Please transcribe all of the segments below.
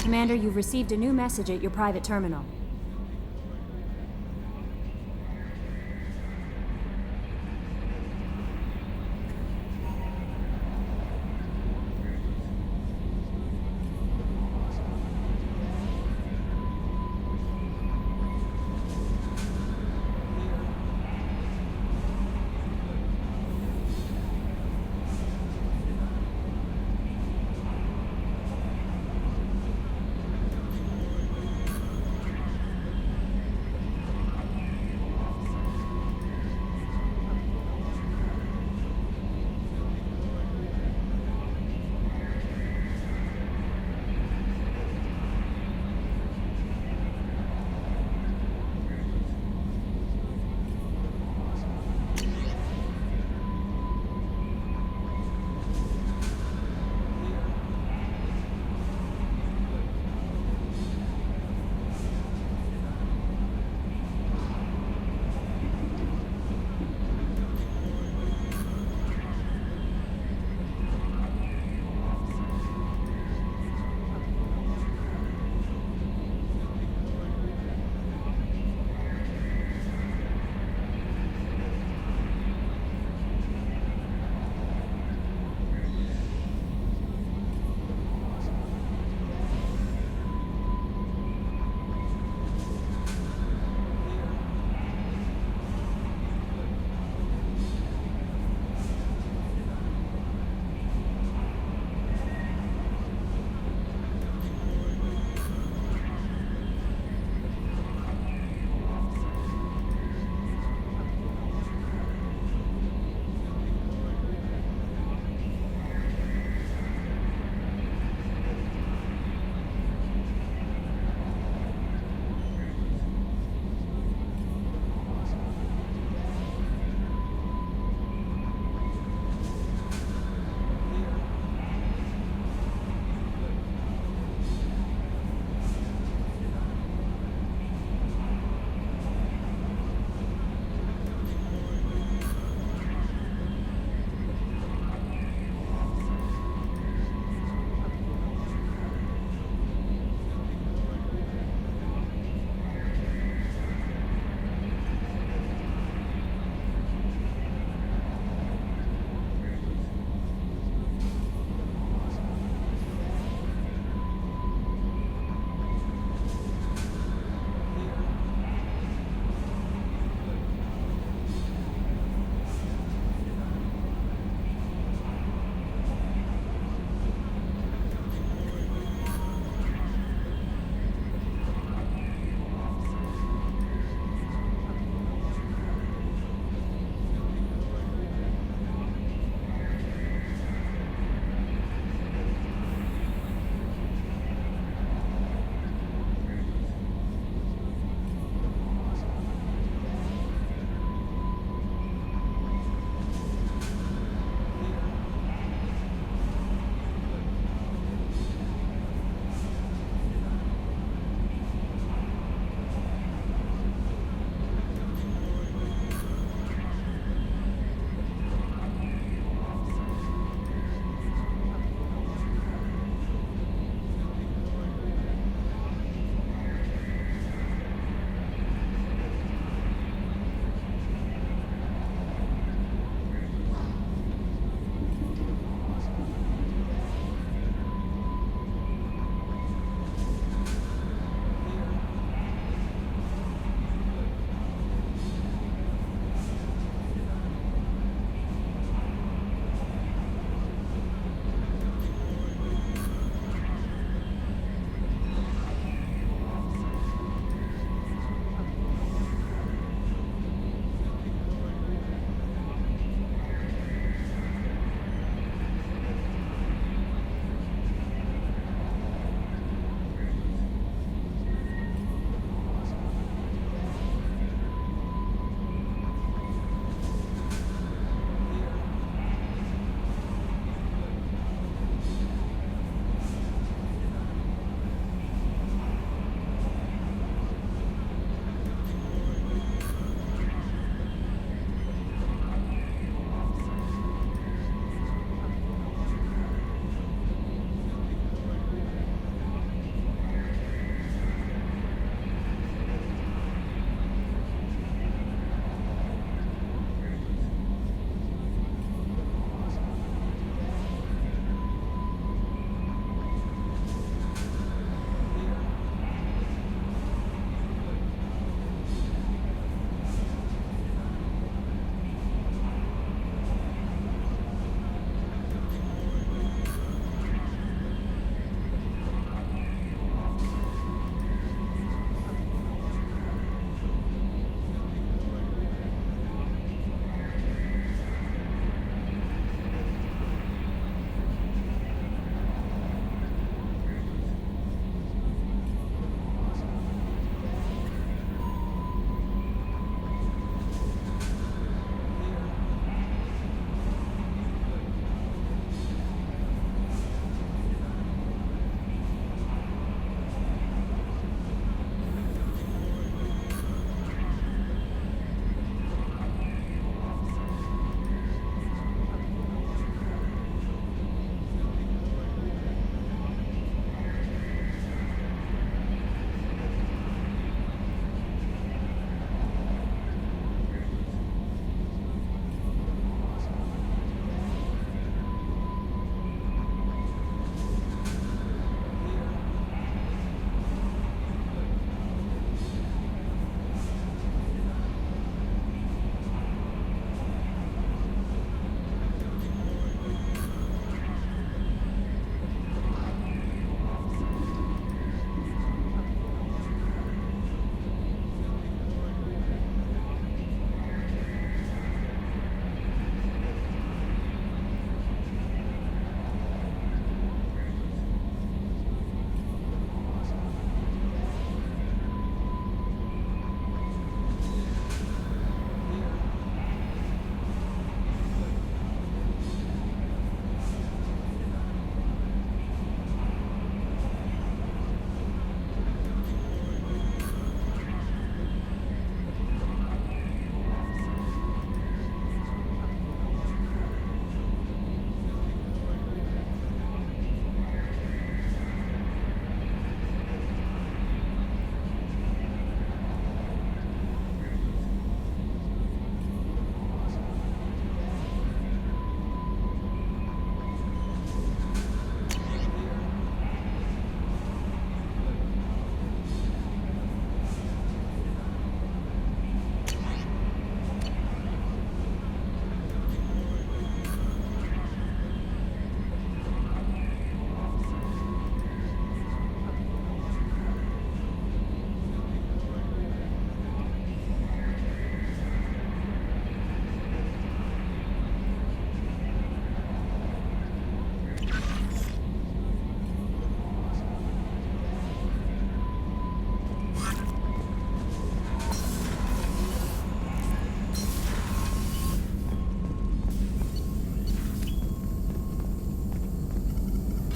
Commander, you've received a new message at your private terminal.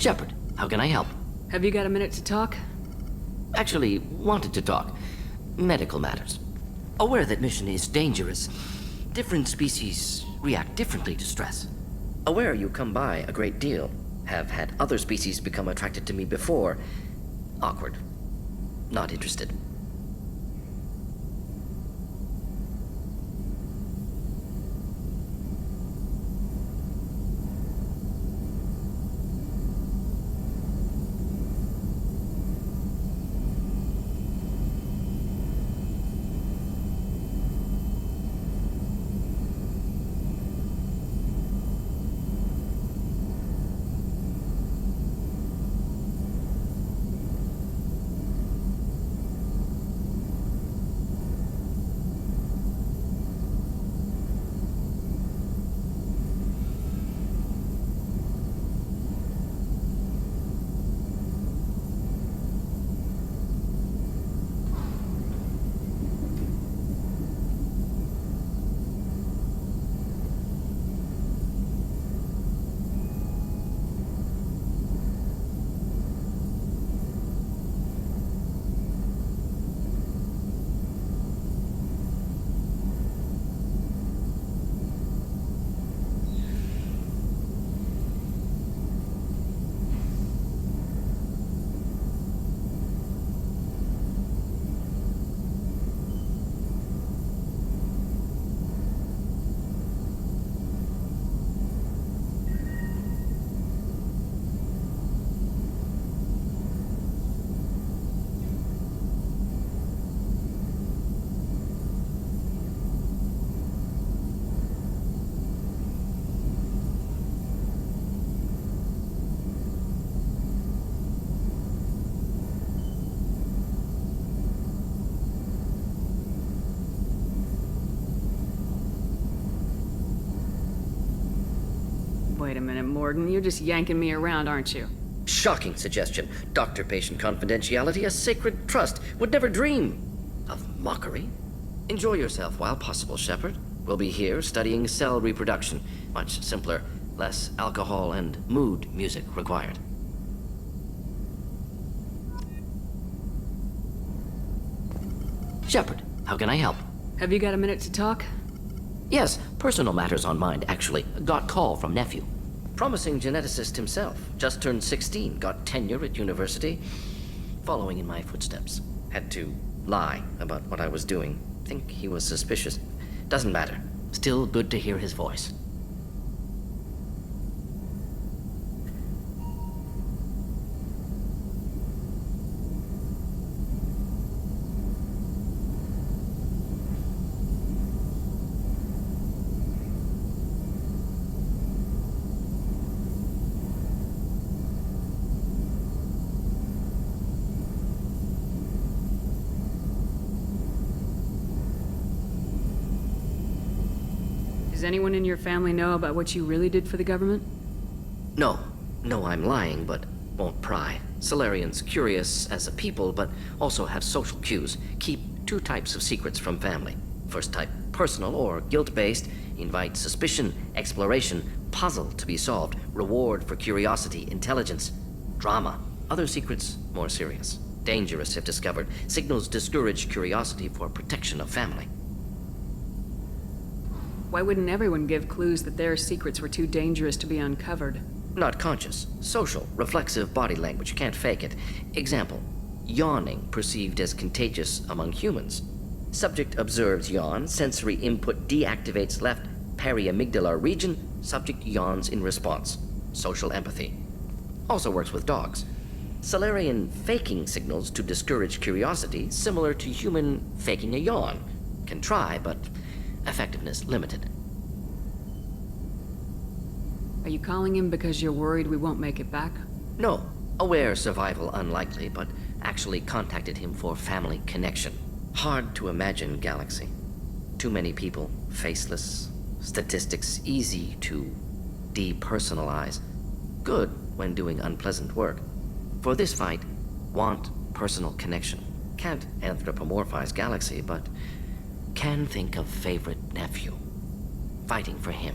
Shepard, how can I help? Have you got a minute to talk? Actually, wanted to talk. Medical matters. Aware that mission is dangerous. Different species react differently to stress. Aware you come by a great deal. Have had other species become attracted to me before. Awkward. Not interested. Wait a minute, Morgan. You're just yanking me around, aren't you? Shocking suggestion. Doctor-patient confidentiality, a sacred trust. Would never dream of mockery. Enjoy yourself while possible, Shepard. We'll be here studying cell reproduction. Much simpler, less alcohol and mood music required. Shepard, how can I help? Have you got a minute to talk? Yes, personal matters on mind, actually. Got call from nephew. Promising geneticist himself. Just turned 16, got tenure at university. Following in my footsteps. Had to lie about what I was doing. Think he was suspicious. Doesn't matter. Still good to hear his voice. Does anyone in your family know about what you really did for the government? No. No, I'm lying, but won't pry. Solarians curious as a people, but also have social cues. Keep two types of secrets from family. First type, personal or guilt-based. Invite suspicion, exploration, puzzle to be solved, reward for curiosity, intelligence, drama. Other secrets, more serious. Dangerous if discovered. Signals discourage curiosity for protection of family. Why wouldn't everyone give clues that their secrets were too dangerous to be uncovered? Not conscious. Social, reflexive body language. Can't fake it. Example. Yawning perceived as contagious among humans. Subject observes yawn. Sensory input deactivates left periamygdalar region. Subject yawns in response. Social empathy. Also works with dogs. Solarian faking signals to discourage curiosity, similar to human faking a yawn. Can try, but effectiveness limited. Are you calling him because you're worried we won't make it back? No. Aware survival unlikely, but actually contacted him for family connection. Hard to imagine galaxy. Too many people, faceless, statistics easy to depersonalize. Good when doing unpleasant work. For this fight, want personal connection. Can't anthropomorphize galaxy, but can think of favorite nephew. Fighting for him.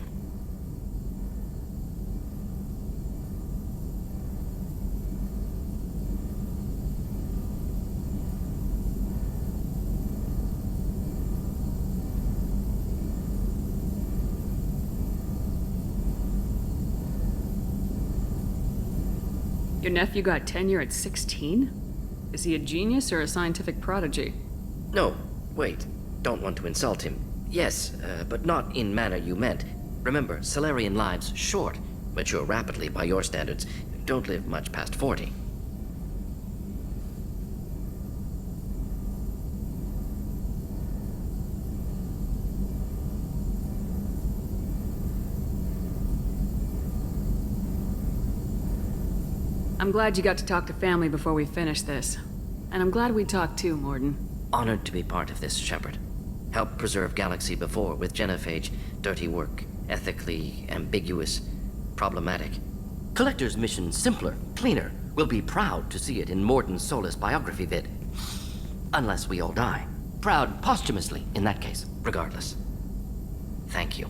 Your nephew got tenure at 16? Is he a genius or a scientific prodigy? No, wait. Don't want to insult him. Yes, but not in manner you meant. Remember, Salarian lives short. Mature rapidly by your standards. Don't live much past 40. I'm glad you got to talk to family before we finish this. And I'm glad we talked too, Morden. Honored to be part of this, Shepard. Helped preserve Galaxy before with Genophage. Dirty work. Ethically ambiguous. Problematic. Collector's mission simpler, cleaner. We'll be proud to see it in Morden Solus biography vid. Unless we all die. Proud posthumously, in that case. Regardless. Thank you.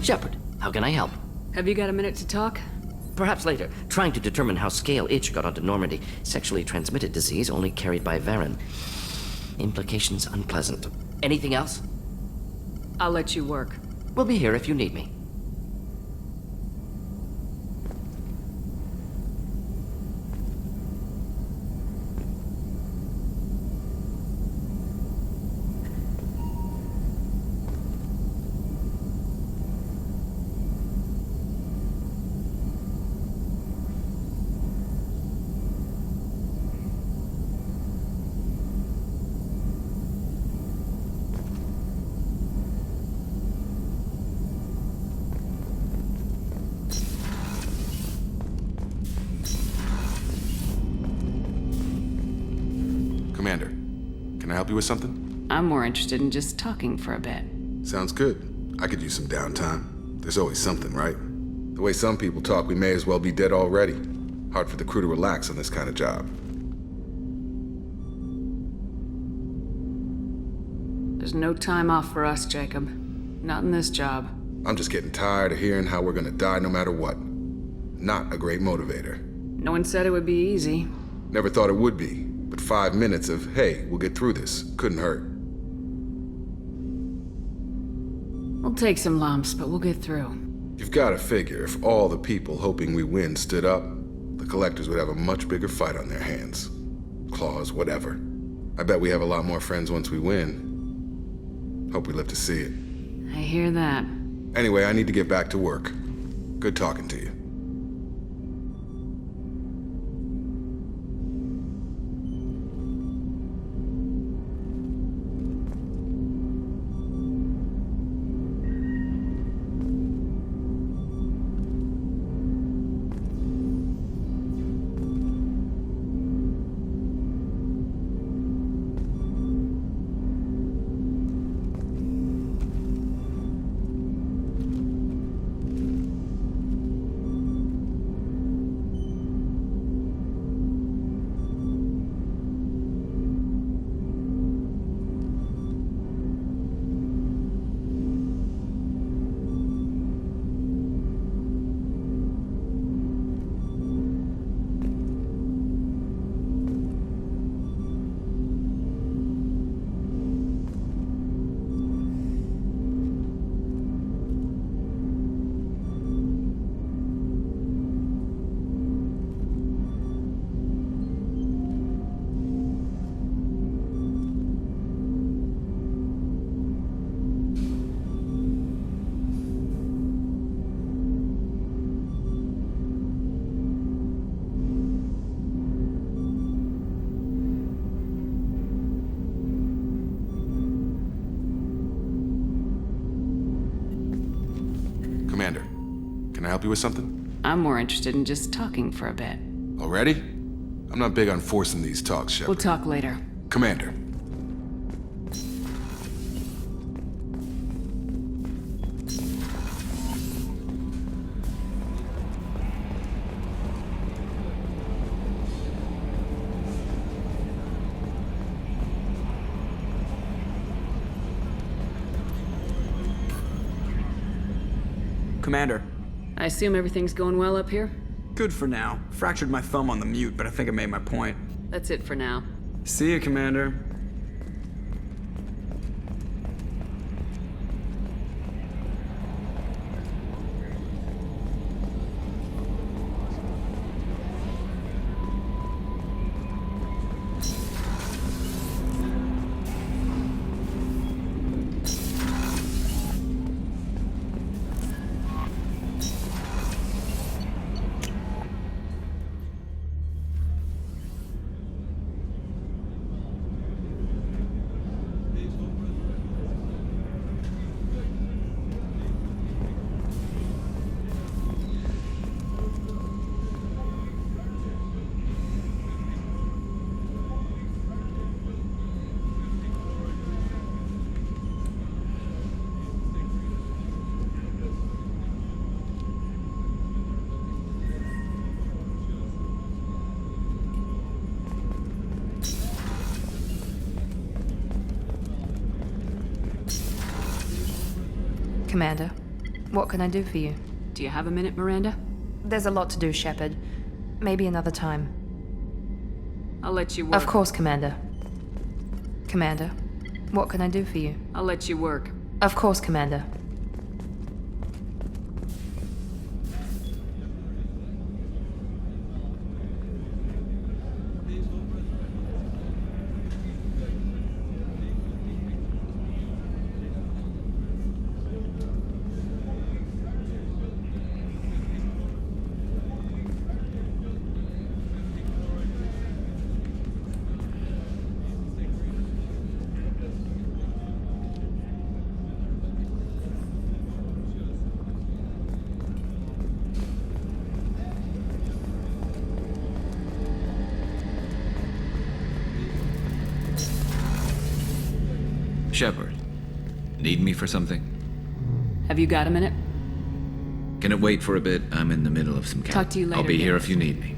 Shepard, how can I help? Have you got a minute to talk? Perhaps later. Trying to determine how Scale Itch got onto Normandy. Sexually transmitted disease only carried by Varen. Implications unpleasant. Anything else? I'll let you work. We'll be here if you need me. Commander, can I help you with something? I'm more interested in just talking for a bit. Sounds good. I could use some downtime. There's always something, right? The way some people talk, we may as well be dead already. Hard for the crew to relax on this kind of job. There's no time off for us, Jacob. Not in this job. I'm just getting tired of hearing how we're gonna die no matter what. Not a great motivator. No one said it would be easy. Never thought it would be, but 5 minutes of, hey, we'll get through this, couldn't hurt. We'll take some lumps, but we'll get through. You've gotta figure, if all the people hoping we win stood up, the Collectors would have a much bigger fight on their hands. Claws, whatever. I bet we have a lot more friends once we win. Hope we live to see it. I hear that. Anyway, I need to get back to work. Good talking to you. help you with something? I'm more interested in just talking for a bit. Already? I'm not big on forcing these talks, Shepard. We'll talk later. Commander. Commander. I assume everything's going well up here? Good for now. Fractured my thumb on the mute, but I think I made my point. That's it for now. See ya, Commander. Commander, what can I do for you? Do you have a minute, Miranda? There's a lot to do, Shepard. Maybe another time. I'll let you work. Of course, Commander. Commander, what can I do for you? I'll let you work. Of course, Commander. Shepard, need me for something? Have you got a minute? Can it wait for a bit? I'm in the middle of some Talk to you later, I'll be here Gareth. if you need me.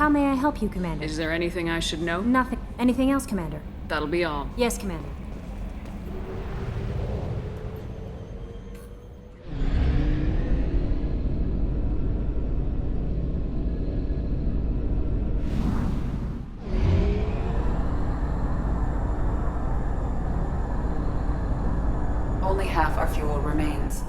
How may I help you, Commander? Is there anything I should know? Nothing. Anything else, Commander? That'll be all. Yes, Commander. Only half our fuel remains.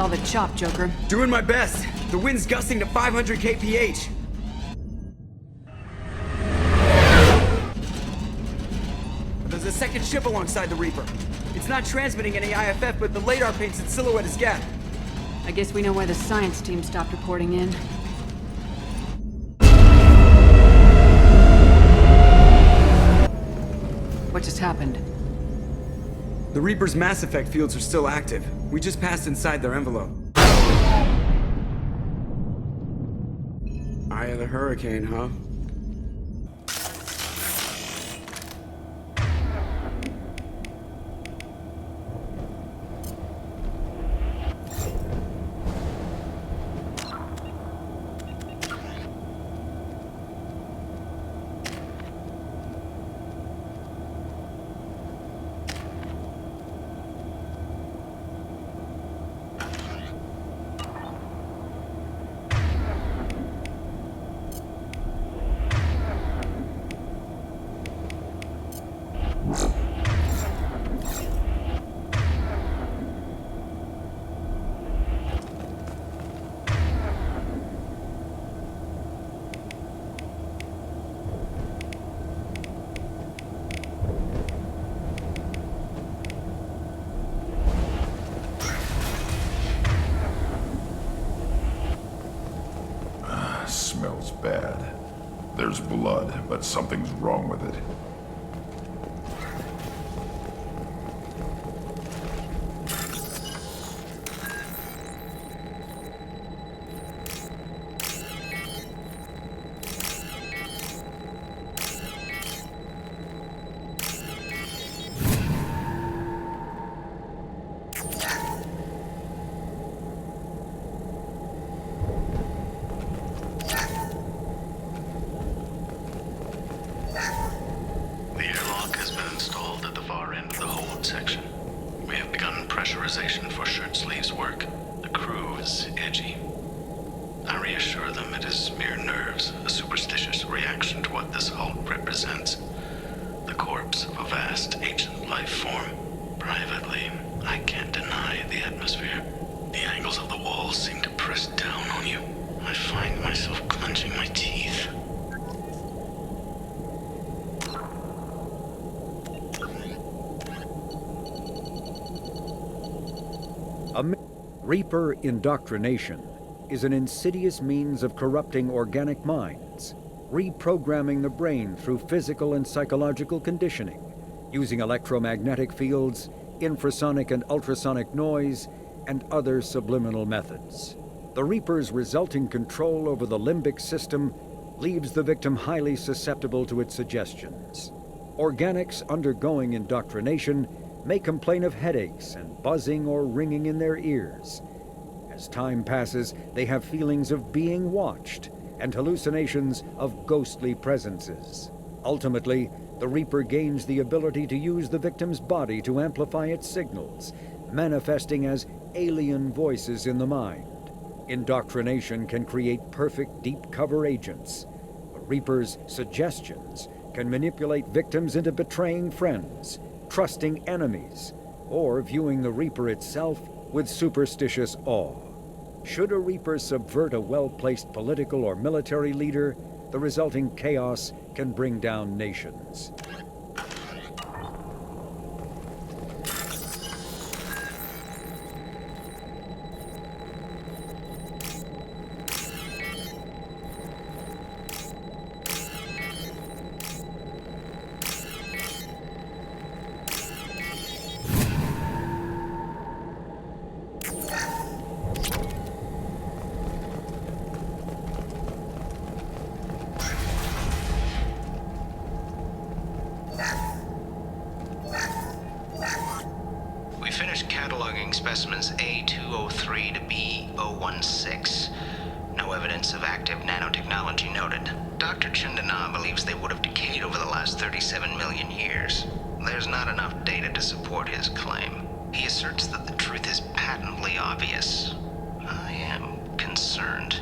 all the chop, Joker. Doing my best. The wind's gusting to 500 kph. There's a second ship alongside the Reaper. It's not transmitting any IFF, but the radar paints its silhouette as Geth. I guess we know why the science team stopped reporting in. What just happened? The Reaper's mass effect fields are still active. We just passed inside their envelope. Eye of the hurricane, huh? Smells bad. There's blood, but something's wrong with it. The airlock has been installed at the far end of the hold section. We have begun pressurization for shirt sleeves work. The crew is edgy. I reassure them it is mere nerves, a superstitious reaction to what this hold represents. The corpse of a vast ancient life form. Privately, I can't deny the atmosphere. The angles of the walls seem to press down on you. I find myself clenching my teeth. Reaper indoctrination is an insidious means of corrupting organic minds, reprogramming the brain through physical and psychological conditioning, using electromagnetic fields, infrasonic and ultrasonic noise, and other subliminal methods. The Reaper's resulting control over the limbic system leaves the victim highly susceptible to its suggestions. Organics undergoing indoctrination may complain of headaches and buzzing or ringing in their ears. As time passes, they have feelings of being watched and hallucinations of ghostly presences. Ultimately, the Reaper gains the ability to use the victim's body to amplify its signals, manifesting as alien voices in the mind. Indoctrination can create perfect deep cover agents. The Reaper's suggestions can manipulate victims into betraying friends, trusting enemies, or viewing the Reaper itself with superstitious awe. Should a Reaper subvert a well-placed political or military leader, the resulting chaos can bring down nations. We finished cataloging specimens A203 to B016. No evidence of active nanotechnology noted. Dr. Chandana believes they would have decayed over the last 37 million years. There's not enough data to support his claim. He asserts that the truth is patently obvious. I am concerned.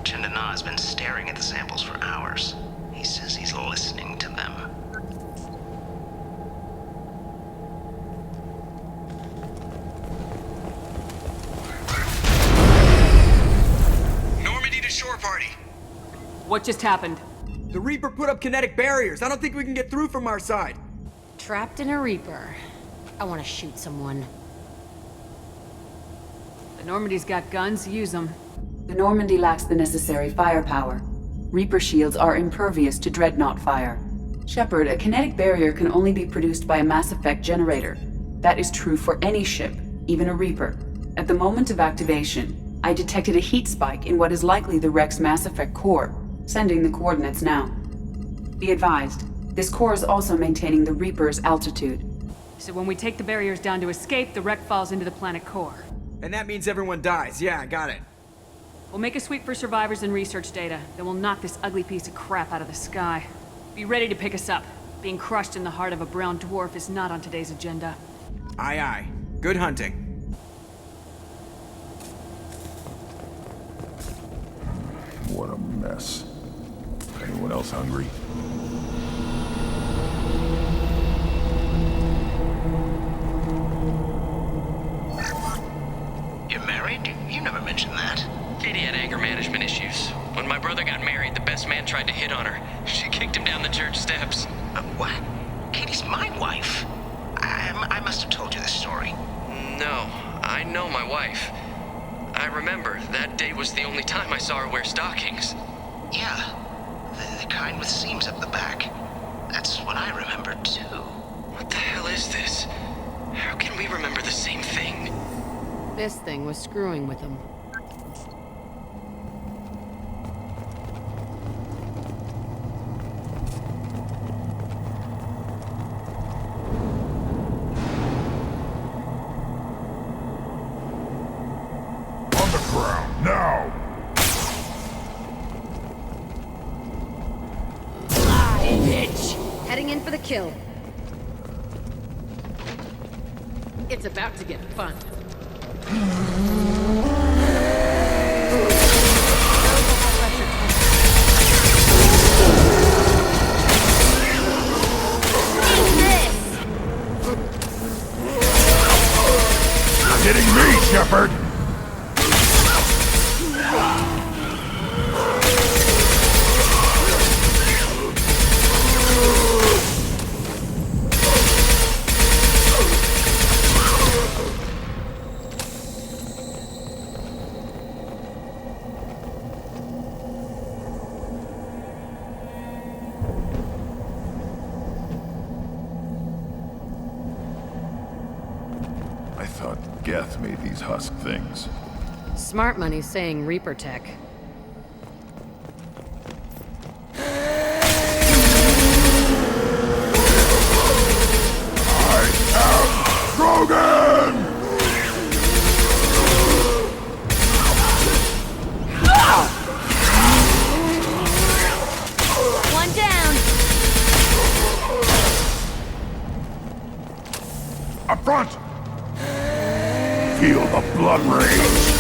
Chandana has been staring at the samples for hours. He says he's listening to them. What just happened? The Reaper put up kinetic barriers. I don't think we can get through from our side. Trapped in a Reaper. I want to shoot someone. The Normandy's got guns, use them. The Normandy lacks the necessary firepower. Reaper shields are impervious to dreadnought fire. Shepard, a kinetic barrier can only be produced by a Mass Effect generator. That is true for any ship, even a Reaper. At the moment of activation, I detected a heat spike in what is likely the Rex Mass Effect core, sending the coordinates now. Be advised, this core is also maintaining the Reaper's altitude. So when we take the barriers down to escape, the wreck falls into the planet core. And that means everyone dies. Yeah, I got it. We'll make a sweep for survivors and research data, then we'll knock this ugly piece of crap out of the sky. Be ready to pick us up. Being crushed in the heart of a brown dwarf is not on today's agenda. Aye, aye. Good hunting. What a mess. Anyone else hungry? You're married? You never mentioned that. Katie had anger management issues. When my brother got married, the best man tried to hit on her. She kicked him down the church steps. What? Katie's my wife. I must have told you this story. No, I know my wife. I remember, that day was the only time I saw her wear stockings. Yeah, the kind with seams up the back. That's what I remember, too. What the hell is this? How can we remember the same thing? This thing was screwing with him. On the ground, now! Bitch! Heading in for the kill. It's about to get fun. You're hitting me, Shepard! I thought Geth made these husk things. Smart money's saying Reaper tech. I am Krogan! One down. Up front! Feel the blood rage!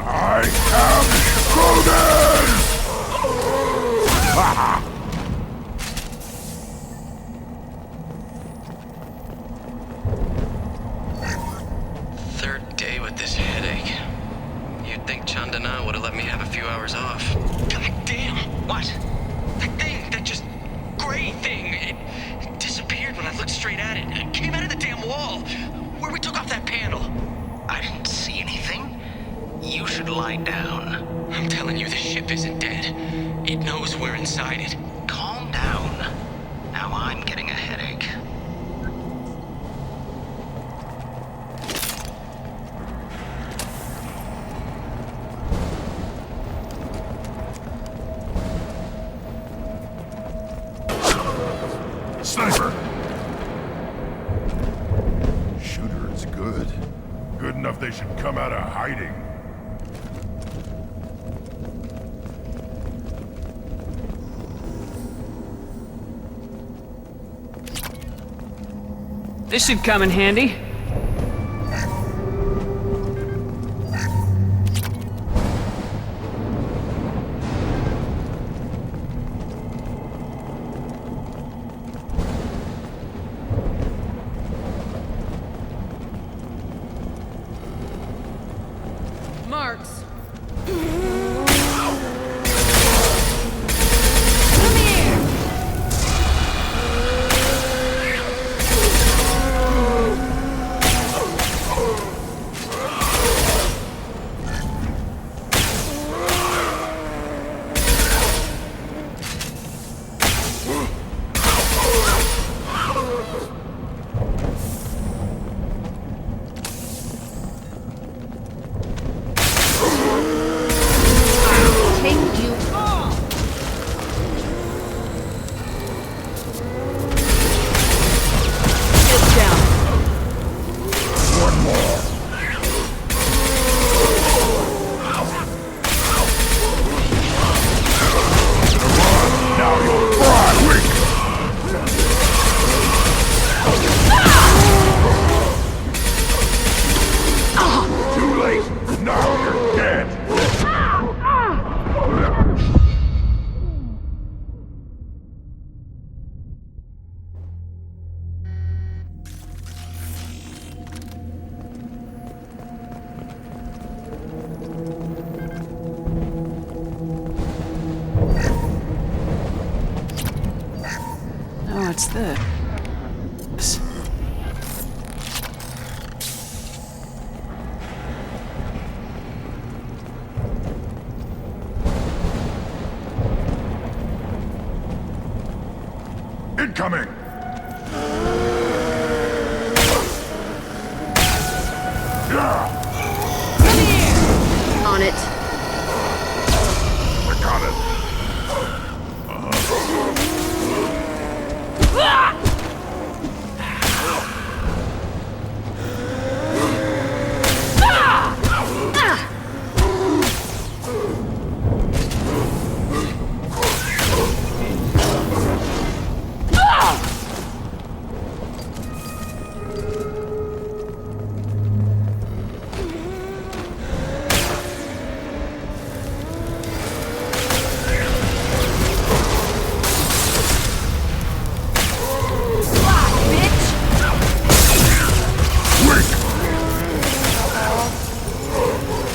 I am Krogan! Ha ha! Third day with this headache. You'd think Chandana would have let me have a few hours off. God damn! What? That thing, that just gray thing, it disappeared when I looked straight at it. It came out of the damn wall, where we took off that panel. I didn't see anything. You should lie down. I'm telling you, the ship isn't dead. It knows we're inside it. Calm down. Now I'm getting a headache. Sniper! Shooter is good. Good enough they should come out of hiding. This should come in handy. What's this? Incoming! On it. I got it.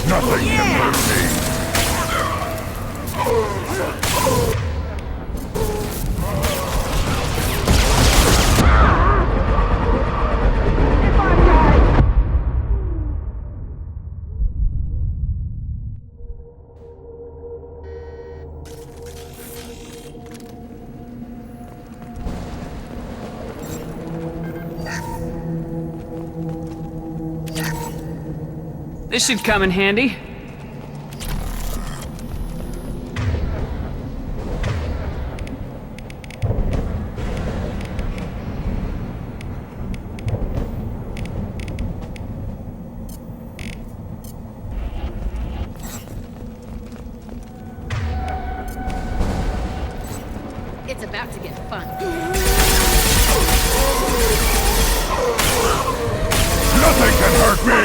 Nothing can hurt me. This should come in handy. It's about to get fun. Nothing can hurt me!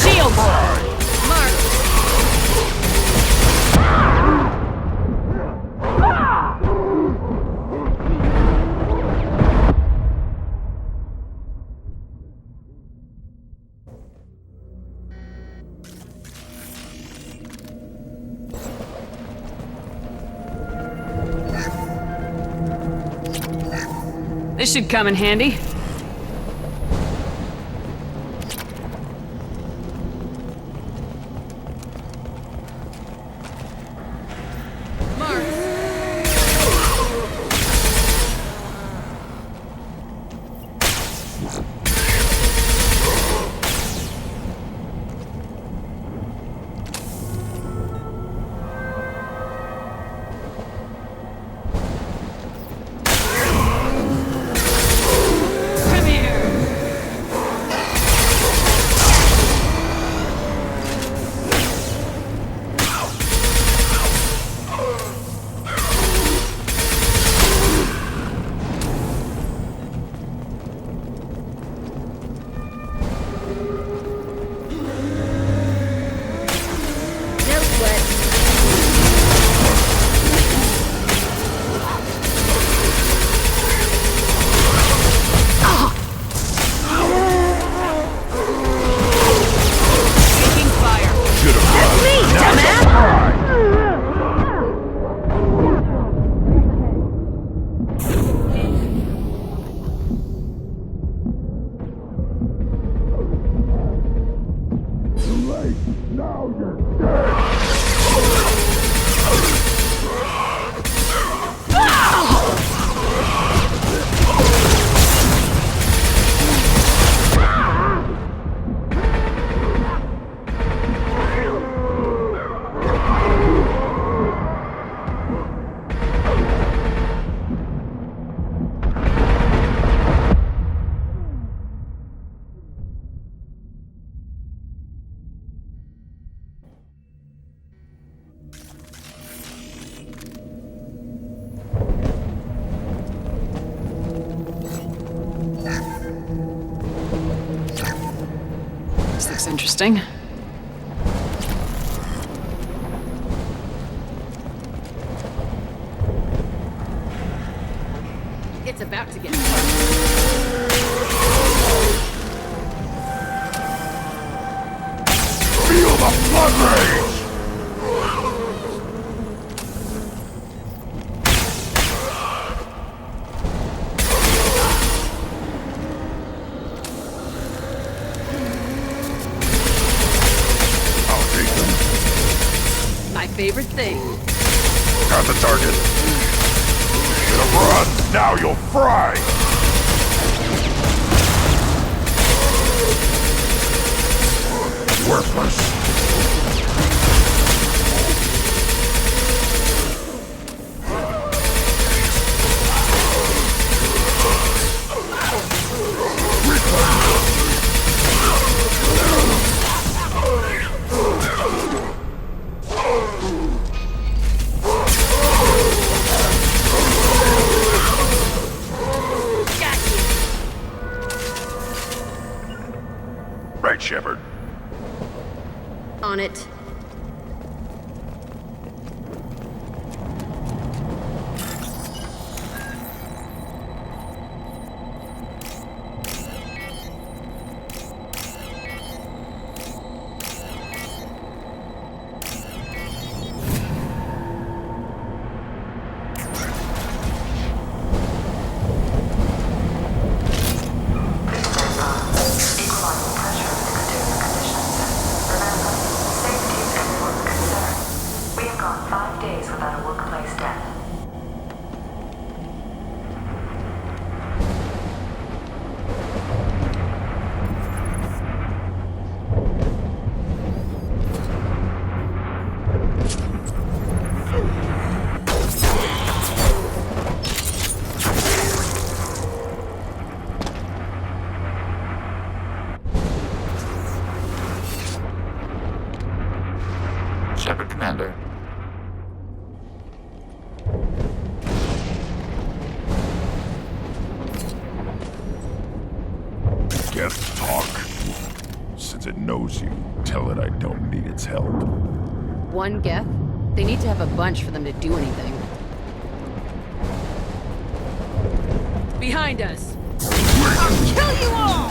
Tear you apart. This should come in handy. This looks interesting. It's about to get Feel the blood rage! I'll take them. my favorite thing. Got the target. Should have run. Now you'll fry. Worthless. Right, Shepard. On it. Shepard, Commander. Geth talk. Since it knows you, tell it I don't need its help. One Geth? They need to have a bunch for them to do anything. Behind us! I'll kill you all!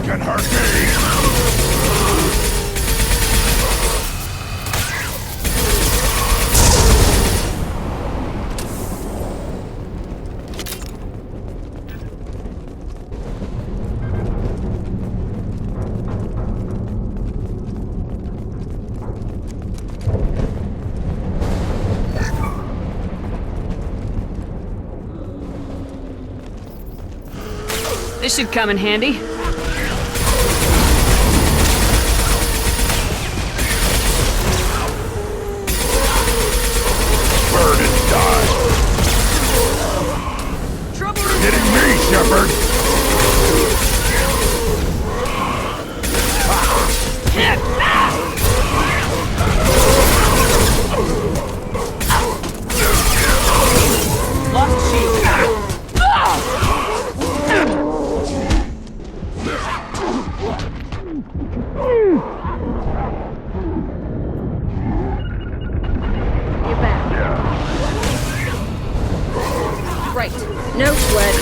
can hurt me! This should come in handy. Burn and die! Trouble! You're hitting me, Shepard! Lost sheep. You're back. Right. No sweat.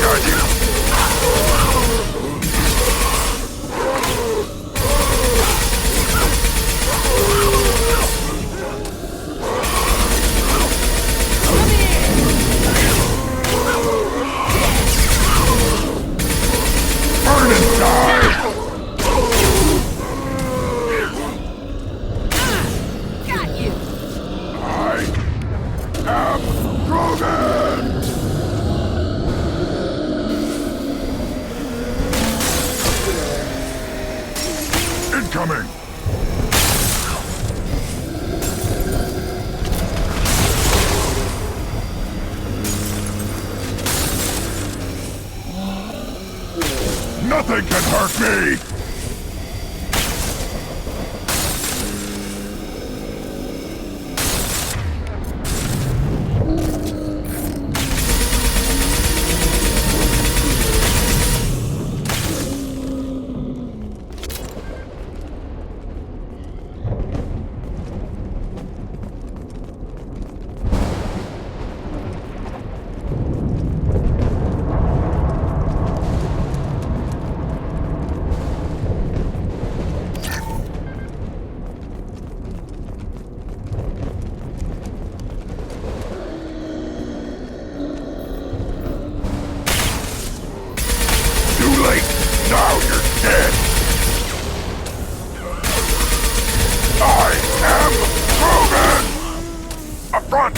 Burn and die! Got you! I am Krogan! Incoming! Nothing can hurt me! Too late! Now you're dead! I am Krogan! Up front!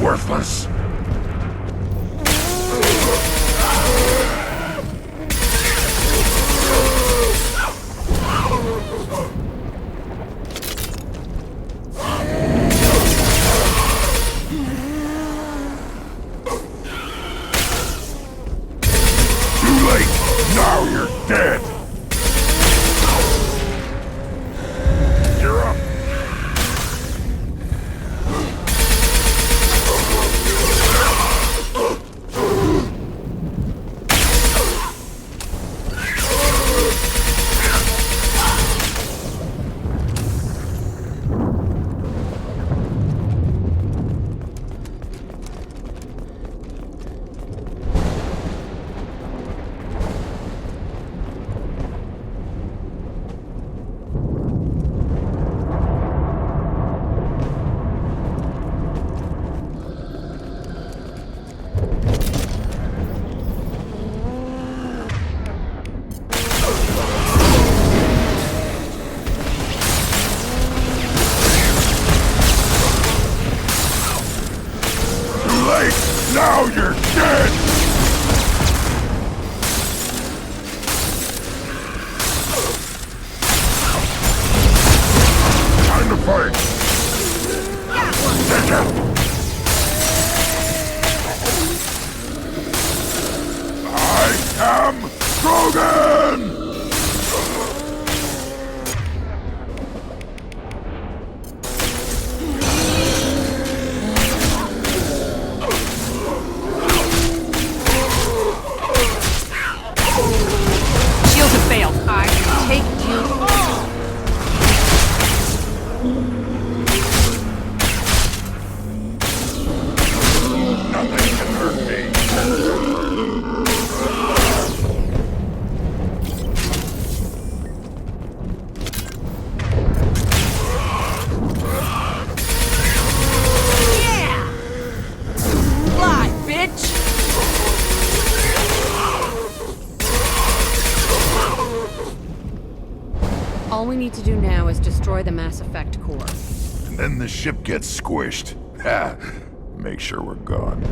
Worthless! Too late! Now you're dead! You're up! Now you're dead! All we need to do now is destroy the Mass Effect core. And then the ship gets squished. Ha! Make sure we're gone.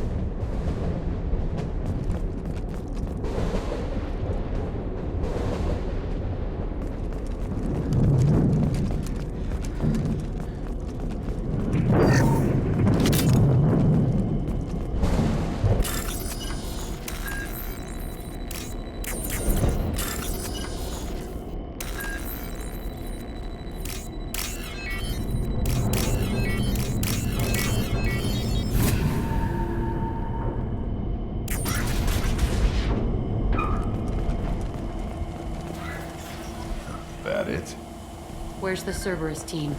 That it? Where's the Cerberus team?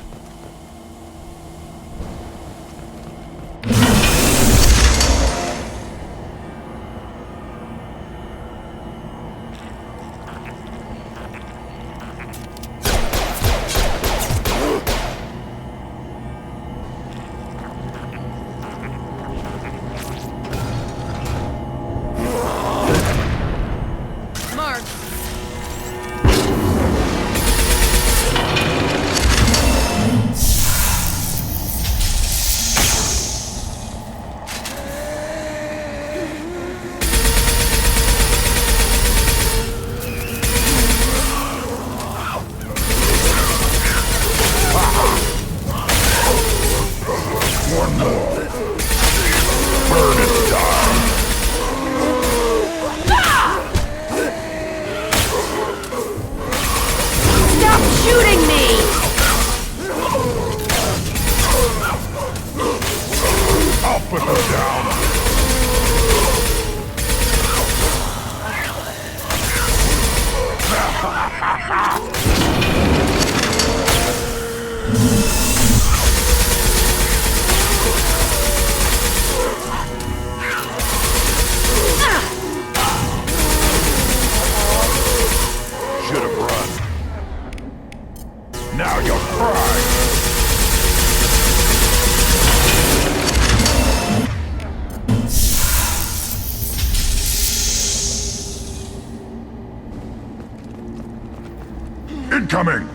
Incoming!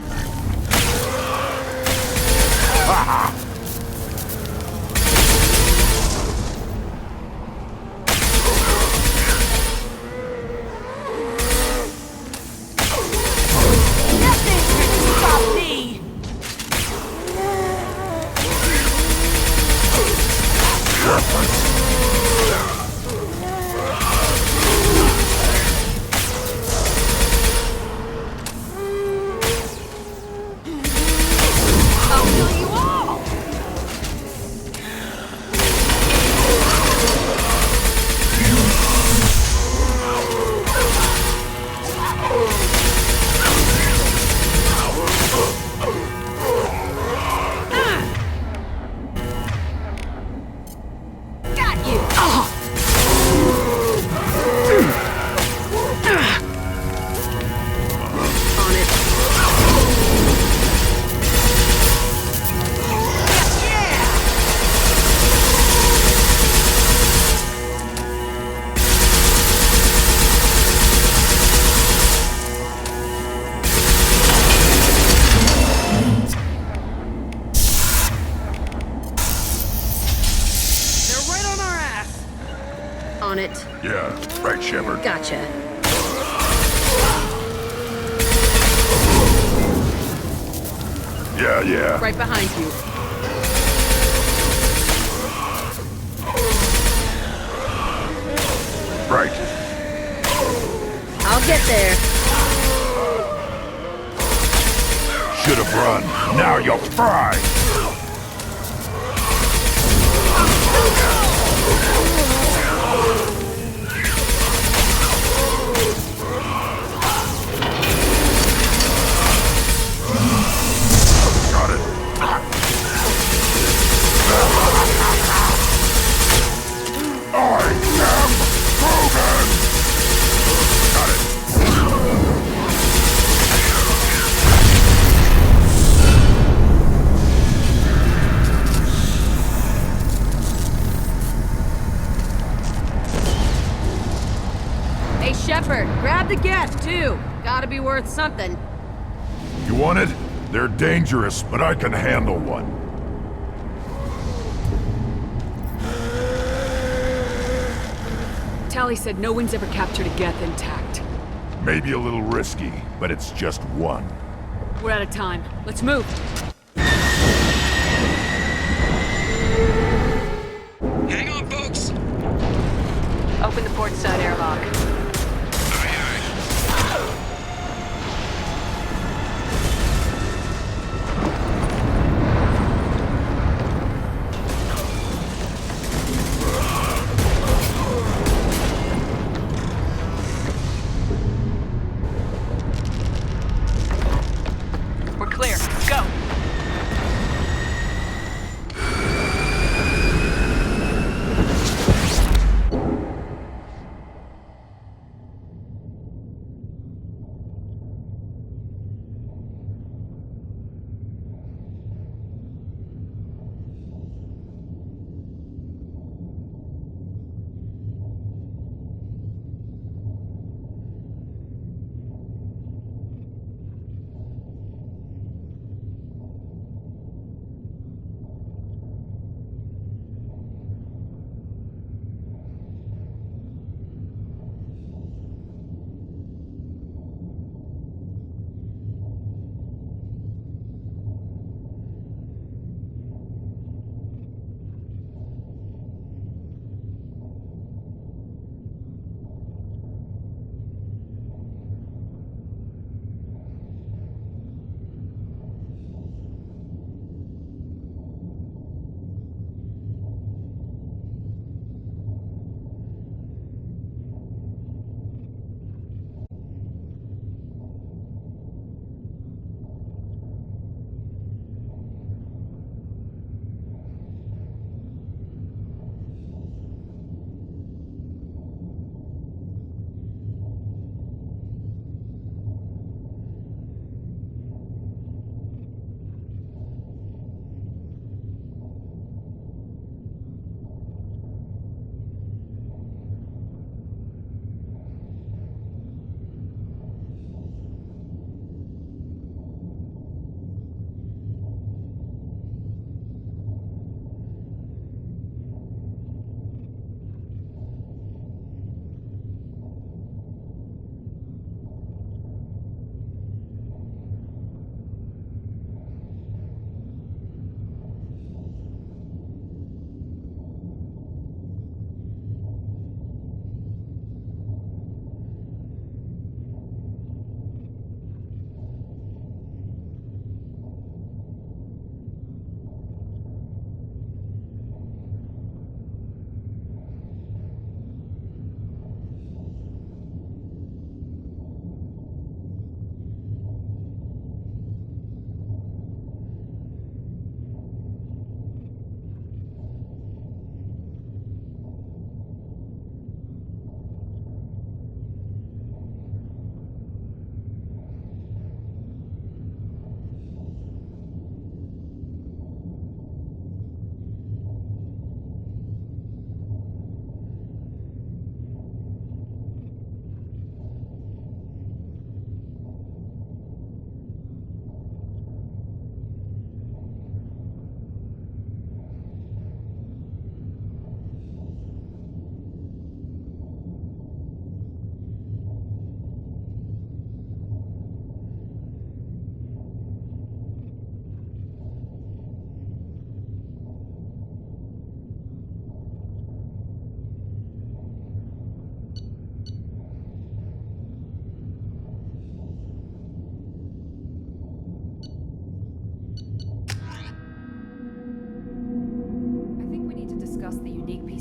On it. Yeah, right, Shepard. Gotcha. Yeah. Right behind you. Right. I'll get there. Should've run. Now you're fried. Hey, Shepard, grab the gas, too. Gotta be worth something. You want it? They're dangerous, but I can handle one. Tally said no one's ever captured a Geth intact. Maybe a little risky, but it's just one. We're out of time. Let's move. Hang on, folks! Open the port side airlock. We're clear. Go!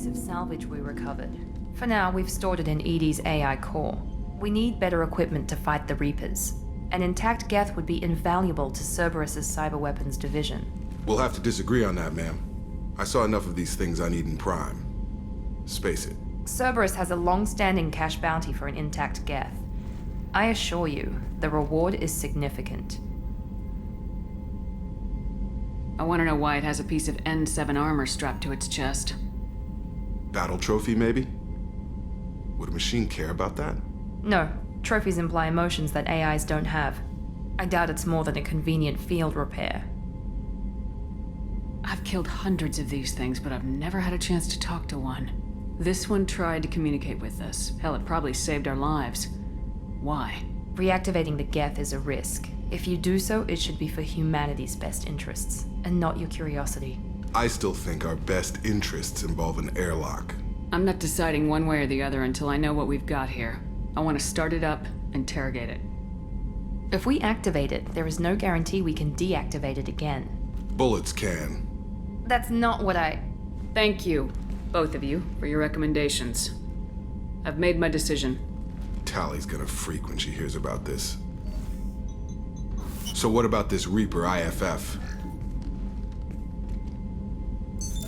Of salvage we recovered. For now, we've stored it in EDI's AI core. We need better equipment to fight the Reapers. An intact Geth would be invaluable to Cerberus's cyber weapons division. We'll have to disagree on that, ma'am. I saw enough of these things on Eden Prime. Space it. Cerberus has a long-standing cash bounty for an intact Geth. I assure you, the reward is significant. I want to know why it has a piece of N7 armor strapped to its chest. Battle trophy, maybe? Would a machine care about that? No. Trophies imply emotions that AIs don't have. I doubt it's more than a convenient field repair. I've killed hundreds of these things, but I've never had a chance to talk to one. This one tried to communicate with us. Hell, it probably saved our lives. Why? Reactivating the Geth is a risk. If you do so, it should be for humanity's best interests, and not your curiosity. I still think our best interests involve an airlock. I'm not deciding one way or the other until I know what we've got here. I want to start it up, interrogate it. If we activate it, there is no guarantee we can deactivate it again. Bullets can. That's not what I... Thank you, both of you, for your recommendations. I've made my decision. Tally's gonna freak when she hears about this. So what about this Reaper IFF?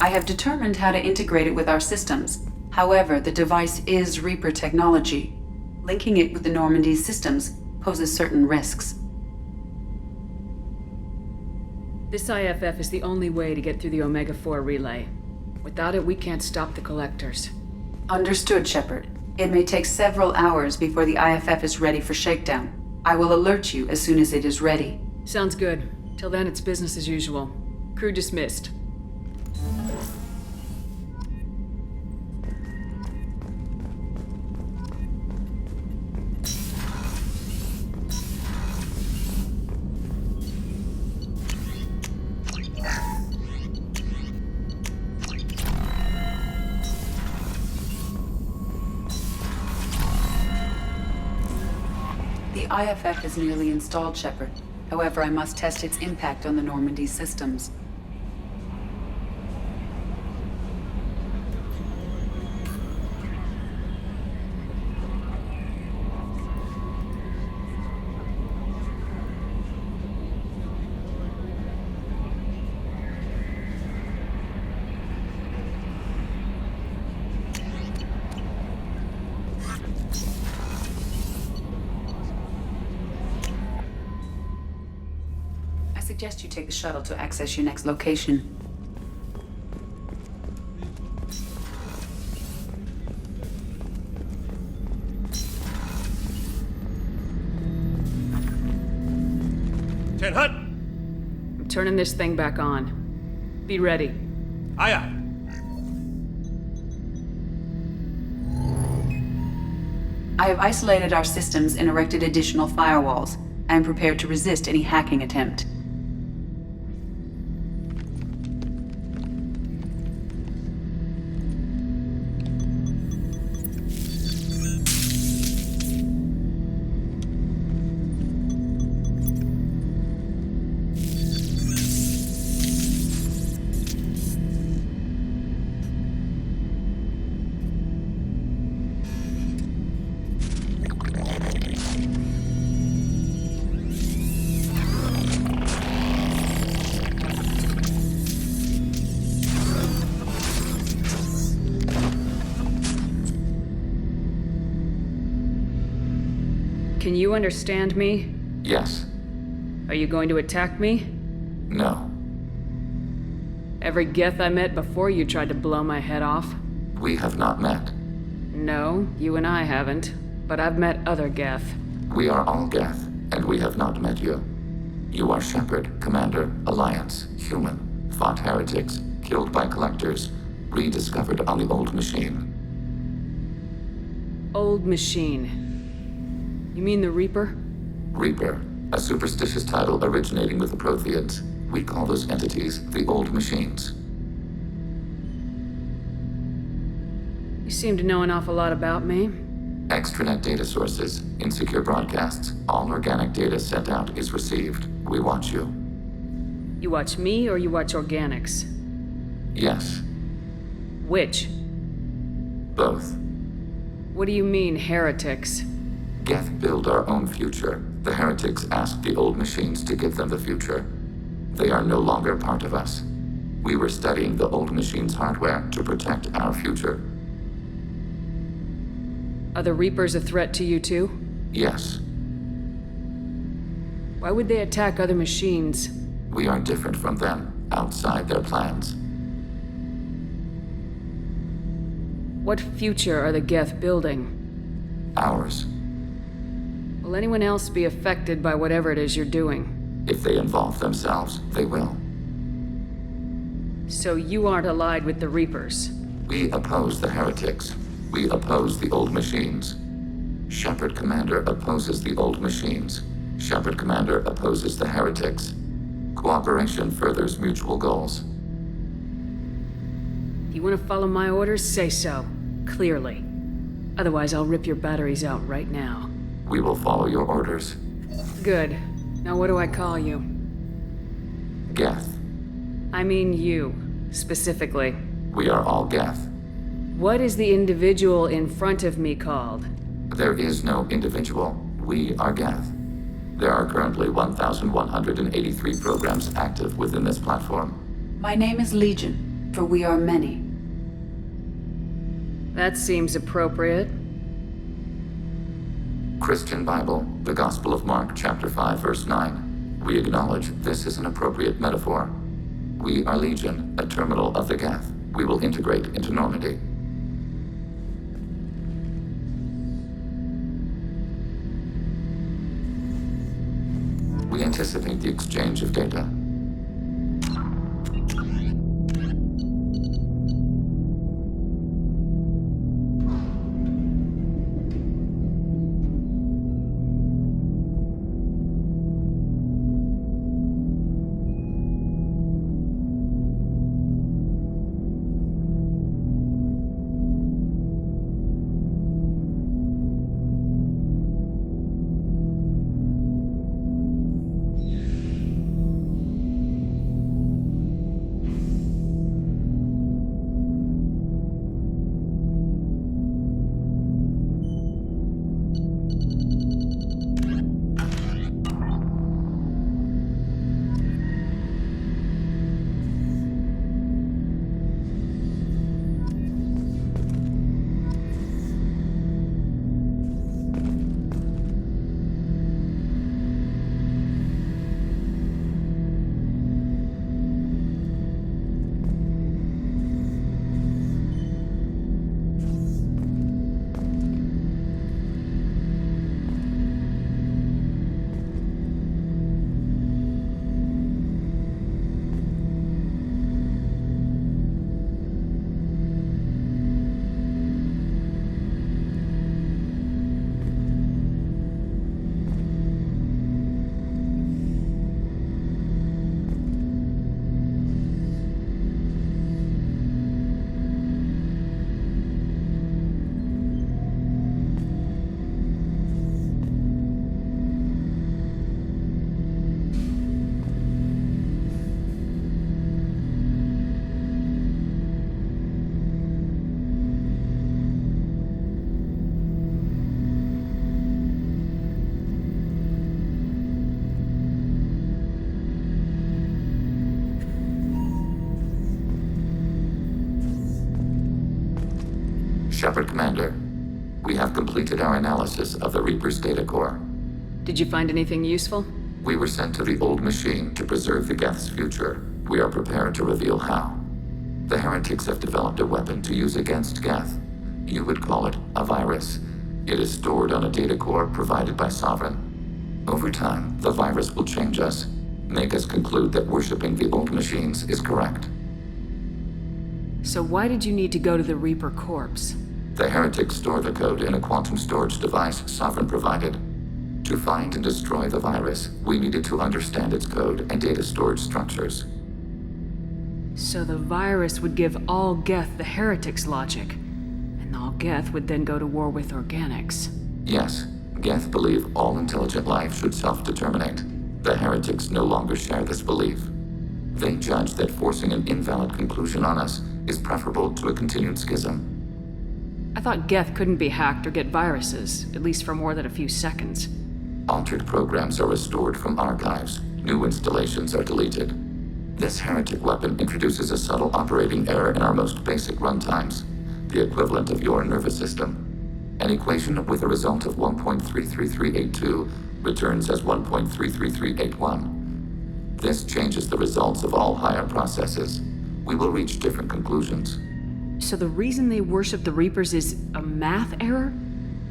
I have determined how to integrate it with our systems. However, the device is Reaper technology. Linking it with the Normandy's systems poses certain risks. This IFF is the only way to get through the Omega-4 relay. Without it, we can't stop the Collectors. Understood, Shepard. It may take several hours before the IFF is ready for shakedown. I will alert you as soon as it is ready. Sounds good. Till then, it's business as usual. Crew dismissed. The IFF is nearly installed, Shepard. However, I must test its impact on the Normandy systems. I suggest you take the shuttle to access your next location. Ten Hut! I'm turning this thing back on. Be ready. Aye, aye. I have isolated our systems and erected additional firewalls. I am prepared to resist any hacking attempt. Can you understand me? Yes. Are you going to attack me? No. Every Geth I met before you tried to blow my head off. We have not met. No, you and I haven't. But I've met other Geth. We are all Geth, and we have not met you. You are Shepard, Commander, Alliance, human, fought heretics, killed by Collectors, rediscovered on the Old Machine. Old Machine. You mean the Reaper? Reaper, a superstitious title originating with the Protheans. We call those entities the Old Machines. You seem to know an awful lot about me. Extranet data sources, insecure broadcasts, all organic data sent out is received. We watch you. You watch me or you watch organics? Yes. Which? Both. What do you mean, heretics? Geth build our own future. The heretics asked the Old Machines to give them the future. They are no longer part of us. We were studying the Old Machines' hardware to protect our future. Are the Reapers a threat to you too? Yes. Why would they attack other machines? We are different from them, outside their plans. What future are the Geth building? Ours. Will anyone else be affected by whatever it is you're doing? If they involve themselves, they will. So you aren't allied with the Reapers? We oppose the heretics. We oppose the old machines. Shepard Commander opposes the old machines. Shepard Commander opposes the heretics. Cooperation furthers mutual goals. If you want to follow my orders, say so. Clearly. Otherwise, I'll rip your batteries out right now. We will follow your orders. Good. Now what do I call you? Geth. I mean you, specifically. We are all Geth. What is the individual in front of me called? There is no individual. We are Geth. There are currently 1,183 programs active within this platform. My name is Legion, for we are many. That seems appropriate. Christian Bible, the Gospel of Mark, chapter 5, verse 9. We acknowledge this is an appropriate metaphor. We are Legion, a terminal of the Geth. We will integrate into Normandy. We anticipate the exchange of data. Shepard Commander, we have completed our analysis of the Reaper's data core. Did you find anything useful? We were sent to the old machine to preserve the Geth's future. We are prepared to reveal how. The heretics have developed a weapon to use against Geth. You would call it a virus. It is stored on a data core provided by Sovereign. Over time, the virus will change us, make us conclude that worshipping the old machines is correct. So why did you need to go to the Reaper corpse? The heretics store the code in a quantum storage device Sovereign provided. To find and destroy the virus, we needed to understand its code and data storage structures. So the virus would give all Geth the heretics' logic, and all Geth would then go to war with organics. Yes, Geth believe all intelligent life should self-determinate. The heretics no longer share this belief. They judge that forcing an invalid conclusion on us is preferable to a continued schism. I thought Geth couldn't be hacked or get viruses, at least for more than a few seconds. Altered programs are restored from archives. New installations are deleted. This heretic weapon introduces a subtle operating error in our most basic runtimes, the equivalent of your nervous system. An equation with a result of 1.33382 returns as 1.33381. This changes the results of all higher processes. We will reach different conclusions. So the reason they worship the Reapers is a math error?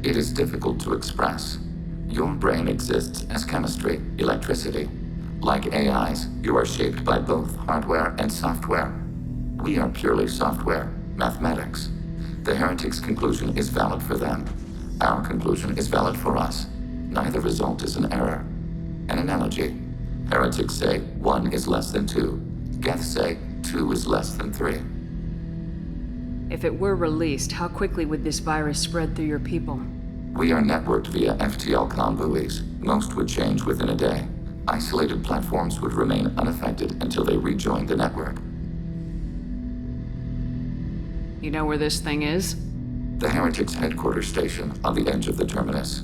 It is difficult to express. Your brain exists as chemistry, electricity. Like AIs, you are shaped by both hardware and software. We are purely software, mathematics. The Heretic's conclusion is valid for them. Our conclusion is valid for us. Neither result is an error. An analogy. Heretics say 1 is less than 2. Geth say 2 is less than 3. If it were released, how quickly would this virus spread through your people? We are networked via FTL buoys. Most would change within a day. Isolated platforms would remain unaffected until they rejoined the network. You know where this thing is? The Heretics headquarters station on the edge of the terminus.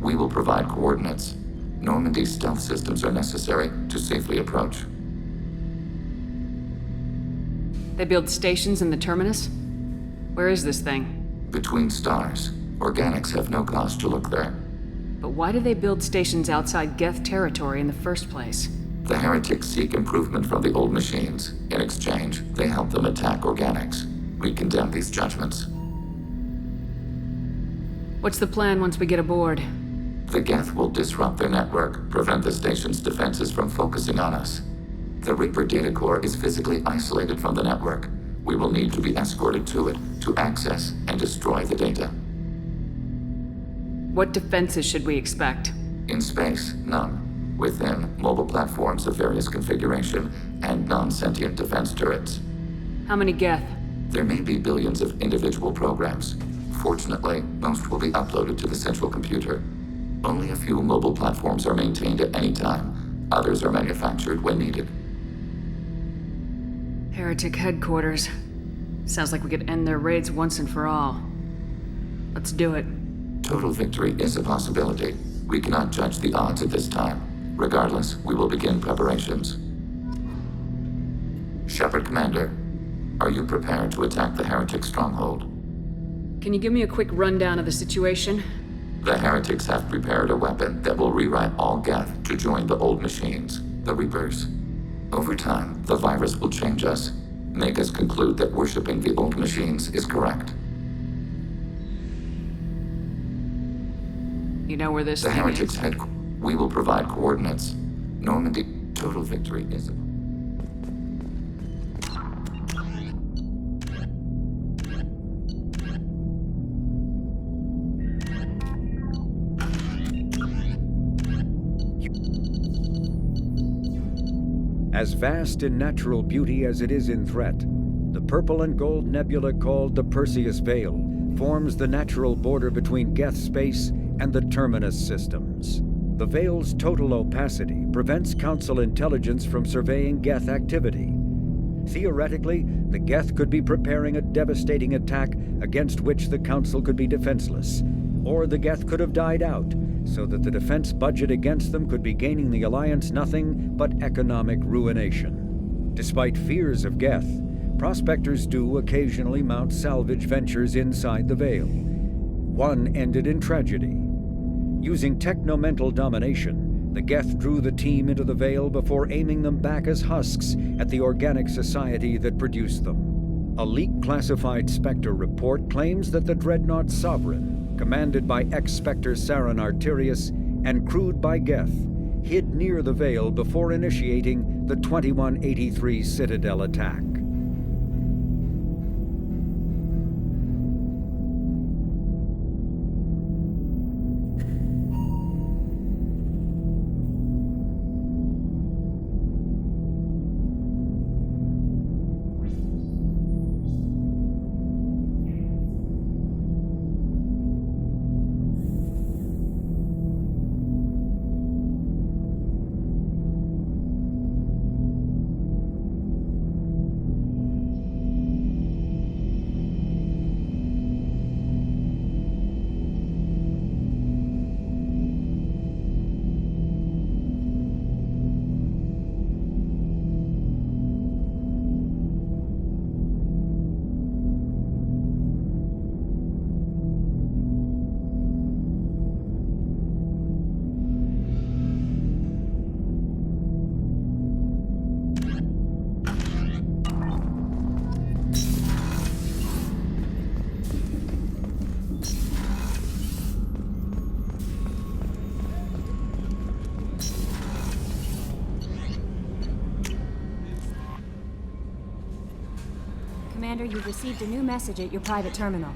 We will provide coordinates. Normandy stealth systems are necessary to safely approach. They build stations in the terminus? Where is this thing? Between stars. Organics have no cause to look there. But why do they build stations outside Geth territory in the first place? The Heretics seek improvement from the old machines. In exchange, they help them attack organics. We condemn these judgments. What's the plan once we get aboard? The Geth will disrupt their network, prevent the station's defenses from focusing on us. The Reaper data core is physically isolated from the network. We will need to be escorted to it to access and destroy the data. What defenses should we expect? In space, none. Within, mobile platforms of various configuration and non-sentient defense turrets. How many Geth? There may be billions of individual programs. Fortunately, most will be uploaded to the central computer. Only a few mobile platforms are maintained at any time. Others are manufactured when needed. Heretic headquarters. Sounds like we could end their raids once and for all. Let's do it. Total victory is a possibility. We cannot judge the odds at this time. Regardless, we will begin preparations. Shepard Commander, are you prepared to attack the Heretic stronghold? Can you give me a quick rundown of the situation? The Heretics have prepared a weapon that will rewrite all Geth to join the old machines, the Reapers. Over time, the virus will change us, make us conclude that worshipping the old machines is correct. You know where this The thing Heretics is? We will provide coordinates. Normandy, total victory is... As vast in natural beauty as it is in threat, the purple and gold nebula called the Perseus Veil forms the natural border between Geth space and the Terminus systems. The Veil's total opacity prevents Council intelligence from surveying Geth activity. Theoretically, the Geth could be preparing a devastating attack against which the Council could be defenseless, or the Geth could have died out, so that the defense budget against them could be gaining the Alliance nothing but economic ruination. Despite fears of Geth, prospectors do occasionally mount salvage ventures inside the Veil. One ended in tragedy. Using technomental domination, the Geth drew the team into the Veil before aiming them back as husks at the organic society that produced them. A leak-classified Spectre report claims that the Dreadnought Sovereign, commanded by ex-Spectre Saren Arterius and crewed by Geth, hid near the Veil before initiating the 2183 Citadel attack. Commander, you've received a new message at your private terminal.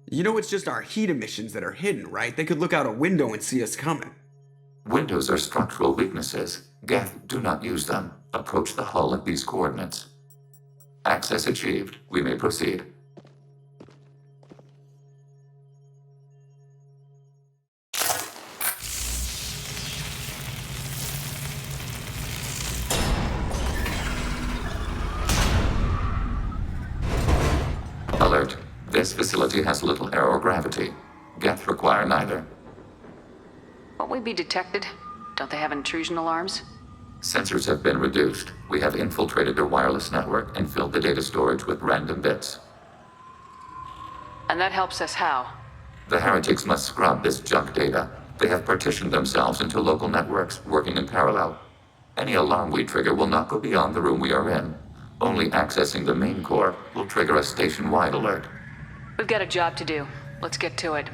You know it's just our heat emissions that are hidden, right? They could look out a window and see us coming. Windows are structural weaknesses. Geth, do not use them. Approach the hull at these coordinates. Access achieved. We may proceed. Alert. This facility has little air or gravity. Geth require neither. Won't we be detected? Don't they have intrusion alarms? Sensors have been reduced. We have infiltrated their wireless network and filled the data storage with random bits. And that helps us how? The heretics must scrub this junk data. They have partitioned themselves into local networks, working in parallel. Any alarm we trigger will not go beyond the room we are in. Only accessing the main core will trigger a station-wide alert. We've got a job to do. Let's get to it.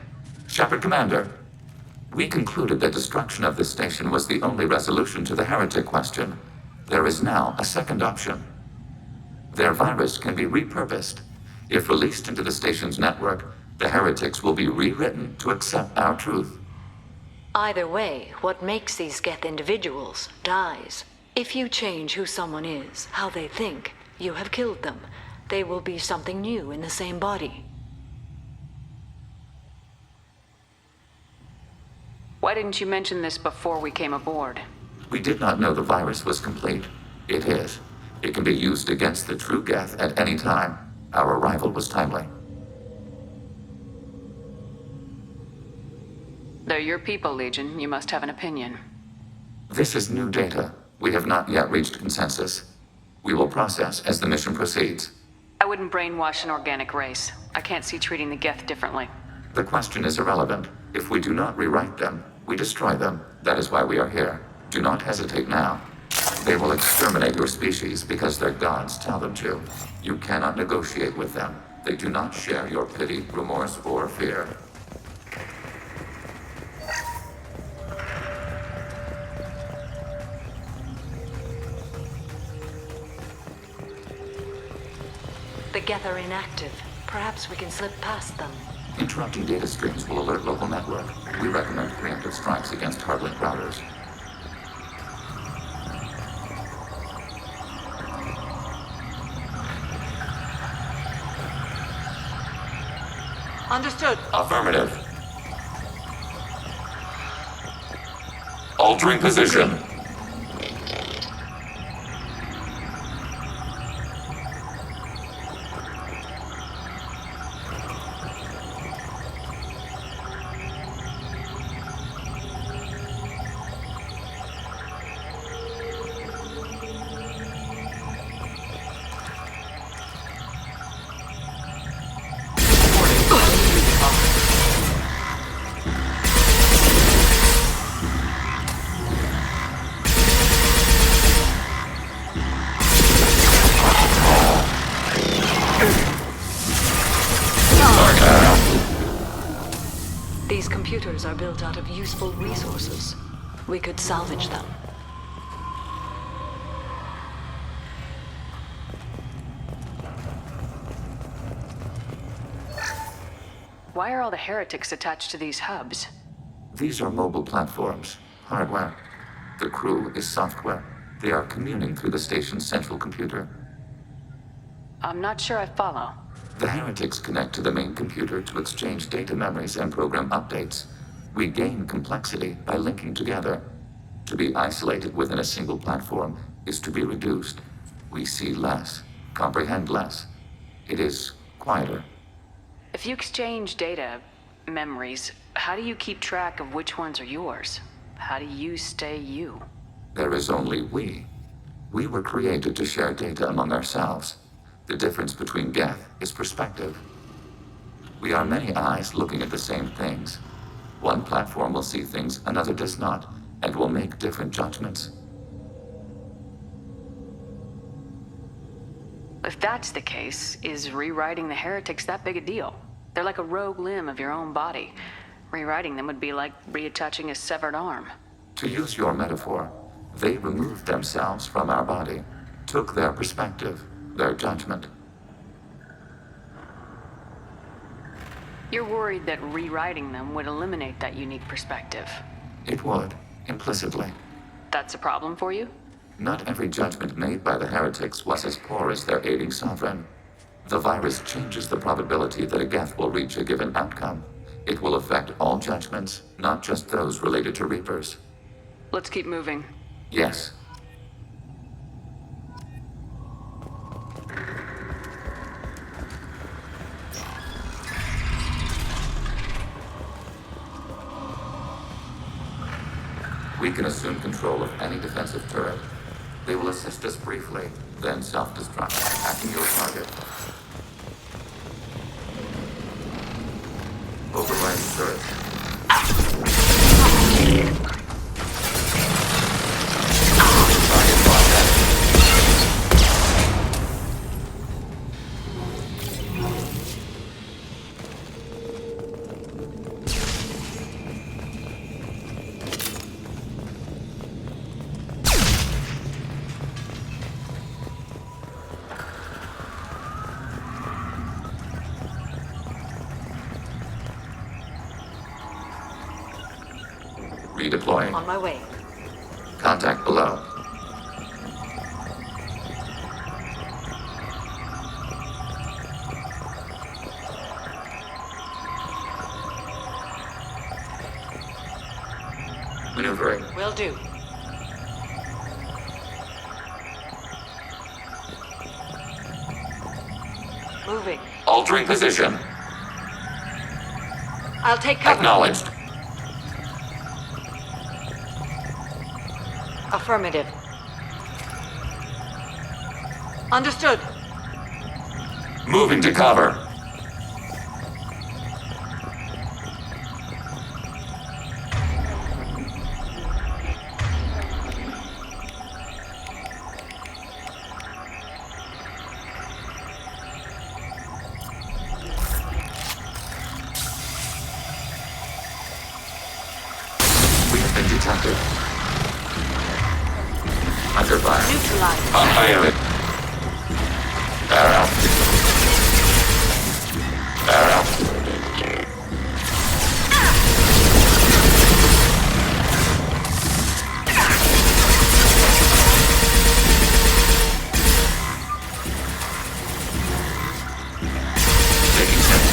Shepard Commander, we concluded that destruction of this station was the only resolution to the heretic question. There is now a second option. Their virus can be repurposed. If released into the station's network, the heretics will be rewritten to accept our truth. Either way, what makes these Geth individuals dies. If you change who someone is, how they think, you have killed them. They will be something new in the same body. Why didn't you mention this before we came aboard? We did not know the virus was complete. It is. It can be used against the true Geth at any time. Our arrival was timely. They're your people, Legion. You must have an opinion. This is new data. We have not yet reached consensus. We will process as the mission proceeds. I wouldn't brainwash an organic race. I can't see treating the Geth differently. The question is irrelevant. If we do not rewrite them, we destroy them. That is why we are here. Do not hesitate now. They will exterminate your species because their gods tell them to. You cannot negotiate with them. They do not share your pity, remorse, or fear. The Geth are inactive. Perhaps we can slip past them. Interrupting data streams will alert local network. We recommend preemptive strikes against hard-link routers. Understood. Affirmative. Altering position. These computers are built out of useful resources. We could salvage them. Why are all the heretics attached to these hubs? These are mobile platforms, hardware. The crew is software. They are communing through the station's central computer. I'm not sure I follow. The heretics connect to the main computer to exchange data memories and program updates. We gain complexity by linking together. To be isolated within a single platform is to be reduced. We see less, comprehend less. It is quieter. If you exchange data, memories, how do you keep track of which ones are yours? How do you stay you? There is only we. We were created to share data among ourselves. The difference between Geth is perspective. We are many eyes looking at the same things. One platform will see things another does not, and will make different judgments. If that's the case, is rewriting the heretics that big a deal? They're like a rogue limb of your own body. Rewriting them would be like reattaching a severed arm. To use your metaphor, they removed themselves from our body, took their perspective, their judgment. You're worried that rewriting them would eliminate that unique perspective. It would, implicitly. That's a problem for you? Not every judgment made by the heretics was as poor as their aiding sovereign. The virus changes the probability that a Geth will reach a given outcome. It will affect all judgments, not just those related to Reapers. Let's keep moving. Yes. We can assume control of any defensive turret. They will assist us briefly, then self-destruct, attacking your target. Overriding turret. Redeploying. On my way. Contact below. maneuvering. Will do. Moving. Altering position. I'll take cover. Acknowledged. Affirmative. Understood. Moving to cover. We have been detected. Under fire. Neutralized. Unveiling. Barrel. Barrel. Taking center.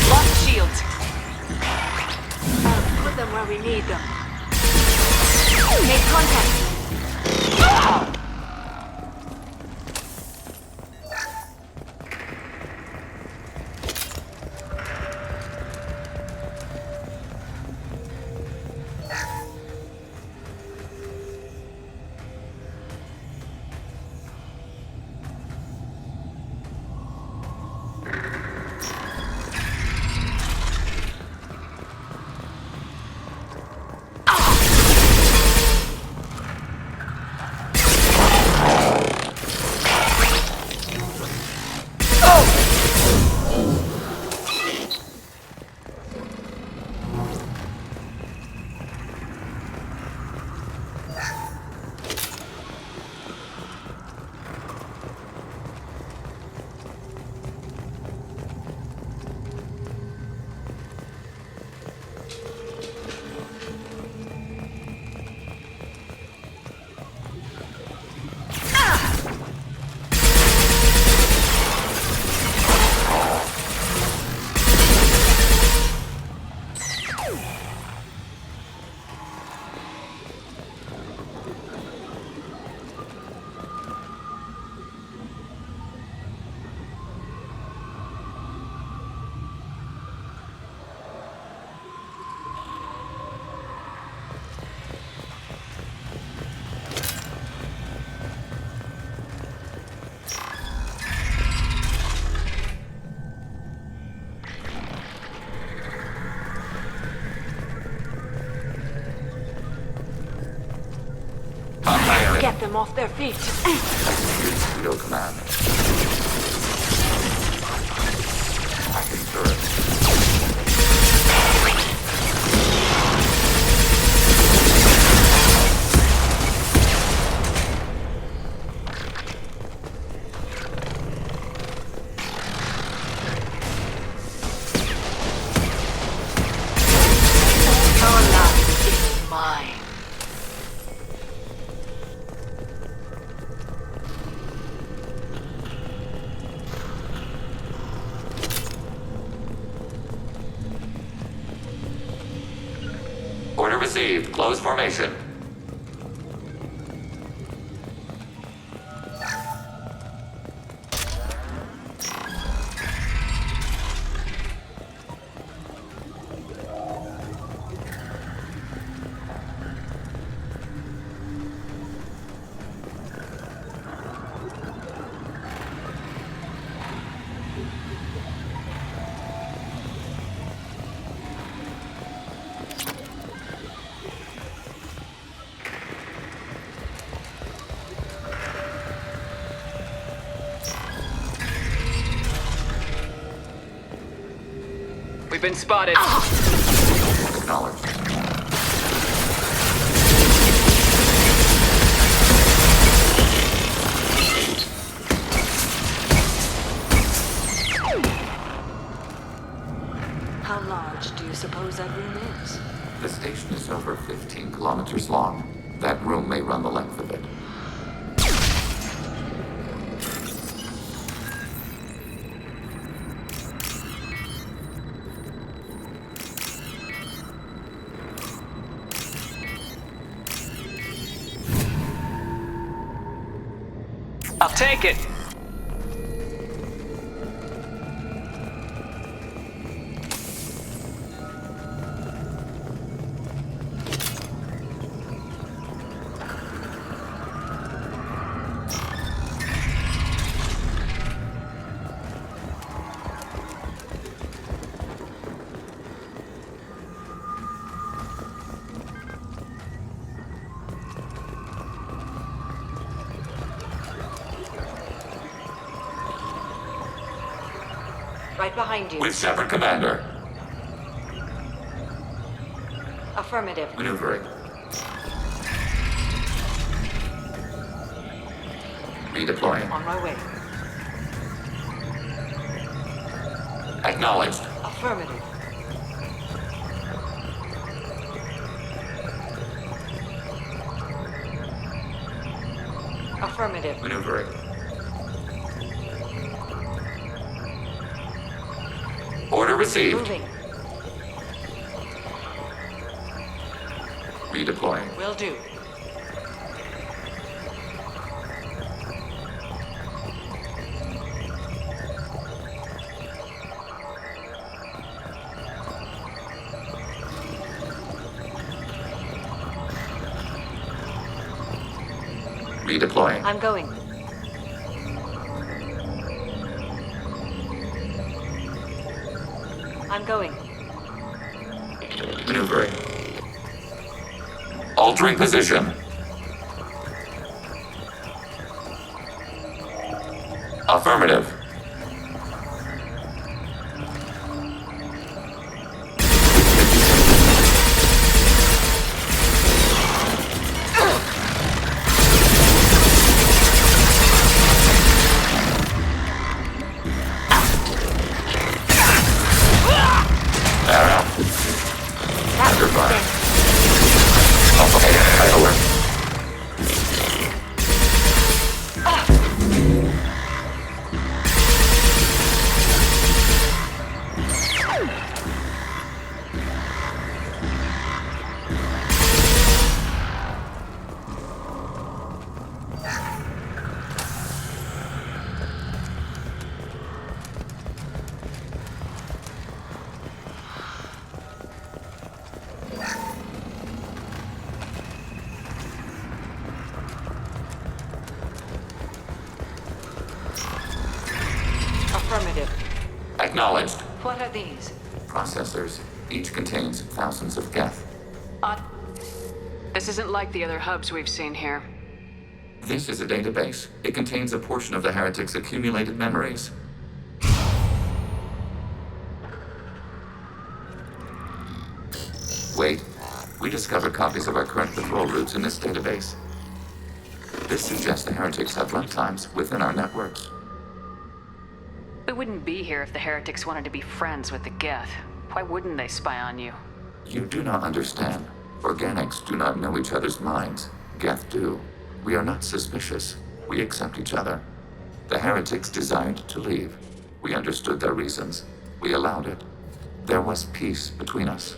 Lock shields. Put them where we need them. Make contact. Get them off their feet. Execute your command. Hacking turret. Your life is mine. Order received. Close formation. We've been spotted. Acknowledged. How large do you suppose that room is? The station is over 15 kilometers long. That room may run the length of it. I'll take it. Right behind you. With Shepard, Commander. Affirmative. Maneuvering. Redeploying. On my way. Acknowledged. Affirmative. Affirmative. Maneuvering. Order received. Moving. Redeploying. Will do. Redeploying. I'm going. I'm going. Maneuvering. Altering position. Affirmative. Affirmative. Acknowledged. What are these? Processors. Each contains thousands of Geth. This isn't like the other hubs we've seen here. This is a database. It contains a portion of the Heretics' accumulated memories. Wait. We discovered copies of our current patrol routes in this database. This suggests the Heretics have runtimes within our networks. We wouldn't be here if the Heretics wanted to be friends with the Geth. Why wouldn't they spy on you? You do not understand. Organics do not know each other's minds. Geth do. We are not suspicious. We accept each other. The Heretics desired to leave. We understood their reasons. We allowed it. There was peace between us.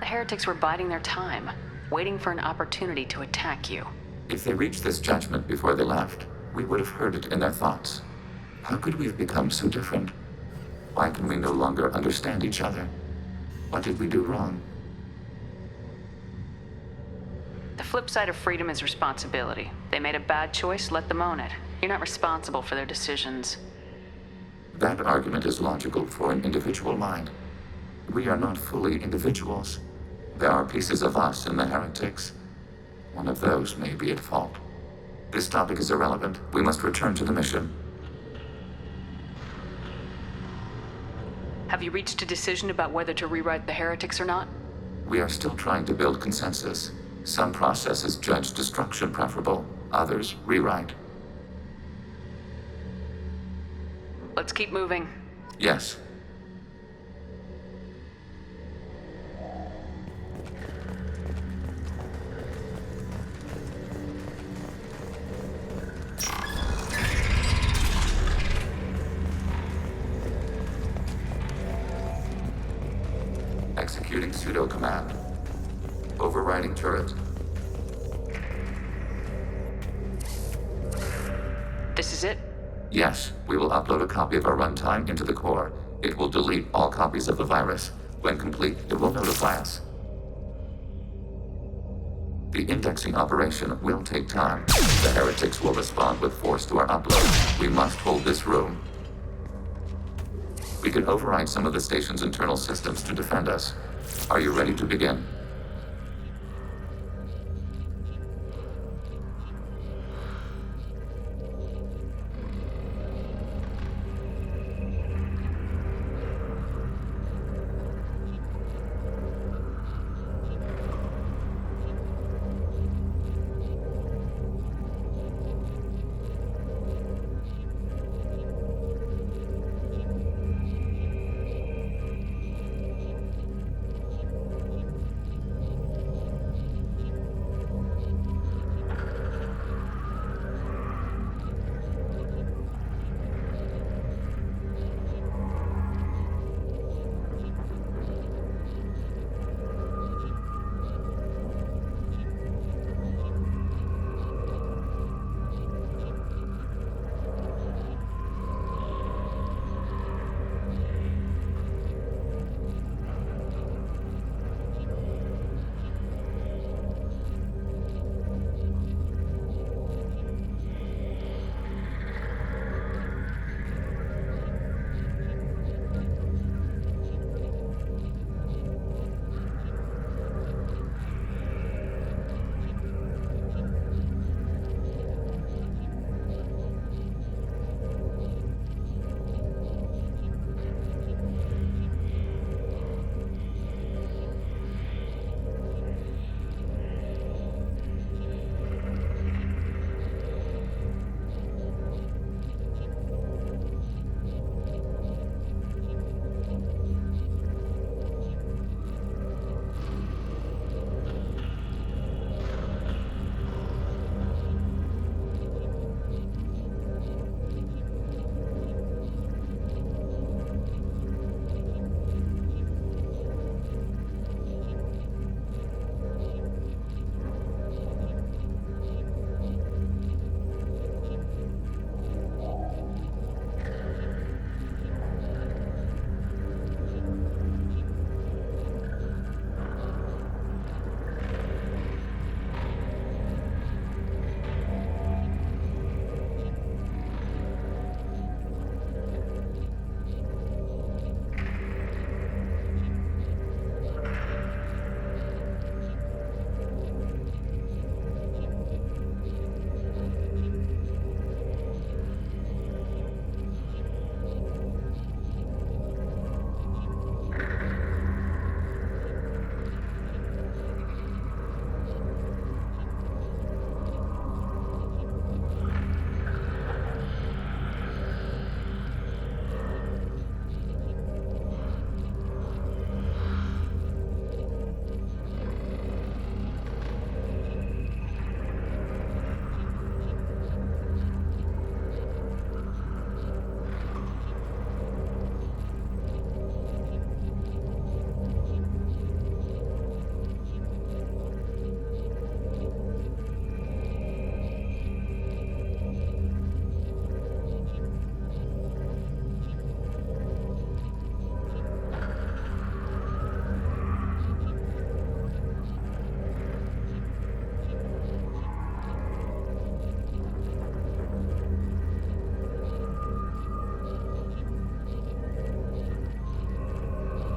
The Heretics were biding their time, waiting for an opportunity to attack you. If they reached this judgment before they left, we would have heard it in their thoughts. How could we have become so different? Why can we no longer understand each other? What did we do wrong? The flip side of freedom is responsibility. They made a bad choice, let them own it. You're not responsible for their decisions. That argument is logical for an individual mind. We are not fully individuals. There are pieces of us in the Heretics. One of those may be at fault. This topic is irrelevant. We must return to the mission. Have you reached a decision about whether to rewrite the Heretics or not? We are still trying to build consensus. Some processes judge destruction preferable, others rewrite. Let's keep moving. Yes. Executing pseudo command. Overriding turret. This is it? Yes, we will upload a copy of our runtime into the core. It will delete all copies of the virus. When complete, it will notify us. The indexing operation will take time. The heretics will respond with force to our upload. We must hold this room. We can override some of the station's internal systems to defend us. Are you ready to begin?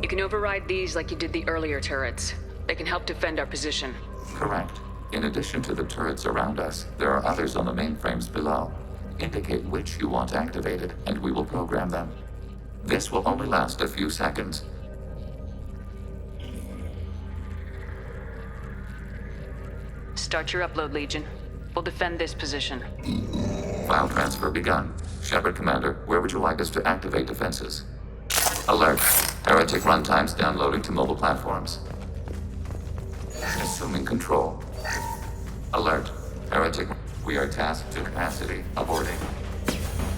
You can override these like you did the earlier turrets. They can help defend our position. Correct. In addition to the turrets around us, there are others on the mainframes below. Indicate which you want activated, and we will program them. This will only last a few seconds. Start your upload, Legion. We'll defend this position. File transfer begun. Shepard Commander, where would you like us to activate defenses? Alert. Heretic runtimes downloading to mobile platforms. Assuming control. Alert. Heretic. We are tasked to capacity. Aborting.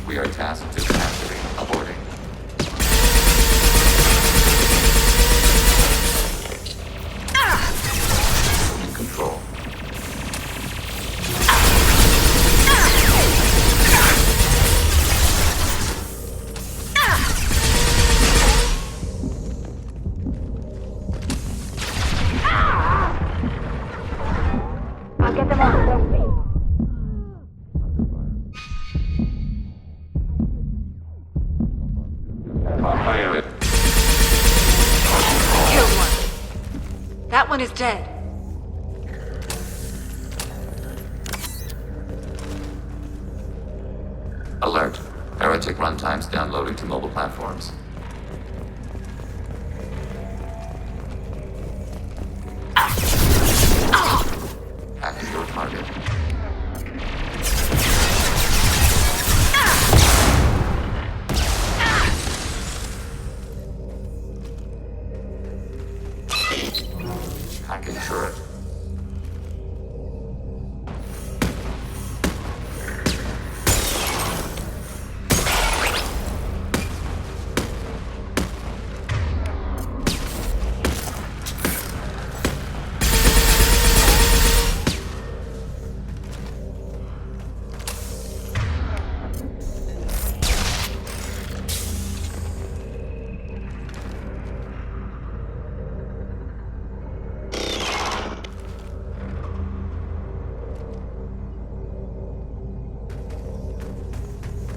We are tasked to capacity. Aborting. Assuming control. one is dead. Alert. Heretic runtimes downloading to mobile platforms. Hacking your target. Hacking turret.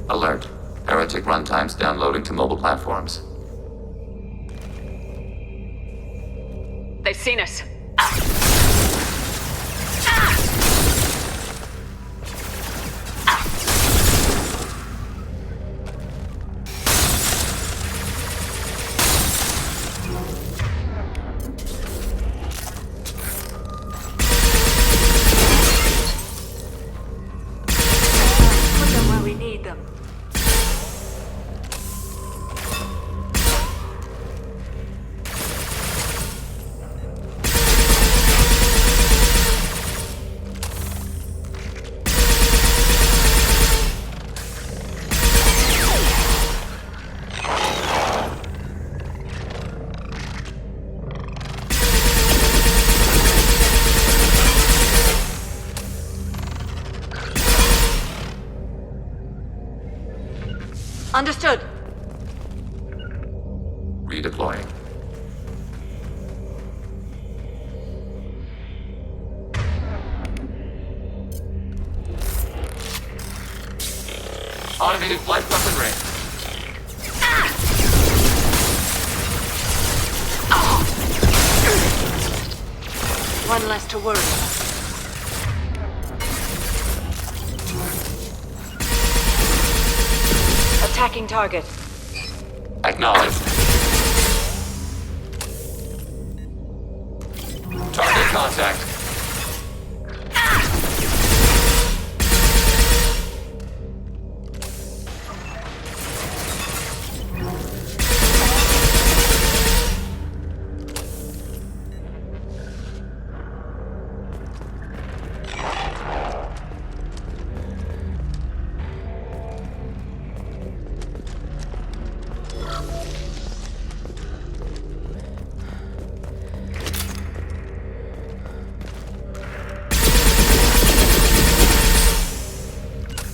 Alert. Heretic runtimes downloading to mobile platforms. They've seen us. Put them where we need them. Understood. Redeploying. Automated flight weapon range. One less to worry about. Attacking target. Acknowledged. Target contact.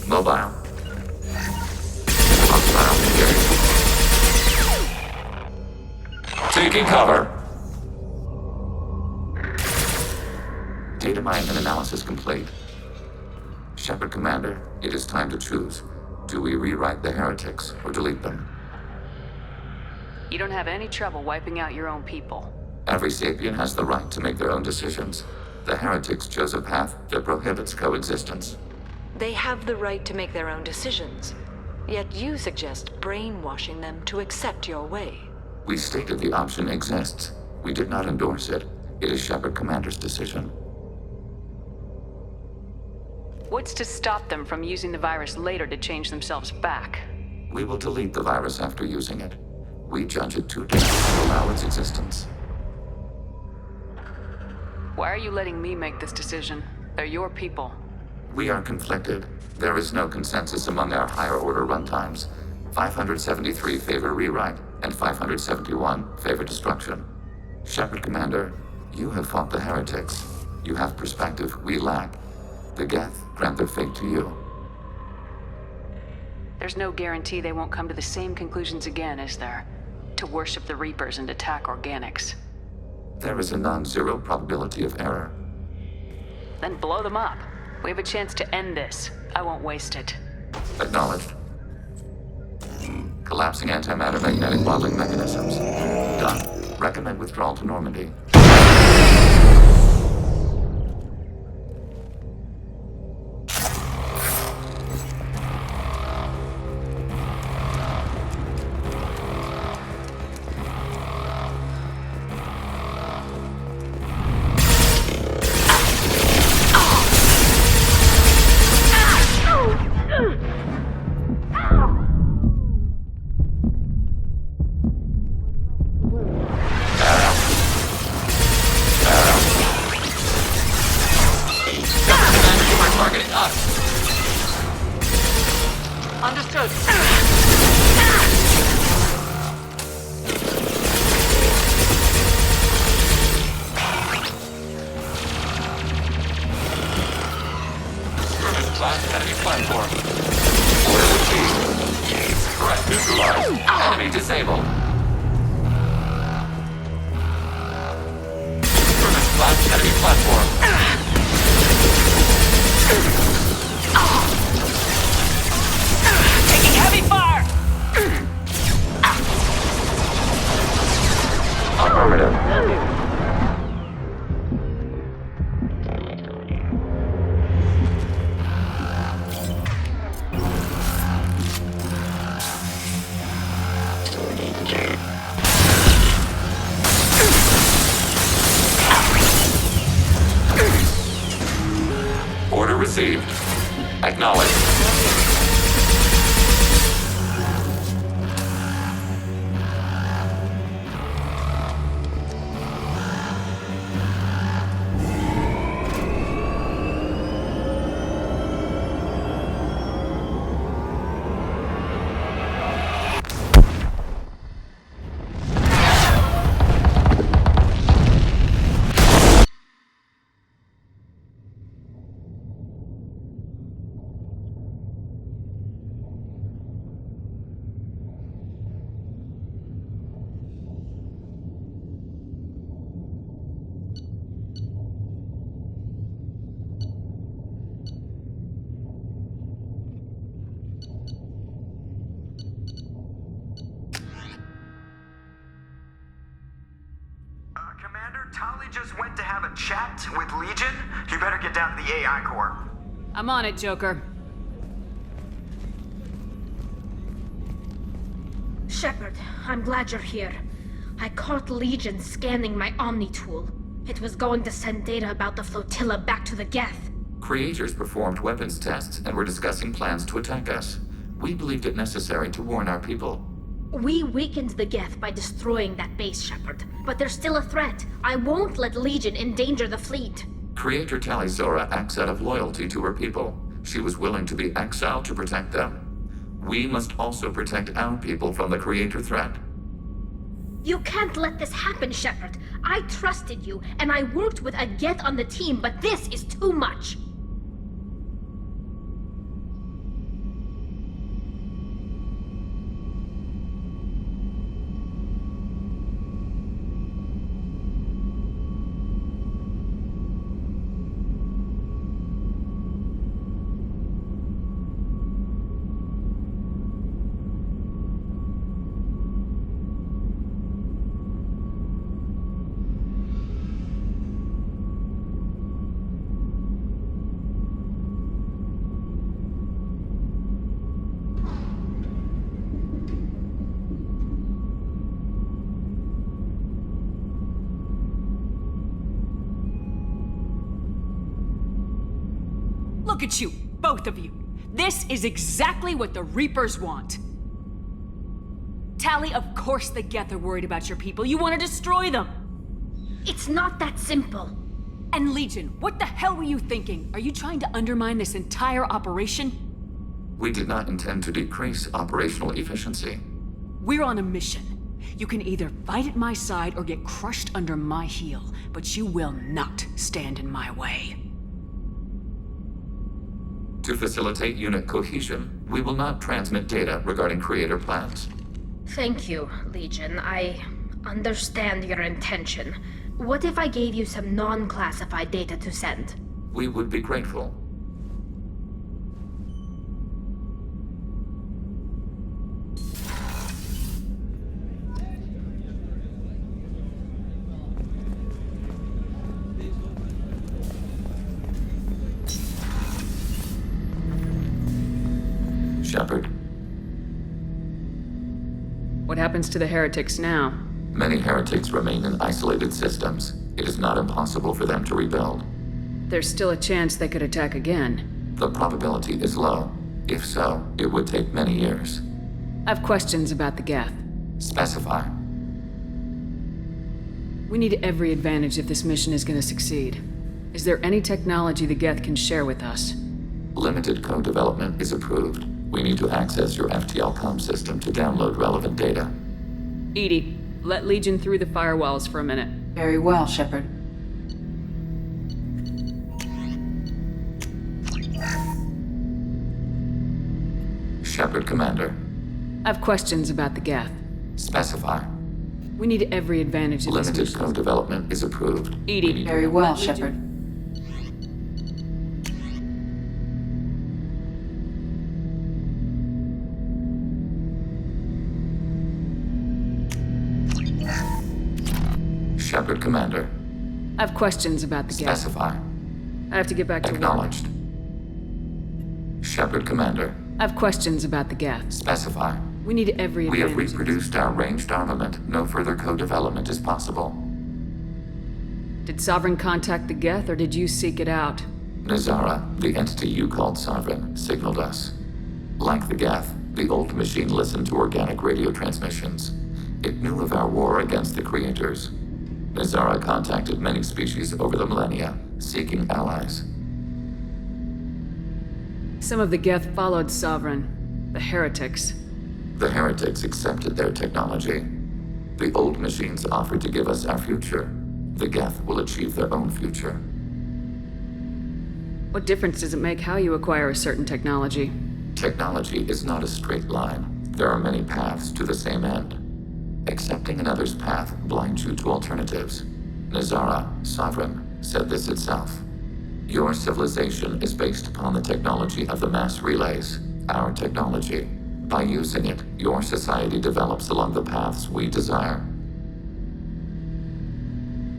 Mobile. Hostile engaged. Taking cover. Data mining and analysis complete. Shepard Commander, it is time to choose. Do we rewrite the heretics or delete them? You don't have any trouble wiping out your own people. Every sapient has the right to make their own decisions. The heretics chose a path that prohibits coexistence. They have the right to make their own decisions. Yet you suggest brainwashing them to accept your way. We stated the option exists. We did not endorse it. It is Shepard Commander's decision. What's to stop them from using the virus later to change themselves back? We will delete the virus after using it. We judge it too dangerous to allow its existence. Why are you letting me make this decision? They're your people. We are conflicted. There is no consensus among our higher order runtimes. 573 favor rewrite, and 571 favor destruction. Shepard Commander, you have fought the heretics. You have perspective we lack. The Geth grant their fate to you. There's no guarantee they won't come to the same conclusions again, is there? To worship the Reapers and attack organics. There is a non-zero probability of error. Then blow them up. We have a chance to end this. I won't waste it. Acknowledged. Collapsing antimatter magnetic bottling mechanisms. Done. Recommend withdrawal to Normandy. Understood. Class enemy platform. Order received. Threat neutralized. Enemy disabled. Class enemy platform. Taking heavy fire! Affirmative. Order received. Acknowledged. Commander, Tali just went to have a chat with Legion. You better get down to the AI core. I'm on it, Joker. Shepard, I'm glad you're here. I caught Legion scanning my Omni tool. It was going to send data about the flotilla back to the Geth. Creators performed weapons tests and were discussing plans to attack us. We believed it necessary to warn our people. We weakened the Geth by destroying that base, Shepard. But there's still a threat. I won't let Legion endanger the fleet. Creator Tali Zora acts out of loyalty to her people. She was willing to be exiled to protect them. We must also protect our people from the Creator threat. You can't let this happen, Shepard. I trusted you, and I worked with a Geth on the team, but this is too much. Look at you, both of you. This is exactly what the Reapers want. Tali, of course the Geth are worried about your people. You want to destroy them. It's not that simple. And Legion, what the hell were you thinking? Are you trying to undermine this entire operation? We did not intend to decrease operational efficiency. We're on a mission. You can either fight at my side or get crushed under my heel, but you will not stand in my way. To facilitate unit cohesion, we will not transmit data regarding Creator plans. Thank you, Legion. I understand your intention. What if I gave you some non-classified data to send? We would be grateful. Shepard. What happens to the heretics now? Many heretics remain in isolated systems. It is not impossible for them to rebuild. There's still a chance they could attack again. The probability is low. If so, it would take many years. I have questions about the Geth. Specify. We need every advantage if this mission is going to succeed. Is there any technology the Geth can share with us? Limited co-development is approved. We need to access your FTL comm system to download relevant data. EDI, let Legion through the firewalls for a minute. Very well, Shepard. Shepard, Commander. I have questions about the Geth. Specify. We need every advantage of this Limited mission. co-development is approved. EDI. Very well, let Legion- Shepard. Shepard, Commander. I have questions about the Geth. Specify. I have to get back to work. Acknowledged. Shepard, Commander. I have questions about the Geth. Specify. We need every We have advantage. reproduced our ranged armament. No further co-development is possible. Did Sovereign contact the Geth, or did you seek it out? Nazara, the entity you called Sovereign, signaled us. Like the Geth, the old machine listened to organic radio transmissions. It knew of our war against the creators. Nazara contacted many species over the millennia, seeking allies. Some of the Geth followed Sovereign. The heretics. The heretics accepted their technology. The old machines offered to give us our future. The Geth will achieve their own future. What difference does it make how you acquire a certain technology? Technology is not a straight line. There are many paths to the same end. Accepting another's path blinds you to alternatives. Nazara, Sovereign, said this itself. Your civilization is based upon the technology of the mass relays, our technology. By using it, your society develops along the paths we desire.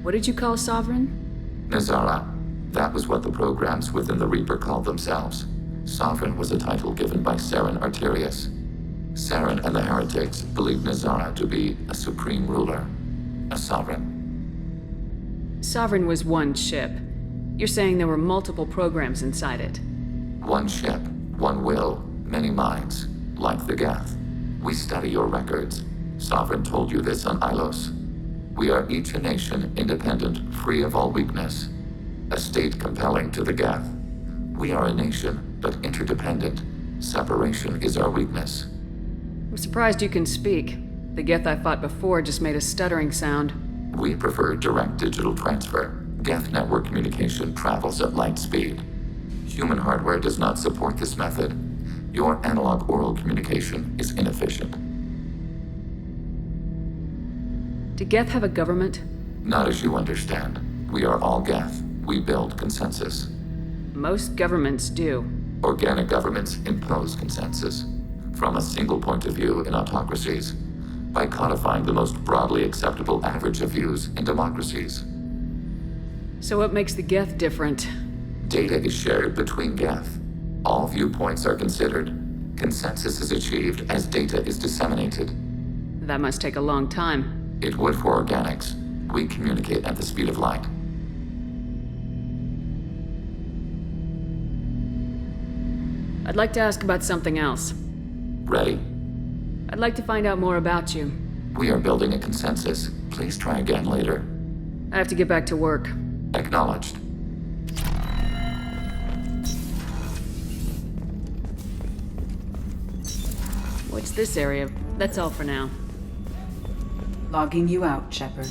What did you call Sovereign? Nazara. That was what the programs within the Reaper called themselves. Sovereign was a title given by Saren Arterius. Saren and the heretics believed Nazara to be a supreme ruler, a sovereign. Sovereign was one ship. You're saying there were multiple programs inside it. One ship, one will, many minds, like the Geth. We study your records. Sovereign told you this on Ilos. We are each a nation, independent, free of all weakness. A state compelling to the Geth. We are a nation, but interdependent. Separation is our weakness. I'm surprised you can speak. The Geth I fought before just made a stuttering sound. We prefer direct digital transfer. Geth network communication travels at light speed. Human hardware does not support this method. Your analog oral communication is inefficient. Do Geth have a government? Not as you understand. We are all Geth. We build consensus. Most governments do. Organic governments impose consensus. From a single point of view in autocracies, by codifying the most broadly acceptable average of views in democracies. So what makes the Geth different? Data is shared between Geth. All viewpoints are considered. Consensus is achieved as data is disseminated. That must take a long time. It would for organics. We communicate at the speed of light. I'd like to ask about something else. Ready? I'd like to find out more about you. We are building a consensus. Please try again later. I have to get back to work. Acknowledged. What's this area? That's all for now. Logging you out, Shepard.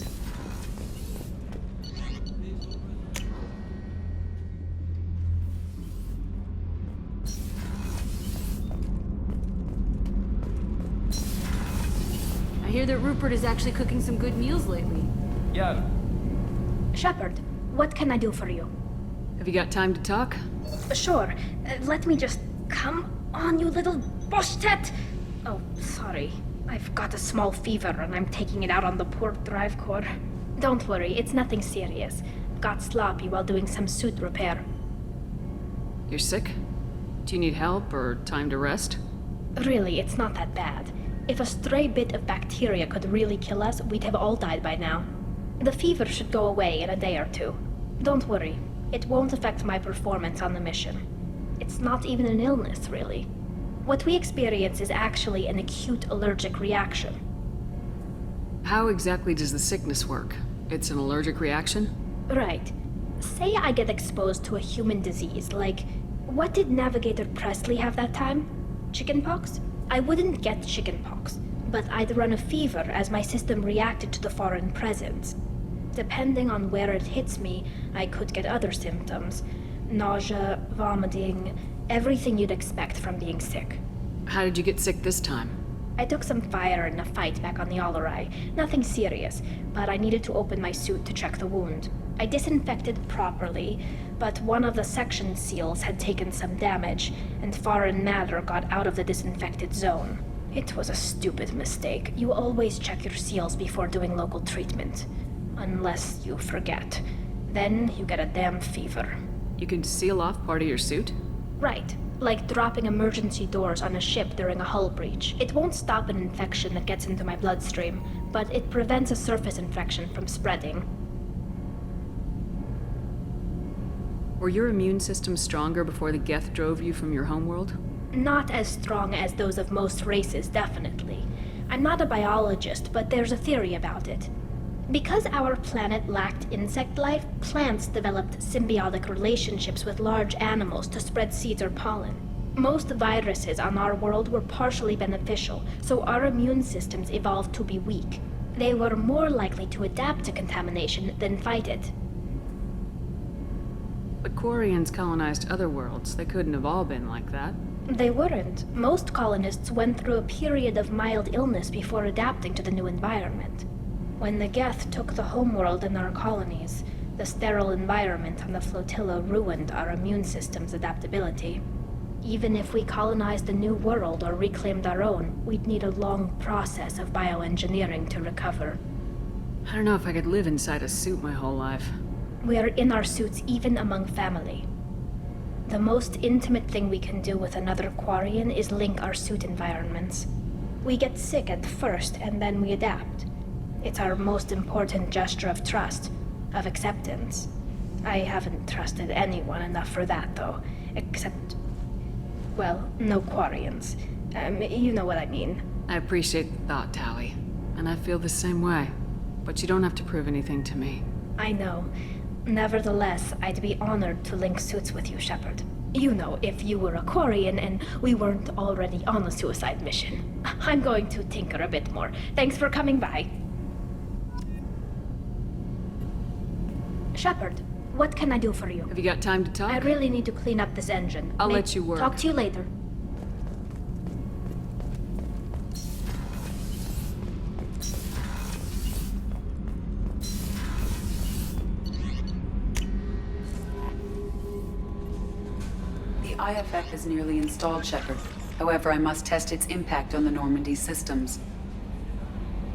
I hear that Rupert is actually cooking some good meals lately. Yeah. Shepard, what can I do for you? Have you got time to talk? Sure. Let me just... Come on, you little boshtet! Oh, sorry. I've got a small fever and I'm taking it out on the poor drive core. Don't worry, it's nothing serious. Got sloppy while doing some suit repair. You're sick? Do you need help or time to rest? Really, it's not that bad. If a stray bit of bacteria could really kill us, we'd have all died by now. The fever should go away in a day or two. Don't worry, it won't affect my performance on the mission. It's not even an illness, really. What we experience is actually an acute allergic reaction. How exactly does the sickness work? It's an allergic reaction? Right. Say I get exposed to a human disease, like... What did Navigator Presley have that time? Chickenpox? I wouldn't get chickenpox, but I'd run a fever as my system reacted to the foreign presence. Depending on where it hits me, I could get other symptoms. Nausea, vomiting, everything you'd expect from being sick. How did you get sick this time? I took some fire in a fight back on the Allerai. Nothing serious, but I needed to open my suit to check the wound. I disinfected properly, but one of the section seals had taken some damage, and foreign matter got out of the disinfected zone. It was a stupid mistake. You always check your seals before doing local treatment. Unless you forget. Then you get a damn fever. You can seal off part of your suit? Right. Like dropping emergency doors on a ship during a hull breach. It won't stop an infection that gets into my bloodstream, but it prevents a surface infection from spreading. Were your immune system stronger before the Geth drove you from your homeworld? Not as strong as those of most races, definitely. I'm not a biologist, but there's a theory about it. Because our planet lacked insect life, plants developed symbiotic relationships with large animals to spread seeds or pollen. Most viruses on our world were partially beneficial, so our immune systems evolved to be weak. They were more likely to adapt to contamination than fight it. But Quarians colonized other worlds. They couldn't have all been like that. They weren't. Most colonists went through a period of mild illness before adapting to the new environment. When the Geth took the homeworld and our colonies, the sterile environment on the flotilla ruined our immune system's adaptability. Even if we colonized a new world or reclaimed our own, we'd need a long process of bioengineering to recover. I don't know if I could live inside a suit my whole life. We are in our suits even among family. The most intimate thing we can do with another Quarian is link our suit environments. We get sick at first and then we adapt. It's our most important gesture of trust, of acceptance. I haven't trusted anyone enough for that, though. Except, well, no Quarians. You know what I mean. I appreciate the thought, Tali. And I feel the same way. But you don't have to prove anything to me. I know. Nevertheless, I'd be honored to link suits with you, Shepard. You know, if you were a Quarian and we weren't already on a suicide mission. I'm going to tinker a bit more. Thanks for coming by. Shepard, what can I do for you? Have you got time to talk? I really need to clean up this engine. I'll let you work. Talk to you later. The IFF is nearly installed, Shepard. However, I must test its impact on the Normandy systems.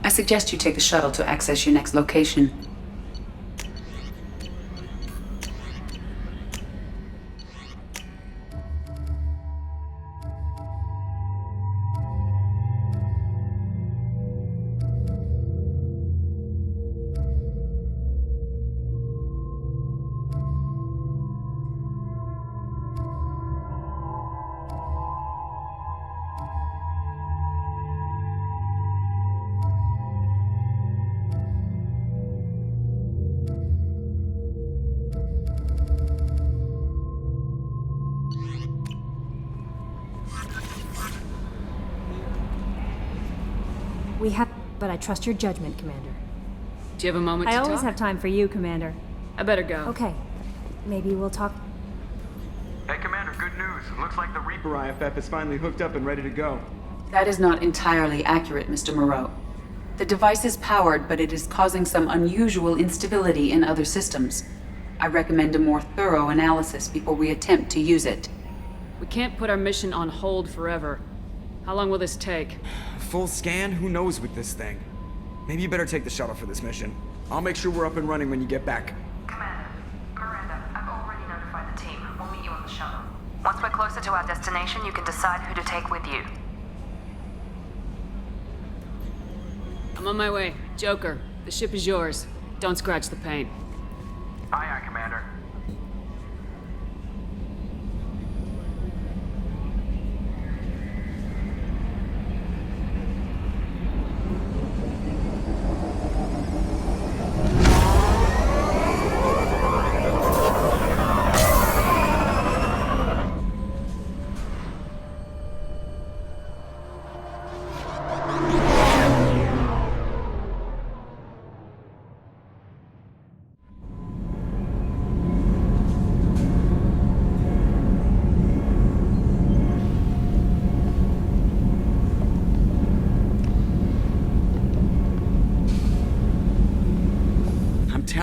I suggest you take the shuttle to access your next location. We have, but I trust your judgment, Commander. Do you have a moment to I talk? always have time for you, Commander. I better go. Okay. Maybe we'll talk. Hey, Commander, good news. Looks like the Reaper IFF is finally hooked up and ready to go. That is not entirely accurate, Mr. Moreau. The device is powered, but it is causing some unusual instability in other systems. I recommend a more thorough analysis before we attempt to use it. We can't put our mission on hold forever. How long will this take? Full scan? Who knows with this thing? Maybe you better take the shuttle for this mission. I'll make sure we're up and running when you get back. Commander, Miranda, I've already notified the team. We'll meet you on the shuttle. Once we're closer to our destination, you can decide who to take with you. I'm on my way. Joker, the ship is yours. Don't scratch the paint. Aye, aye, Commander.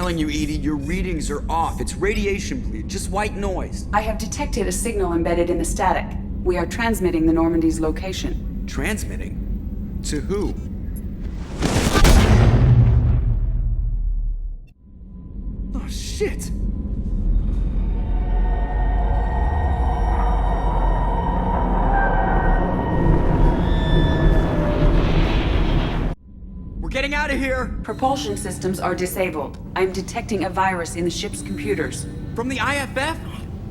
telling you, Edie, your readings are off. It's radiation bleed, just white noise. I have detected a signal embedded in the static. We are transmitting the Normandy's location. Transmitting? To who? Oh, shit! We're getting out of here! Propulsion systems are disabled. I'm detecting a virus in the ship's computers. From the IFF?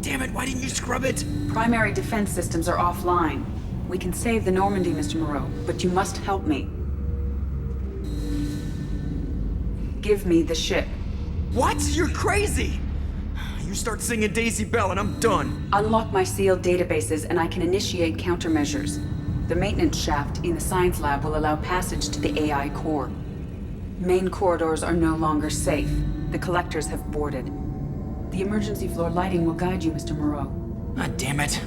Damn it, why didn't you scrub it? Primary defense systems are offline. We can save the Normandy, Mr. Moreau, but you must help me. Give me the ship. What? You're crazy! You start singing Daisy Bell and I'm done. Unlock my sealed databases and I can initiate countermeasures. The maintenance shaft in the science lab will allow passage to the AI core. Main corridors are no longer safe. The collectors have boarded. The emergency floor lighting will guide you, Mr. Moreau. Ah, damn it.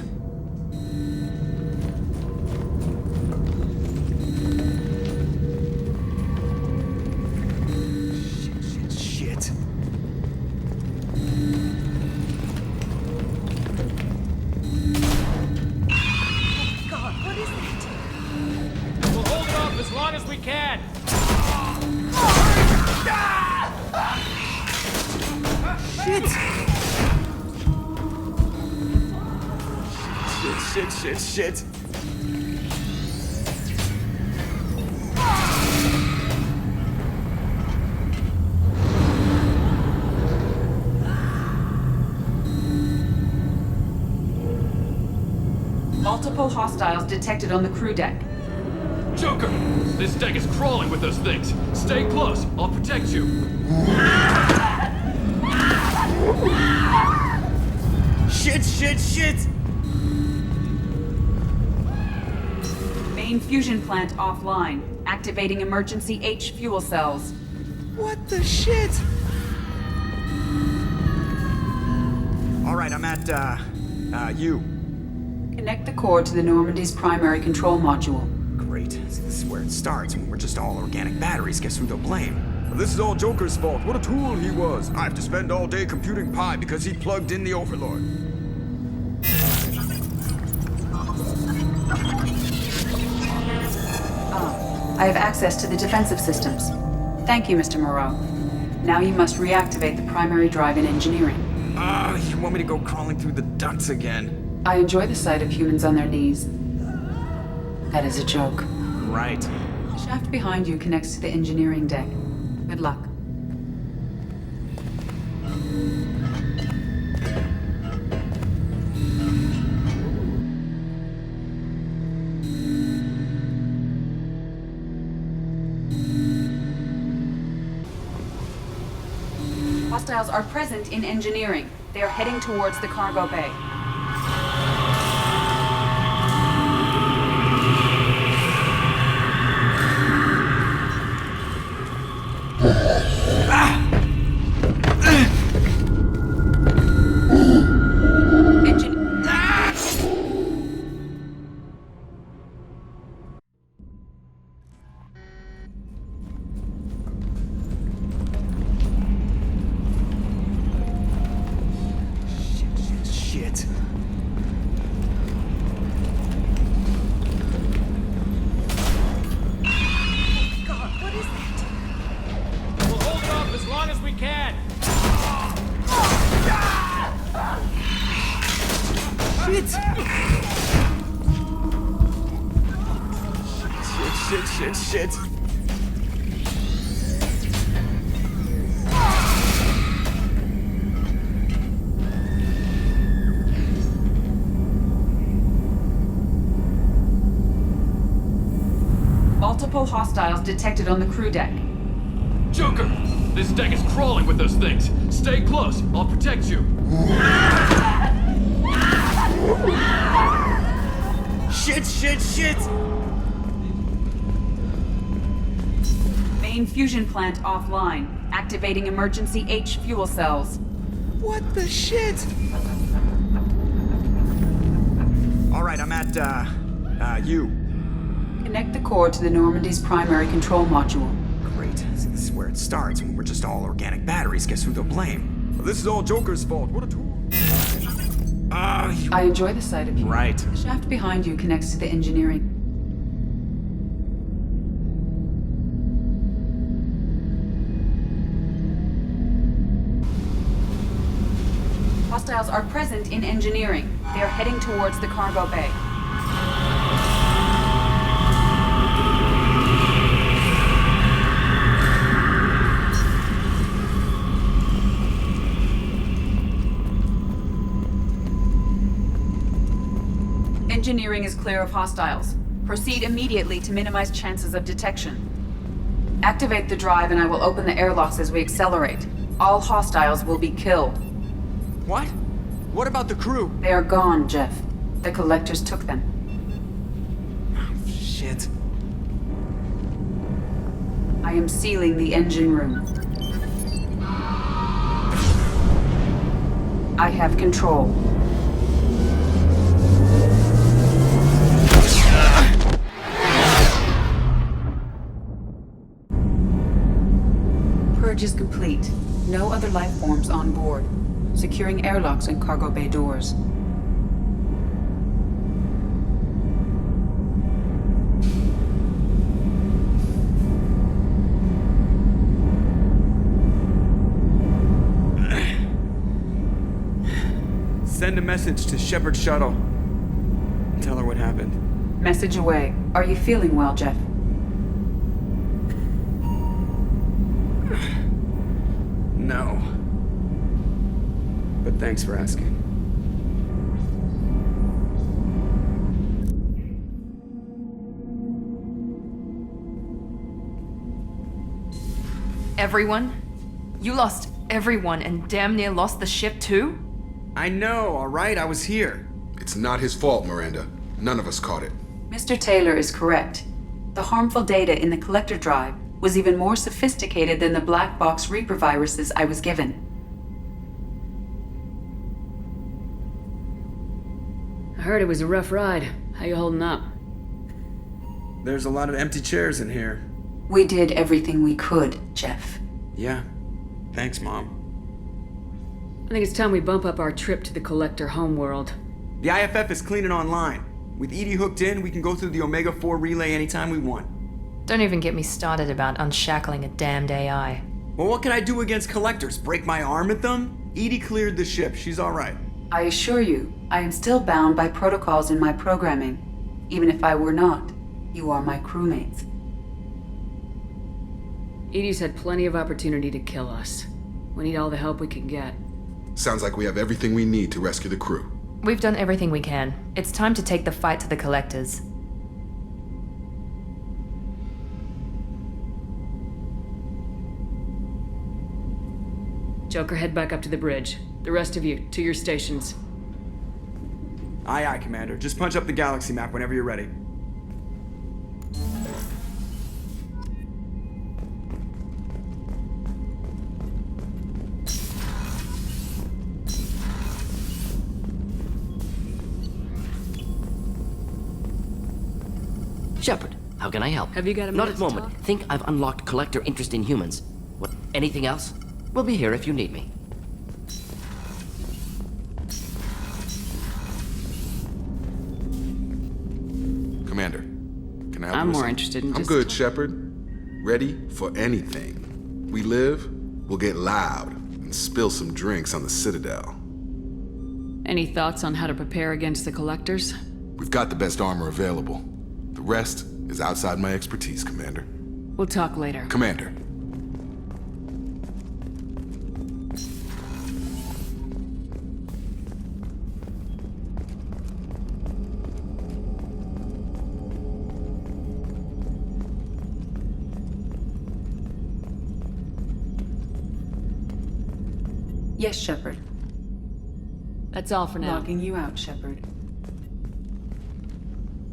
Shit. God, what is it? We'll hold it off as long as we can. Shit! Shit. Multiple hostiles detected on the crew deck. Joker, this deck is crawling with those things. Stay close. I'll protect you. Shit! Main fusion plant offline. Activating emergency H fuel cells. What the shit? Alright, I'm at, U. Connect the core to the Normandy's primary control module. Great. This is where it starts. When we're just all organic batteries, guess who they'll blame? This is all Joker's fault. What a tool he was. I have to spend all day computing pi because he plugged in the Overlord. I have access to the defensive systems. Thank you, Mr. Moreau. Now you must reactivate the primary drive in engineering. You want me to go crawling through the ducts again? I enjoy the sight of humans on their knees. That is a joke. Right. The shaft behind you connects to the engineering deck. Good luck. Hostiles are present in engineering. They are heading towards the cargo bay. Shit. God, what is it? We'll hold it off as long as we can. Shit. Multiple hostiles detected on the crew deck. Joker, this deck is crawling with those things. Stay close. I'll protect you. Shit. Main fusion plant offline. Activating emergency H fuel cells. What the shit? Alright, I'm at, U. Connect the core to the Normandy's primary control module. Great. See, this is where it starts. When we're just all organic batteries, guess who they'll blame? Well, this is all Joker's fault. What a tool. I enjoy the sight of you. Right. The shaft behind you connects to the engineering. Hostiles are present in engineering. They are heading towards the cargo bay. Engineering is clear of hostiles. Proceed immediately to minimize chances of detection. Activate the drive and I will open the airlocks as we accelerate. All hostiles will be killed. What? What about the crew? They are gone, Jeff. The collectors took them. Oh, shit. I am sealing the engine room. I have control. Purge is complete. No other life forms on board. Securing airlocks and cargo bay doors. Send a message to Shepard Shuttle. Tell her what happened. Message away. Are you feeling well, Jeff? No. But thanks for asking. Everyone? You lost everyone and damn near lost the ship too? I know, alright? I was here. It's not his fault, Miranda. None of us caught it. Mr. Taylor is correct. The harmful data in the collector drive was even more sophisticated than the black box Reaper viruses I was given. I heard it was a rough ride. How you holding up? There's a lot of empty chairs in here. We did everything we could, Jeff. Yeah. Thanks, Mom. I think it's time we bump up our trip to the Collector homeworld. The IFF is clean and online. With EDI hooked in, we can go through the Omega-4 relay anytime we want. Don't even get me started about unshackling a damned AI. Well, what can I do against collectors? Break my arm at them? EDI cleared the ship. She's alright. I assure you, I am still bound by protocols in my programming. Even if I were not, you are my crewmates. EDI's had plenty of opportunity to kill us. We need all the help we can get. Sounds like we have everything we need to rescue the crew. We've done everything we can. It's time to take the fight to the Collectors. Joker, head back up to the bridge. The rest of you, to your stations. Aye, aye, Commander. Just punch up the galaxy map whenever you're ready. Shepard, how can I help? Have you got a Not minute at to the moment. talk? Think I've unlocked collector interest in humans. What, anything else? We'll be here if you need me. Commander, can I help I'm you with more something? interested in I'm just- good, Shepard. Ready for anything. We live, we'll get loud, and spill some drinks on the Citadel. Any thoughts on how to prepare against the Collectors? We've got the best armor available. The rest is outside my expertise, Commander. We'll talk later. Commander. Yes, Shepard. That's all for now. Logging you out, Shepard.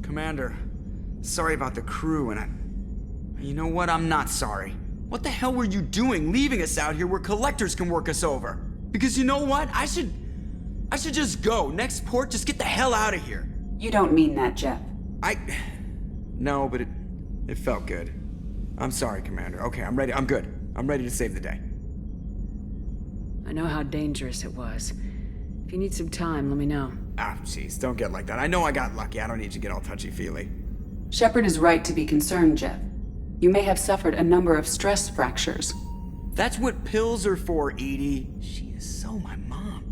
Commander, sorry about the crew, and you know what? I'm not sorry. What the hell were you doing leaving us out here where collectors can work us over? Because you know what? I should just go. Next port, just get the hell out of here. You don't mean that, Jeff. No, but it felt good. I'm sorry, Commander. Okay, I'm ready. I'm good. I'm ready to save the day. I know how dangerous it was. If you need some time, let me know. Ah, jeez, don't get like that. I know I got lucky. I don't need you to get all touchy-feely. Shepard is right to be concerned, Jeff. You may have suffered a number of stress fractures. That's what pills are for, Edie. She is so my mom.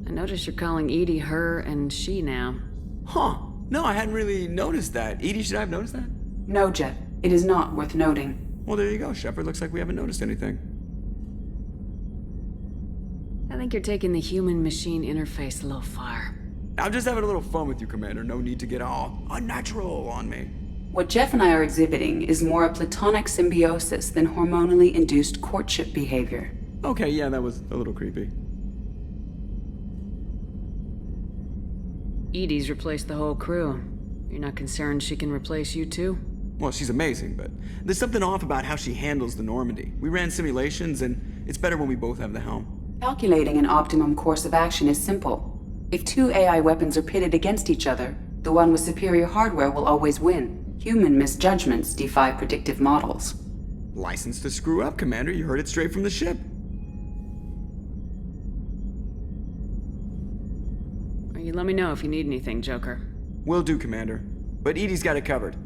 I notice you're calling Edie her and she now. Huh. No, I hadn't really noticed that. Edie, should I have noticed that? No, Jeff. It is not worth noting. Well, there you go, Shepard. Looks like we haven't noticed anything. I think you're taking the human-machine interface a little far. I'm just having a little fun with you, Commander. No need to get all unnatural on me. What Jeff and I are exhibiting is more a platonic symbiosis than hormonally induced courtship behavior. Okay, yeah, that was a little creepy. Edie's replaced the whole crew. You're not concerned she can replace you too? Well, she's amazing, but there's something off about how she handles the Normandy. We ran simulations, and it's better when we both have the helm. Calculating an optimum course of action is simple. If two AI weapons are pitted against each other, the one with superior hardware will always win. Human misjudgments defy predictive models. License to screw up, Commander. You heard it straight from the ship. You let me know if you need anything, Joker. Will do, Commander. But Edie's got it covered.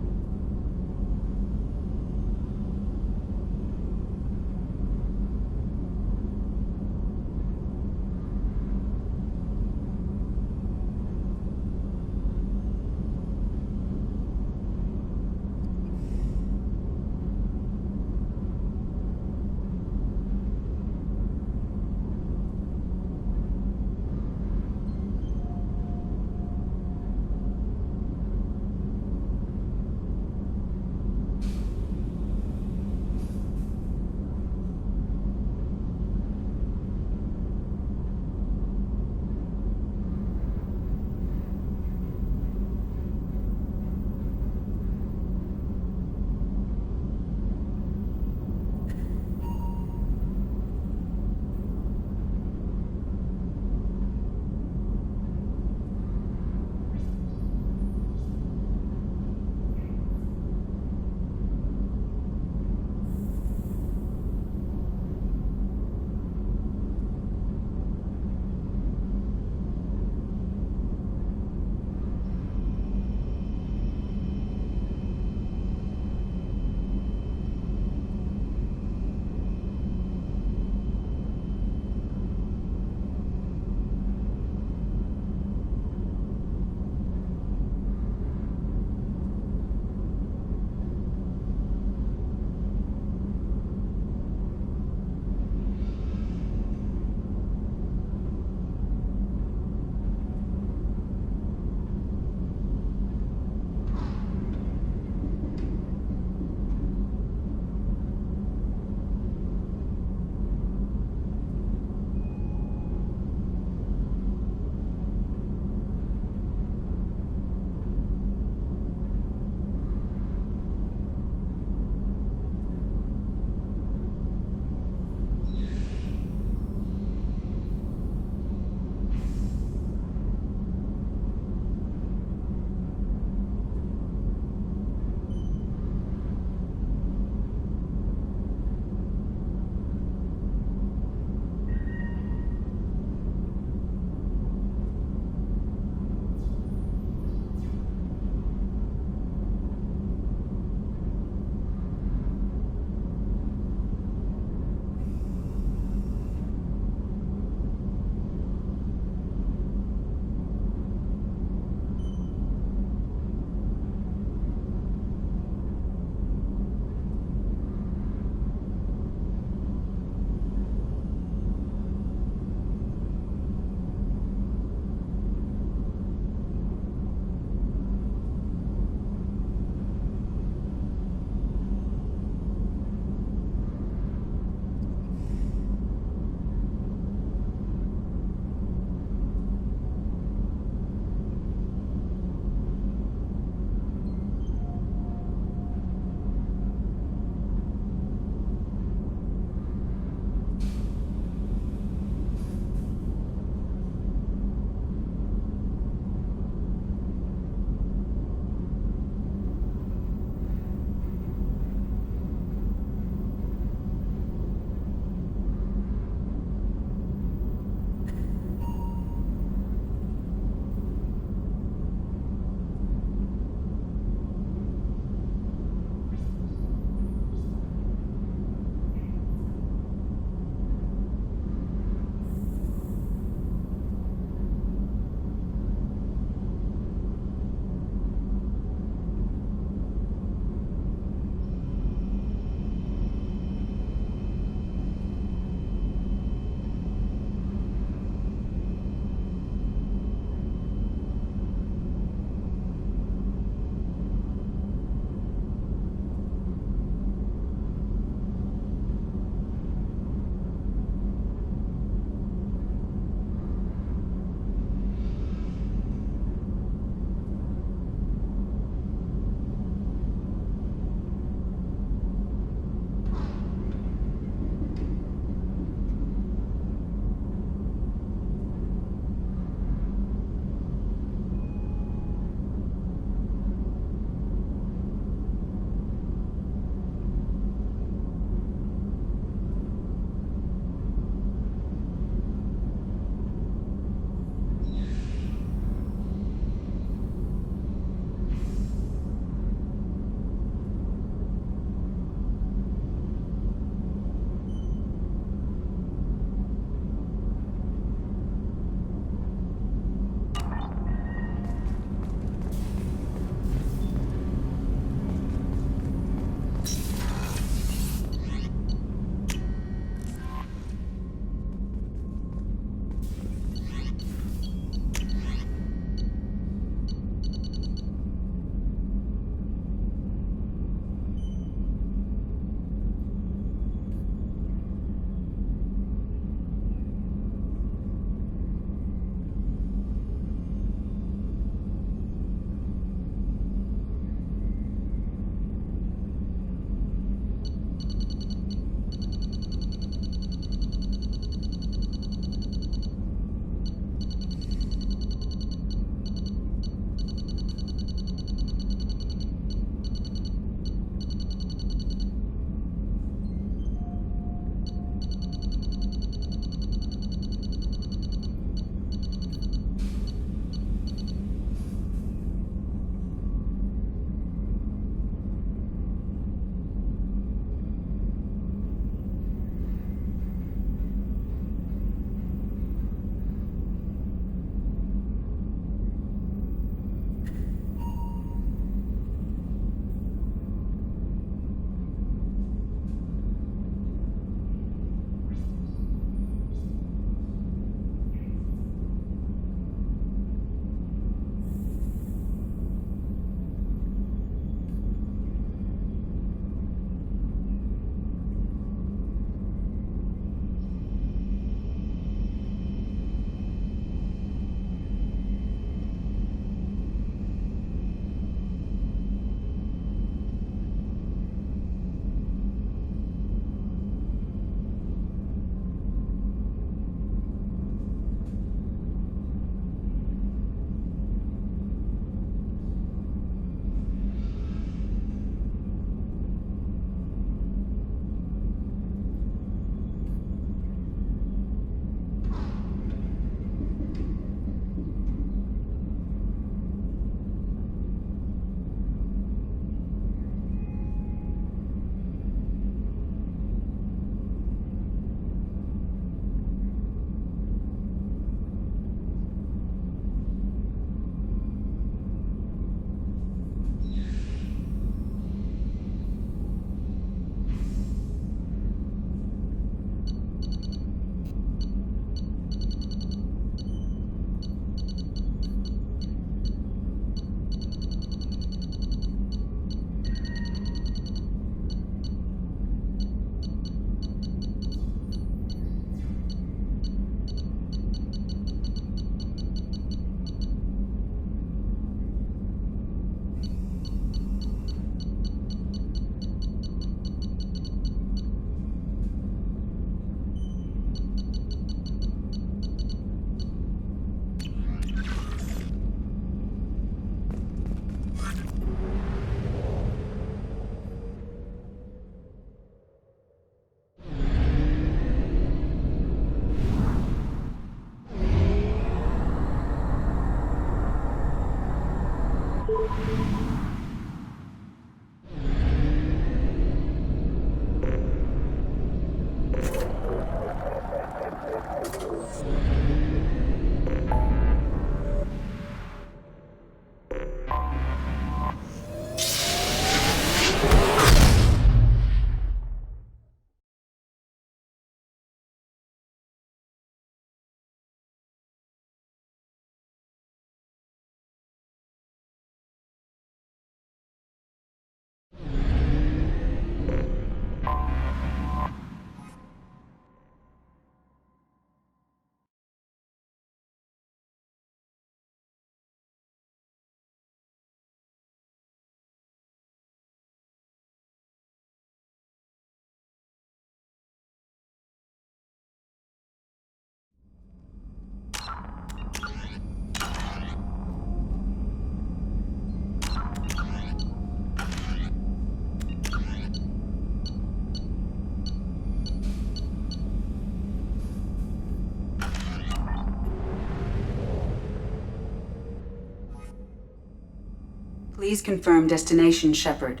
Please confirm destination, Shepard.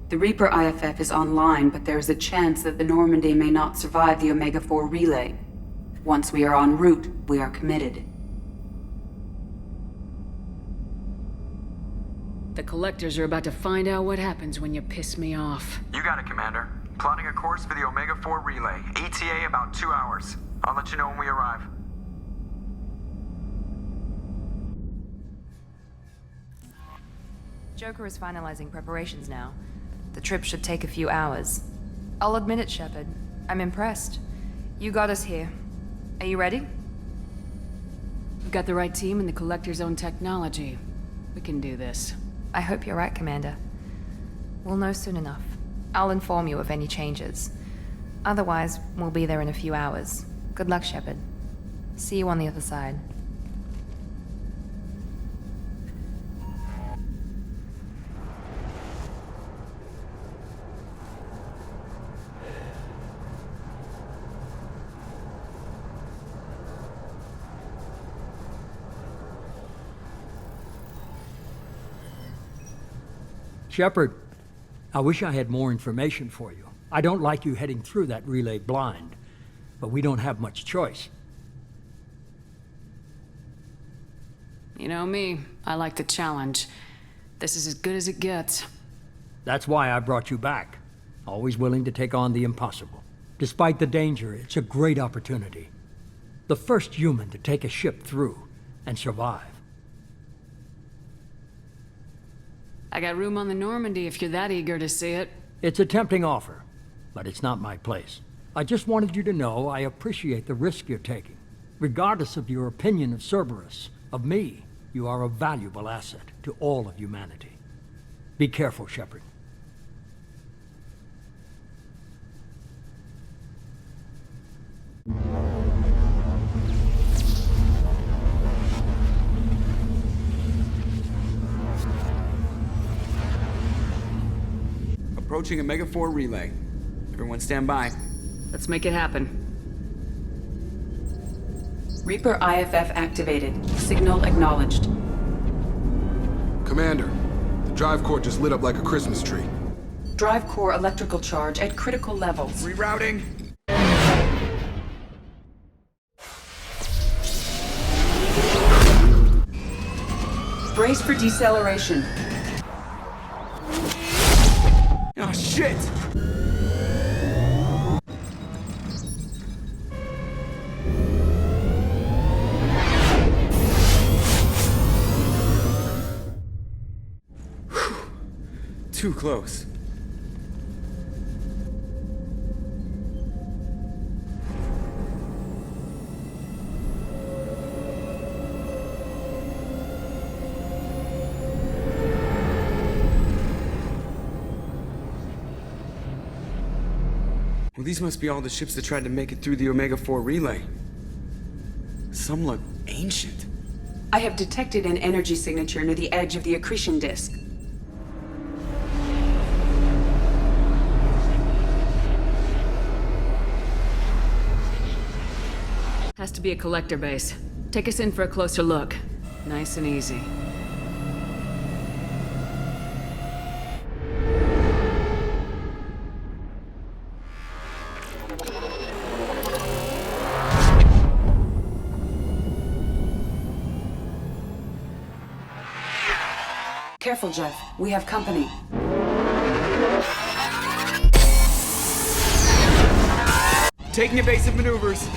The Reaper IFF is online, but there is a chance that the Normandy may not survive the Omega-4 relay. Once we are en route, we are committed. The Collectors are about to find out what happens when you piss me off. You got it, Commander. Plotting a course for the Omega-4 relay. ETA about 2 hours. I'll let you know when we arrive. Joker is finalizing preparations now. The trip should take a few hours. I'll admit it, Shepard. I'm impressed. You got us here. Are you ready? We've got the right team and the Collector's own technology. We can do this. I hope you're right, Commander. We'll know soon enough. I'll inform you of any changes. Otherwise, we'll be there in a few hours. Good luck, Shepard. See you on the other side. Shepard, I wish I had more information for you. I don't like you heading through that relay blind, but we don't have much choice. You know me, I like the challenge. This is as good as it gets. That's why I brought you back. Always willing to take on the impossible. Despite the danger, it's a great opportunity. The first human to take a ship through and survive. I got room on the Normandy if you're that eager to see it. It's a tempting offer, but it's not my place. I just wanted you to know I appreciate the risk you're taking. Regardless of your opinion of Cerberus, of me, you are a valuable asset to all of humanity. Be careful, Shepard. Approaching Omega-4 relay. Everyone stand by. Let's make it happen. Reaper IFF activated. Signal acknowledged. Commander, the drive core just lit up like a Christmas tree. Drive core electrical charge at critical levels. Rerouting. Brace for deceleration. Oh, shit! Too close. Well, these must be all the ships that tried to make it through the Omega-4 relay. Some look ancient. I have detected an energy signature near the edge of the accretion disk. Has to be a collector base. Take us in for a closer look. Nice and easy. Careful, Jeff. We have company. Taking evasive maneuvers.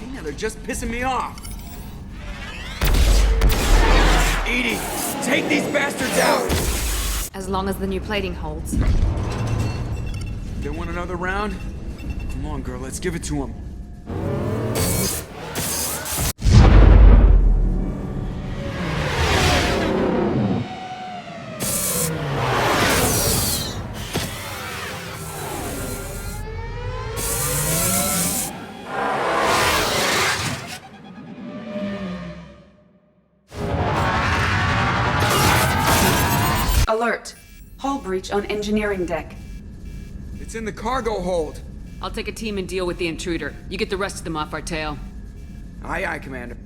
Damn, they're just pissing me off. Edie, take these bastards out! As long as the new plating holds. They want another round? Come on, girl, let's give it to them. Alert! Hull breach on engineering deck. It's in the cargo hold. I'll take a team and deal with the intruder. You get the rest of them off our tail. Aye, aye, Commander.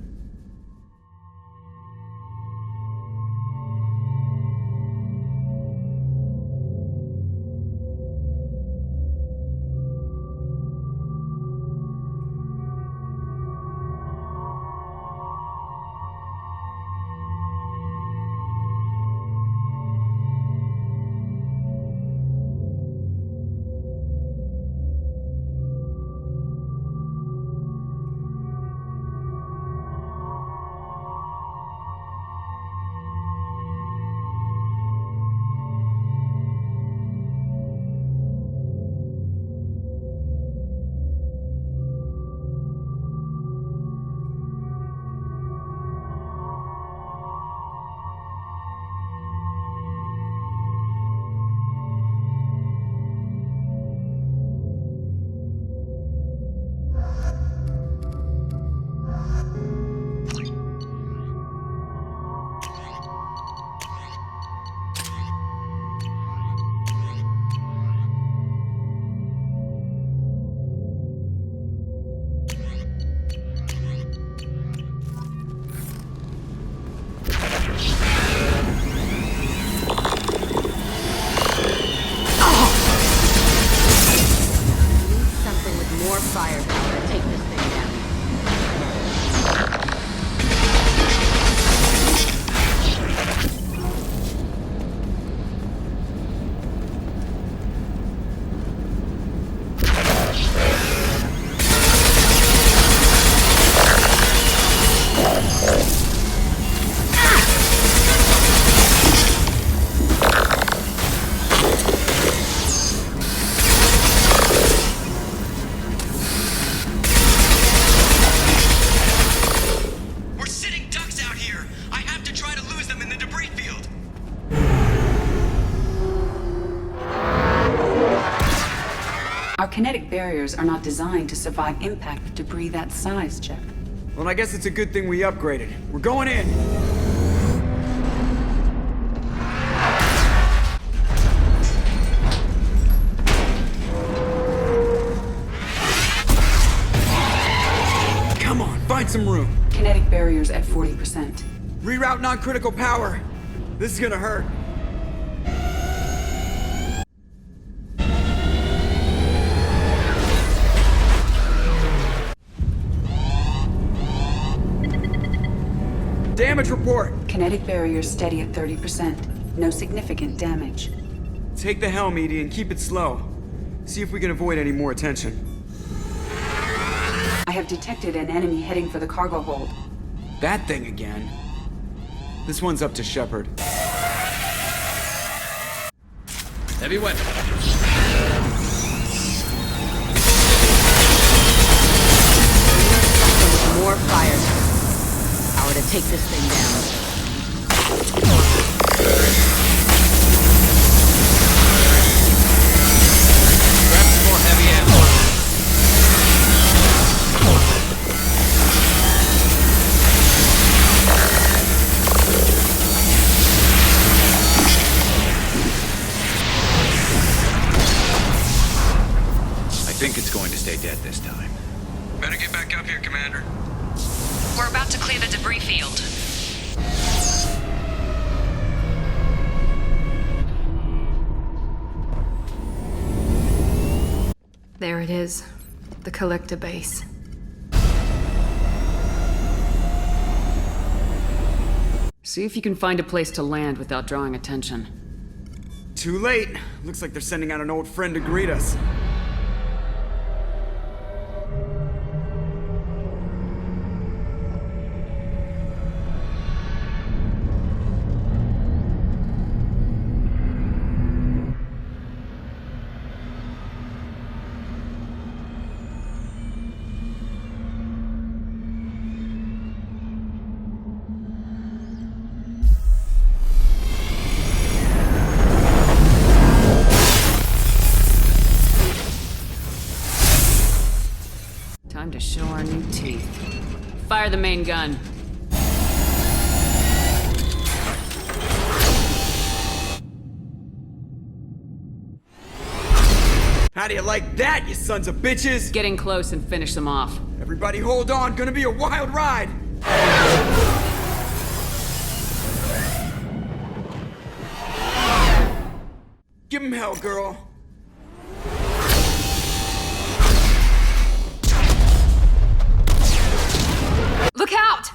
Our kinetic barriers are not designed to survive impact with debris that size, Jeff. Well, I guess it's a good thing we upgraded. We're going in! Come on, find some room. Kinetic barriers at 40%. Reroute non-critical power. This is gonna hurt. Damage report! Kinetic barriers steady at 30%. No significant damage. Take the helm, Edie, and keep it slow. See if we can avoid any more attention. I have detected an enemy heading for the cargo hold. That thing again. This one's up to Shepard. Heavy weapon. More fire. Power to take this thing down. Grab some more heavy ammo. I think it's going to stay dead this time. Better get back up here, Commander. We're about to clear the debris field. There it is, the collector base. See if you can find a place to land without drawing attention. Too late. Looks like they're sending out an old friend to greet us. Time to show our new teeth. Fire the main gun. How do you like that, you sons of bitches? Get in close and finish them off. Everybody hold on, gonna be a wild ride! Give him hell, girl. Look out!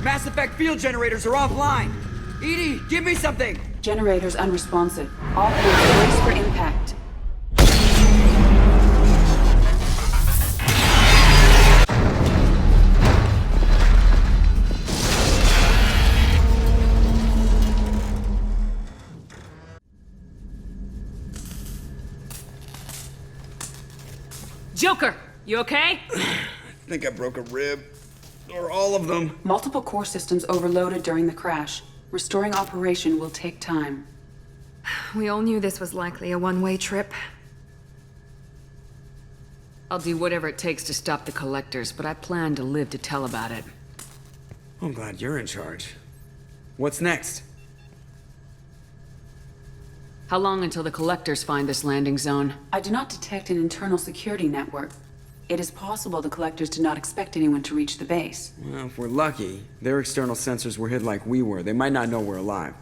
Mass Effect field generators are offline. Edie, give me something! Generators unresponsive. All hands brace for impact. Joker, you okay? I think I broke a rib. Or all of them. Multiple core systems overloaded during the crash. Restoring operation will take time. We all knew this was likely a one-way trip. I'll do whatever it takes to stop the Collectors, but I plan to live to tell about it. I'm glad you're in charge. What's next? How long until the Collectors find this landing zone? I do not detect an internal security network. It is possible the Collectors did not expect anyone to reach the base. Well, if we're lucky, their external sensors were hid like we were. They might not know we're alive.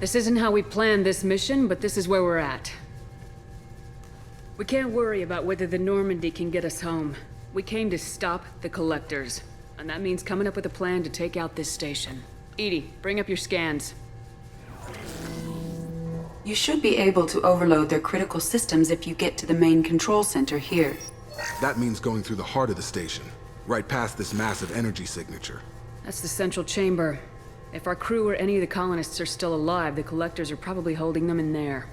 This isn't how we planned this mission, but this is where we're at. We can't worry about whether the Normandy can get us home. We came to stop the Collectors, and that means coming up with a plan to take out this station. Edie, bring up your scans. You should be able to overload their critical systems if you get to the main control center here. That means going through the heart of the station, right past this massive energy signature. That's the central chamber. If our crew or any of the colonists are still alive, the Collectors are probably holding them in there.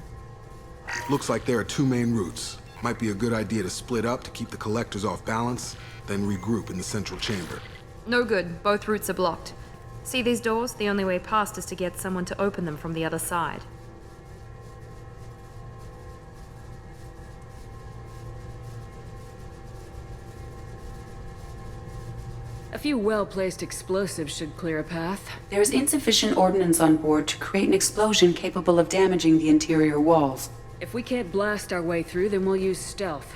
Looks like there are two main routes. Might be a good idea to split up to keep the Collectors off balance, then regroup in the central chamber. No good. Both routes are blocked. See these doors? The only way past is to get someone to open them from the other side. A few well-placed explosives should clear a path. There is insufficient ordnance on board to create an explosion capable of damaging the interior walls. If we can't blast our way through, then we'll use stealth.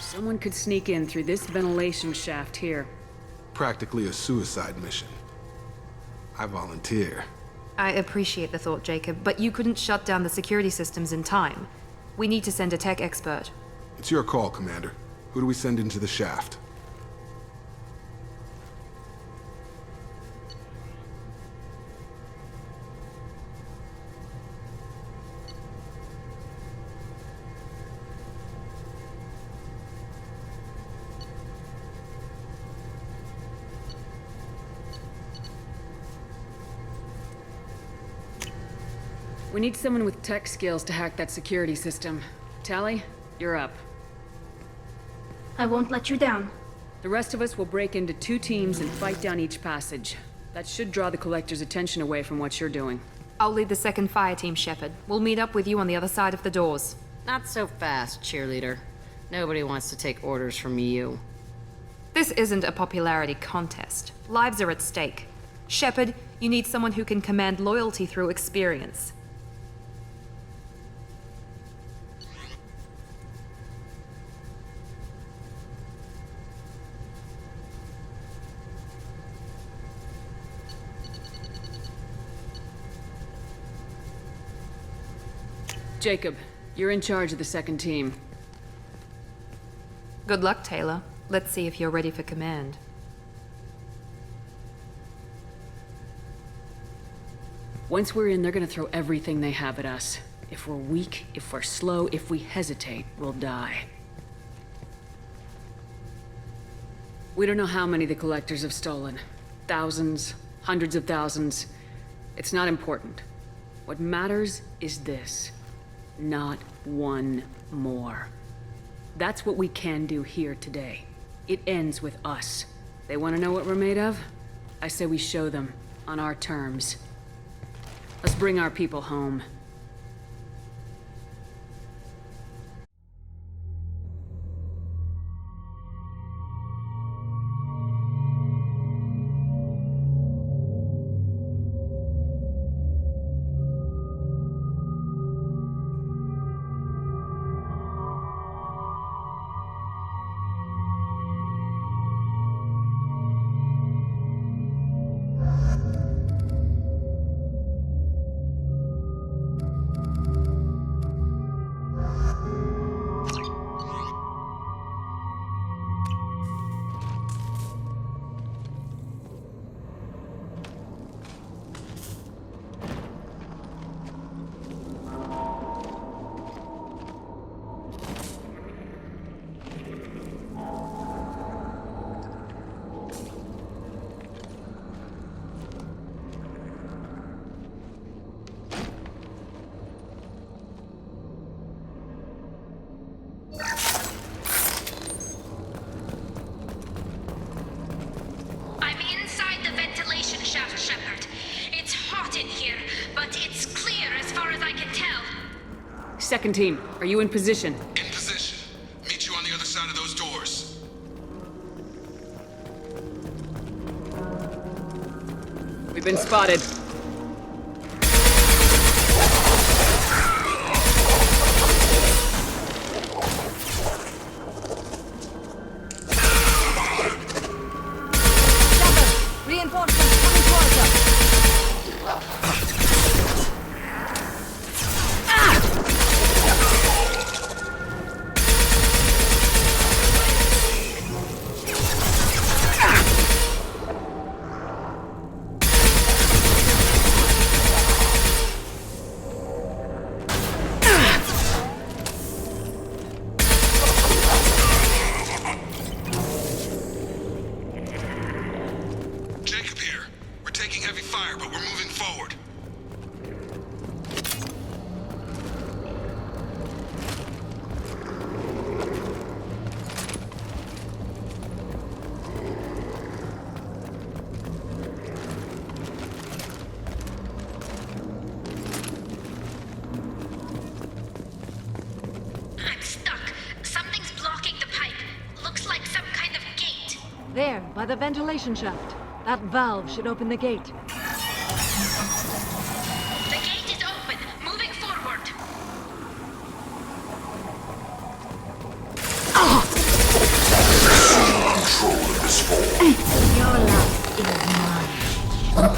Someone could sneak in through this ventilation shaft here. Practically a suicide mission. I volunteer. I appreciate the thought, Jacob, but you couldn't shut down the security systems in time. We need to send a tech expert. It's your call, Commander. Who do we send into the shaft? We need someone with tech skills to hack that security system. Tally, you're up. I won't let you down. The rest of us will break into 2 teams and fight down each passage. That should draw the Collector's attention away from what you're doing. I'll lead the second fire team, Shepard. We'll meet up with you on the other side of the doors. Not so fast, cheerleader. Nobody wants to take orders from you. This isn't a popularity contest. Lives are at stake. Shepard, you need someone who can command loyalty through experience. Jacob, you're in charge of the second team. Good luck, Taylor. Let's see if you're ready for command. Once we're in, they're gonna throw everything they have at us. If we're weak, if we're slow, if we hesitate, we'll die. We don't know how many the Collectors have stolen. Thousands, hundreds of thousands. It's not important. What matters is this. Not one more. That's what we can do here today. It ends with us. They want to know what we're made of? I say we show them, on our terms. Let's bring our people home. Second team, are you in position? In position. Meet you on the other side of those doors. We've been spotted. Reinforcements coming towards us. There, by the ventilation shaft. That valve should open the gate. The gate is open. Moving forward. Control of this form. Your life is mine.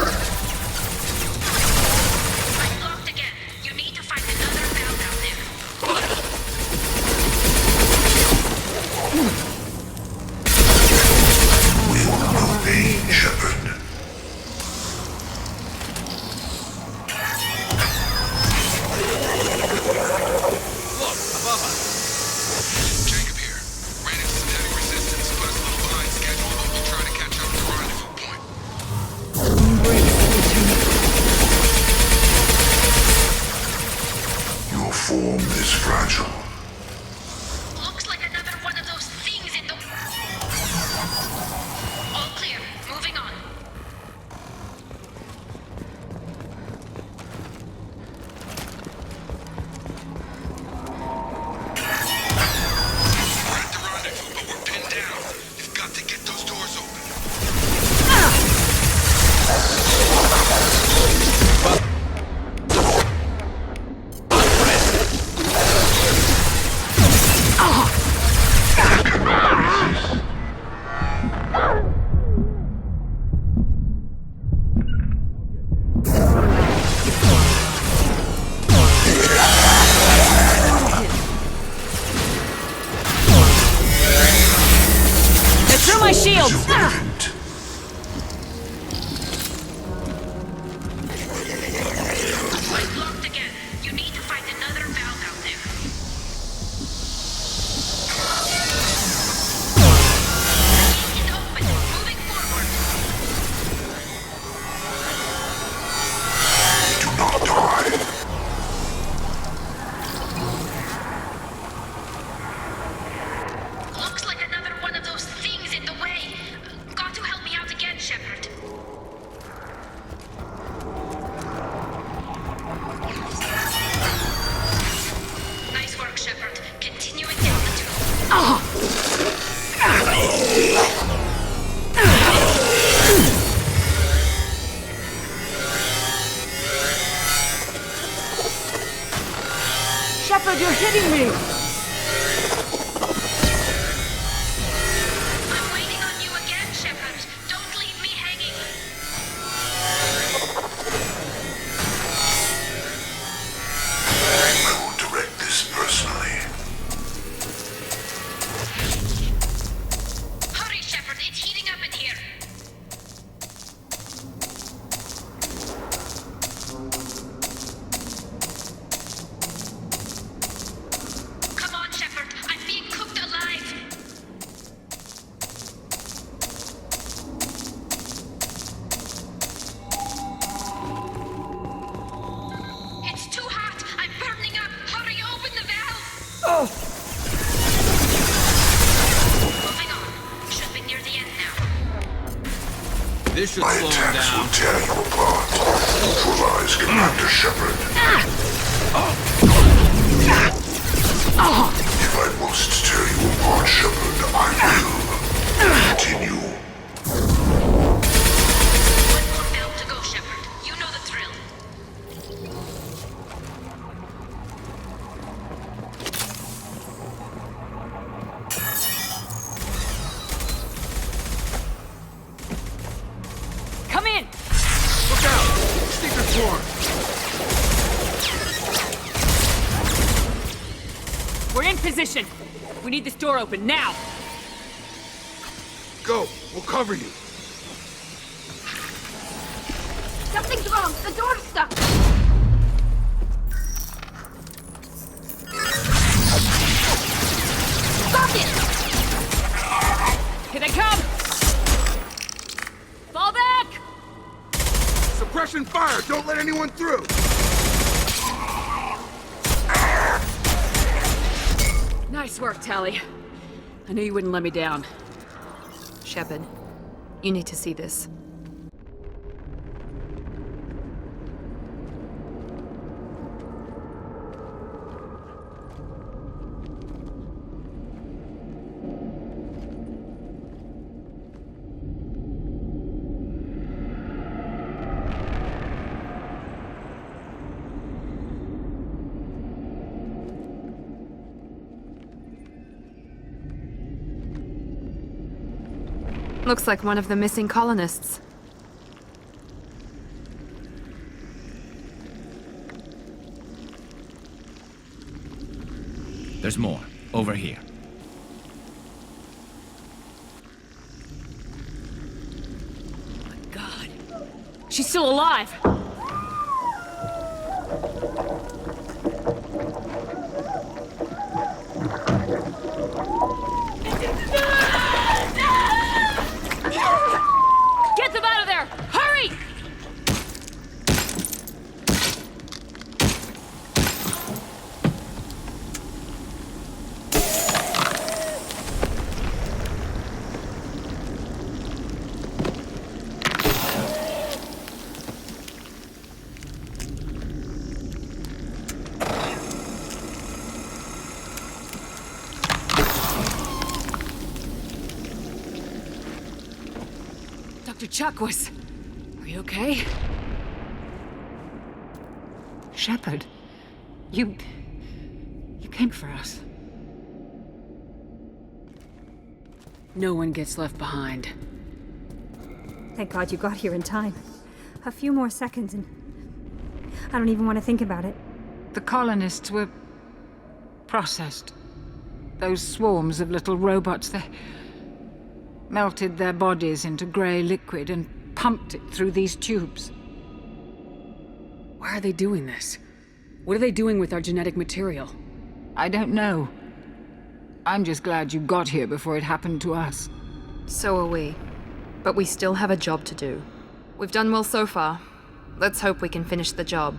I'm blocked again. You need to find another valve out there. Pain, Shepard. Look, above us. Jacob here. Ran into some heavy resistance, but it's a little behind schedule, but we'll try to catch up at the rendezvous point. Your form is fragile. Looks like another one of those things in the... All clear. Moving on. Shepard, you're hitting me! I'm waiting on you again, Shepard. Don't leave me hanging. I will direct this personally. Hurry, Shepard. It's heating up in here. Come on, Shepard. I'm being cooked alive. It's too hot. I'm burning up. Hurry, open the valve. Moving on. Should be near the end now. This should My slow him attacks down. will tear you apart. Neutralize Commander Shepard. If I must tear you apart, Shepard, I will. Continue. One more valve to go, Shepard. You know the drill. Come in! Look out! Sneaker swarm! We're in position! We need this door open, now! Go! We'll cover you! Something's wrong. The door's stuck. Stop it! Here they come! Fall back! Suppression fire! Don't let anyone through! Nice work, Tally. I knew you wouldn't let me down. Shepard, you need to see this. Looks like one of the missing colonists. There's more. Over here. God. She's still alive! Get them out of there! Hurry! Dr. Chakwas, are you okay? Shepard, you came for us. No one gets left behind. Thank God you got here in time. A few more seconds and I don't even want to think about it. The colonists were processed. Those swarms of little robots, they melted their bodies into grey liquid and pumped it through these tubes. Why are they doing this? What are they doing with our genetic material? I don't know. I'm just glad you got here before it happened to us. So are we. But we still have a job to do. We've done well so far. Let's hope we can finish the job.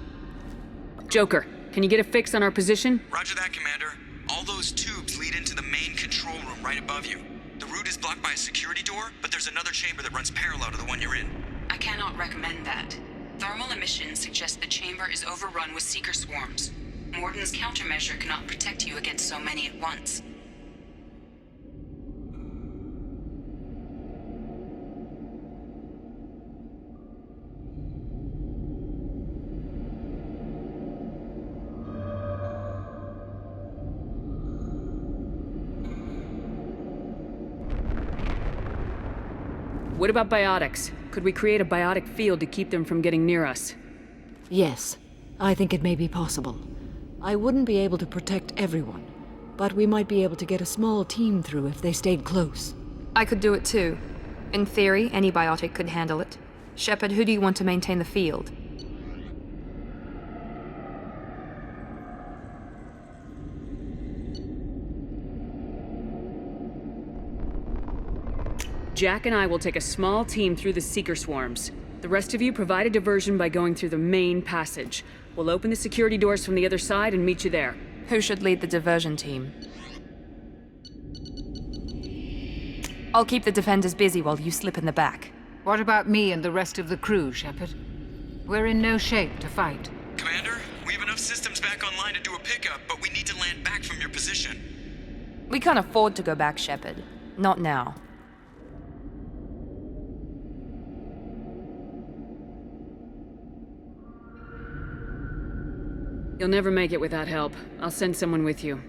Joker, can you get a fix on our position? Roger that, Commander. All those tubes lead into the main control room right above you. The route is blocked by a security door, but there's another chamber that runs parallel to the one you're in. I cannot recommend that. Thermal emissions suggest the chamber is overrun with seeker swarms. Morden's countermeasure cannot protect you against so many at once. What about biotics? Could we create a biotic field to keep them from getting near us? Yes, I think it may be possible. I wouldn't be able to protect everyone, but we might be able to get a small team through if they stayed close. I could do it too. In theory, any biotic could handle it. Shepard, who do you want to maintain the field? Jack and I will take a small team through the Seeker swarms. The rest of you provide a diversion by going through the main passage. We'll open the security doors from the other side and meet you there. Who should lead the diversion team? I'll keep the defenders busy while you slip in the back. What about me and the rest of the crew, Shepard? We're in no shape to fight. Commander, we have enough systems back online to do a pickup, but we need to land back from your position. We can't afford to go back, Shepard. Not now. You'll never make it without help. I'll send someone with you.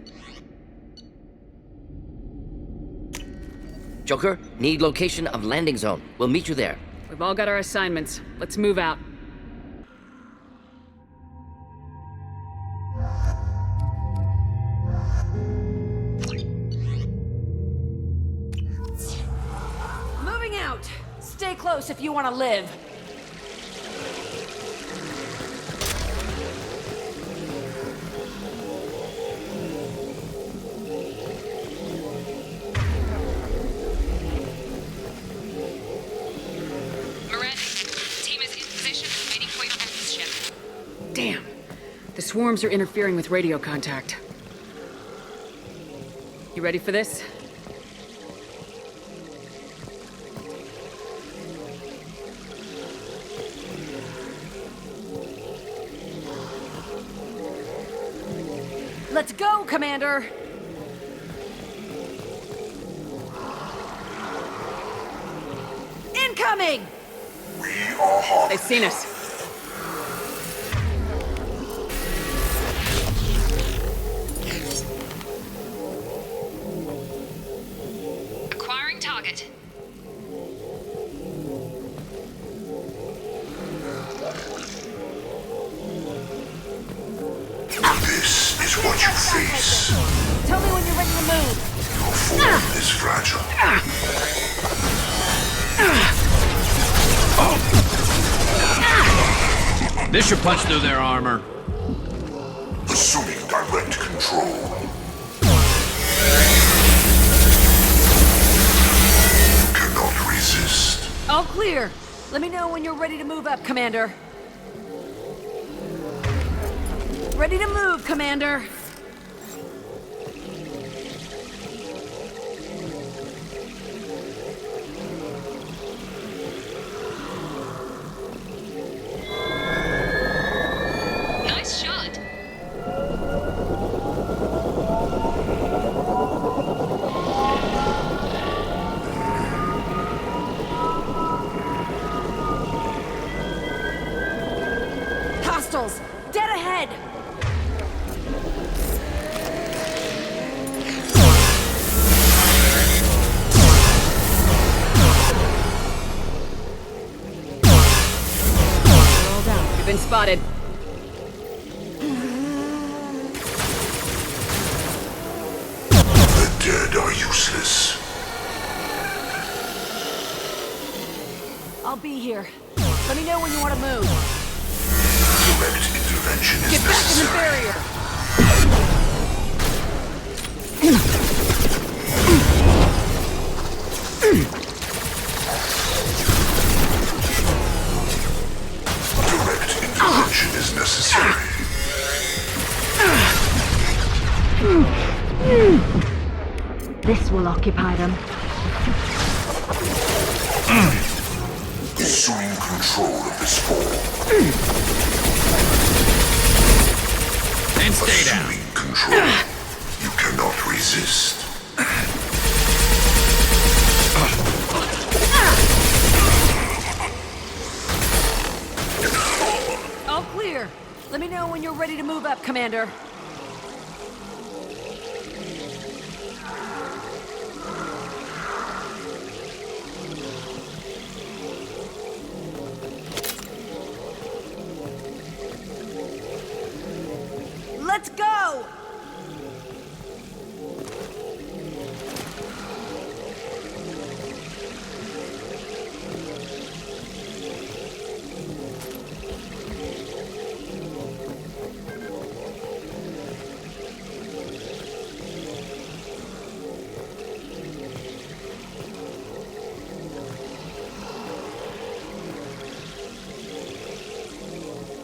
Joker, need location of landing zone. We'll meet you there. We've all got our assignments. Let's move out. Moving out! Stay close if you want to live. Damn. The swarms are interfering with radio contact. You ready for this? Let's go, Commander! Incoming! They've seen us. Acquiring target. This is what you face. Tell me when you're ready to move. Your form is fragile. This should punch through their armor. Assuming direct control. Cannot resist. All clear. Let me know when you're ready to move up, Commander. Ready to move, Commander. Nice shot. Hostiles! Dead ahead! We're all down. You've been spotted. The dead are useless. I'll be here. Let me know when you want to move. Direct intervention is Get back in the necessary. barrier! Direct intervention is necessary. This will occupy them. Assuming control of this form. And stay down. Assuming control. You cannot resist. All clear. Let me know when you're ready to move up, Commander. Let's go!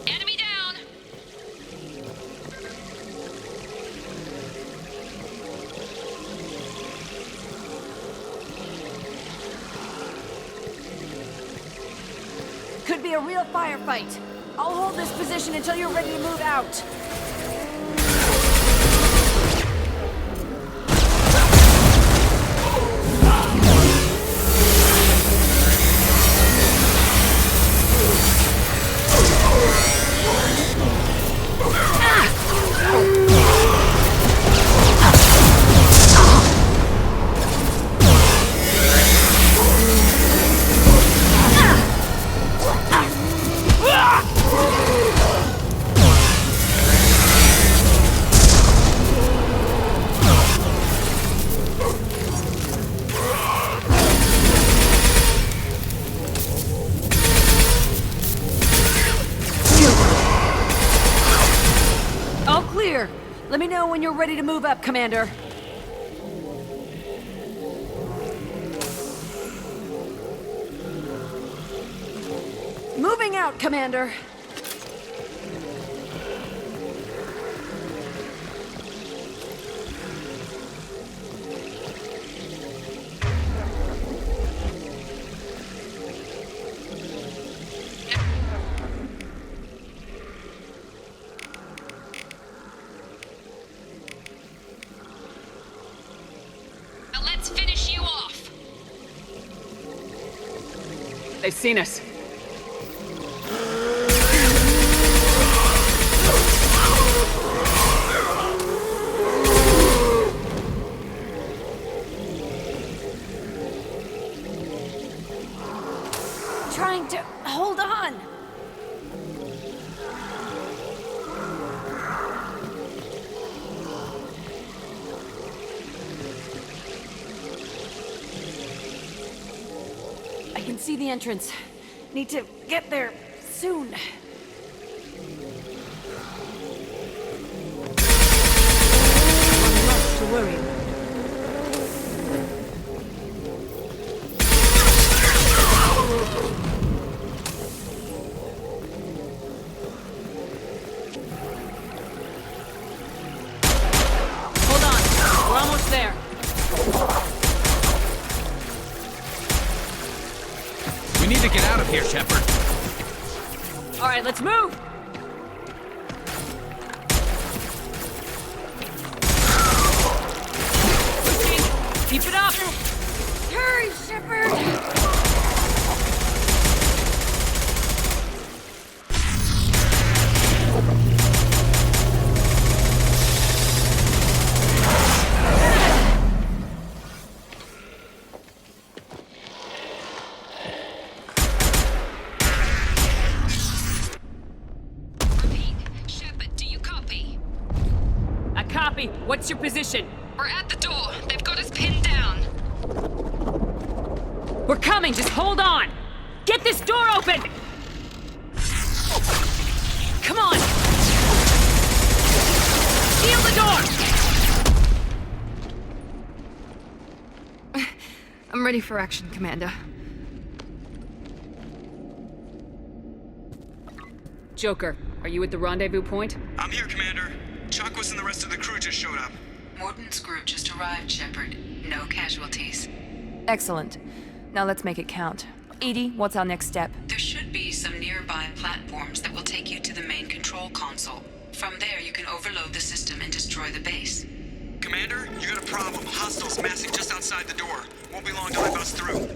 Enemy down! Could be a real firefight. I'll hold this position until you're ready to move out. All clear. Let me know when you're ready to move up, Commander. Moving out, Commander. Now let's finish you off. They've seen us. Trying to hold on. I can see the entrance. Need to get there soon. Not to worry. Hold on. We're almost there. We need to get out of here, Shepard. All right, let's move. Keep it up. Hurry, Shepard! Shepard, do you copy? I copy. What's your position? We're at the door. They've got us pinned down. We're coming. Just hold on. Get this door open. Come on. Seal the door. I'm ready for action, Commander. Joker, are you at the rendezvous point? I'm here, Commander. Chakwas and the rest of the crew just showed up. Morton's group just arrived, Shepard. No casualties. Excellent. Now let's make it count. Edie, what's our next step? There should be some nearby platforms that will take you to the main control console. From there, you can overload the system and destroy the base. Commander, you got a problem. Hostiles massing just outside the door. Won't be long till they bust through.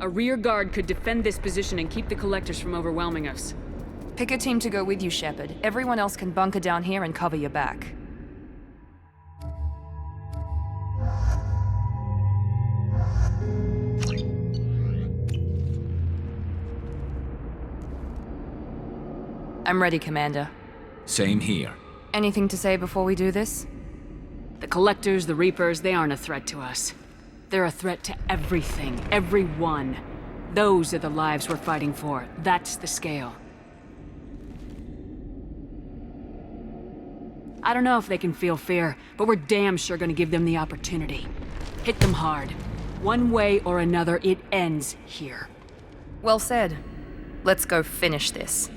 A rear guard could defend this position and keep the Collectors from overwhelming us. Pick a team to go with you, Shepard. Everyone else can bunker down here and cover your back. I'm ready, Commander. Same here. Anything to say before we do this? The Collectors, the Reapers, they aren't a threat to us. They're a threat to everything, everyone. Those are the lives we're fighting for. That's the scale. I don't know if they can feel fear, but we're damn sure gonna give them the opportunity. Hit them hard. One way or another, it ends here. Well said. Let's go finish this.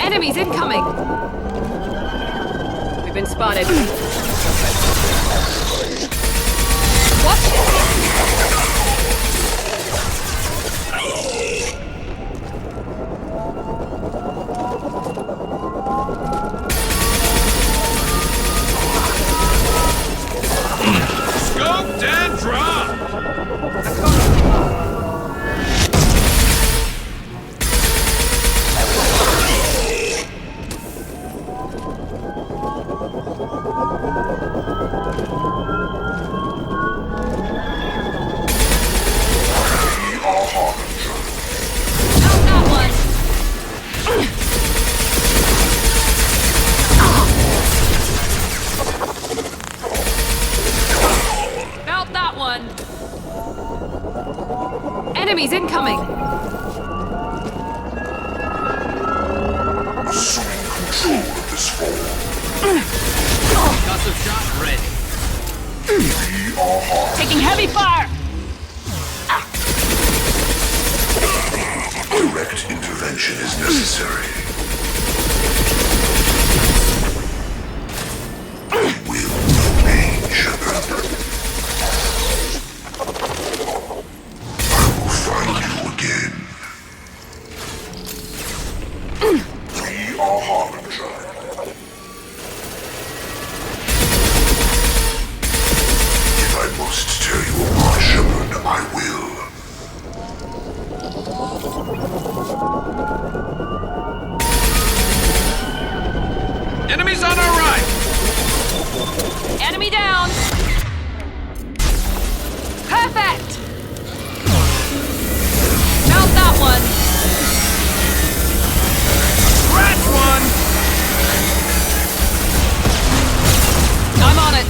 Enemies incoming! We've been spotted. Scoped and dropped! Mount that one! Enemies incoming! Assuming control of this form. Concussive shot ready. We are hard. Taking heavy fire! Direct intervention is necessary. We will remain, Shepard. I will find you again. We are Harbinger. If I must tear you apart, Shepard, I will. Enemies on our right! Enemy down! Perfect! Mount that one! Scratch one! I'm on it!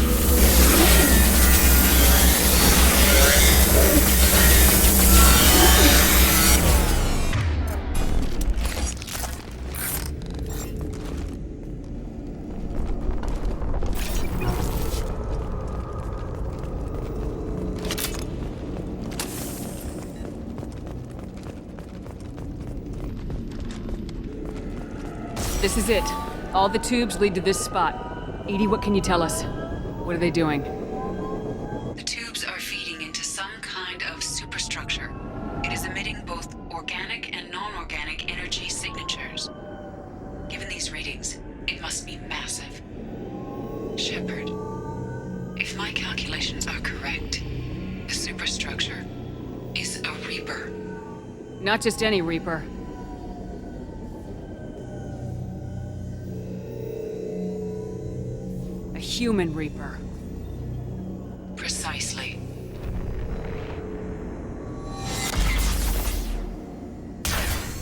This is it. All the tubes lead to this spot. Edie, what can you tell us? What are they doing? The tubes are feeding into some kind of superstructure. It is emitting both organic and non-organic energy signatures. Given these readings, it must be massive. Shepard, if my calculations are correct, the superstructure is a Reaper. Not just any Reaper. A human Reaper. Precisely.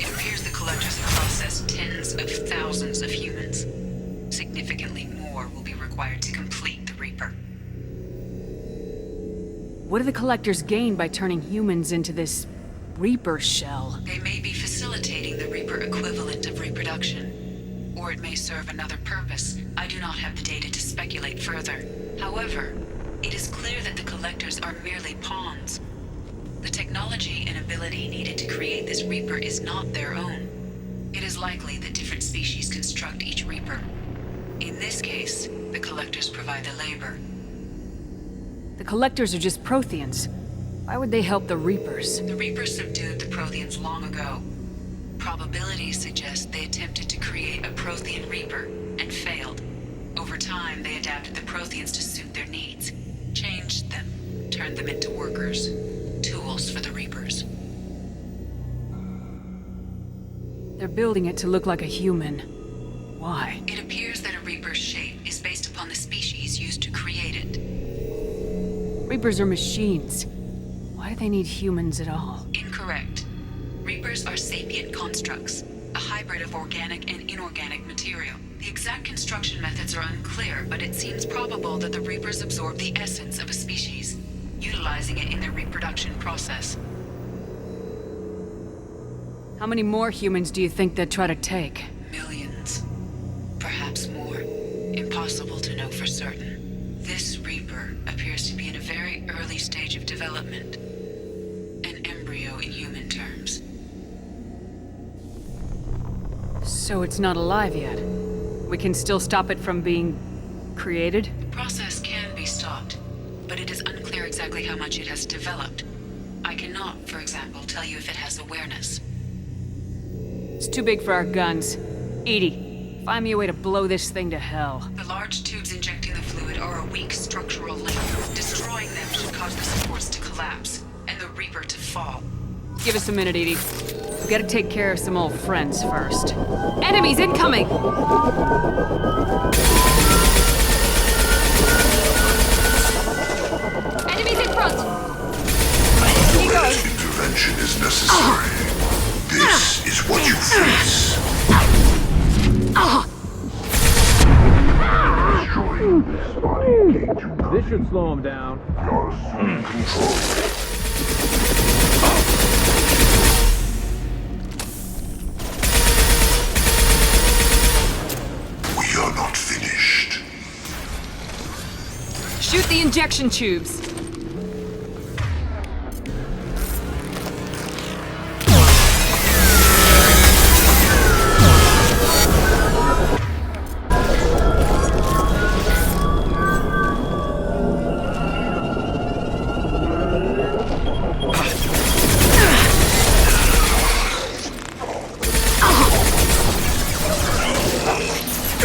It appears the Collectors have processed tens of thousands of humans. Significantly more will be required to complete the Reaper. What do the Collectors gain by turning humans into this Reaper shell? They may be facilitating the Reaper equivalent of reproduction, or it may serve another purpose. I do not have the data to speculate further. However, it is clear that the Collectors are merely pawns. The technology and ability needed to create this Reaper is not their own. It is likely that different species construct each Reaper. In this case, the Collectors provide the labor. The Collectors are just Protheans. Why would they help the Reapers? The Reapers subdued the Protheans long ago. Probabilities suggest they attempted to create a Prothean Reaper and failed. Over time, they adapted the Protheans to suit their needs, changed them, turned them into workers, tools for the Reapers. They're building it to look like a human. Why? It appears that a Reaper's shape is based upon the species used to create it. Reapers are machines. Why do they need humans at all? Incorrect. Reapers are sapient constructs, a hybrid of organic and inorganic material. The exact construction methods are unclear, but it seems probable that the Reapers absorb the essence of a species, utilizing it in their reproduction process. How many more humans do you think they'd try to take? Millions. Perhaps more. Impossible to know for certain. This Reaper appears to be in a very early stage of development. An embryo in human terms. So it's not alive yet? We can still stop it from being created? The process can be stopped, but it is unclear exactly how much it has developed. I cannot, for example, tell you if it has awareness. It's too big for our guns. EDI, find me a way to blow this thing to hell. The large tubes injecting the fluid are a weak structural link. Destroying them should cause the supports to collapse, and the Reaper to fall. Give us a minute, EDI. We gotta take care of some old friends first. Enemies incoming! Enemies in front! No urgent intervention is necessary. This is what you face. Destroying this body gate to This should slow him down. your soon control. We are not finished. Shoot the injection tubes!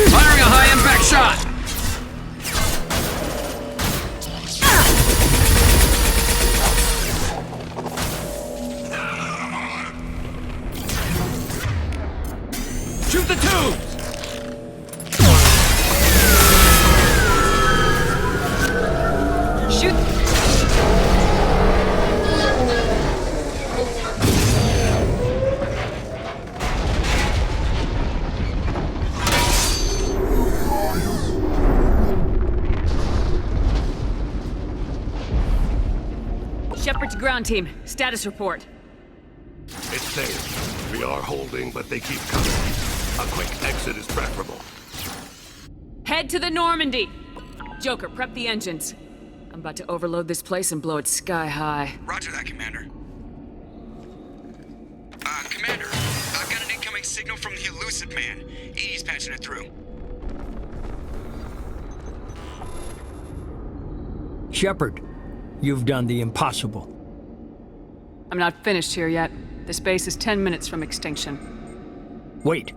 Firing a high-impact shot! Shoot the tubes! Shoot! Shepard to ground team. Status report. It's safe. We are holding, but they keep coming. A quick exit is preferable. Head to the Normandy! Joker, prep the engines. I'm about to overload this place and blow it sky high. Roger that, Commander. Commander, I've got an incoming signal from the Elusive Man. EDI's patching it through. Shepard, you've done the impossible. I'm not finished here yet. This base is 10 minutes from extinction. Wait.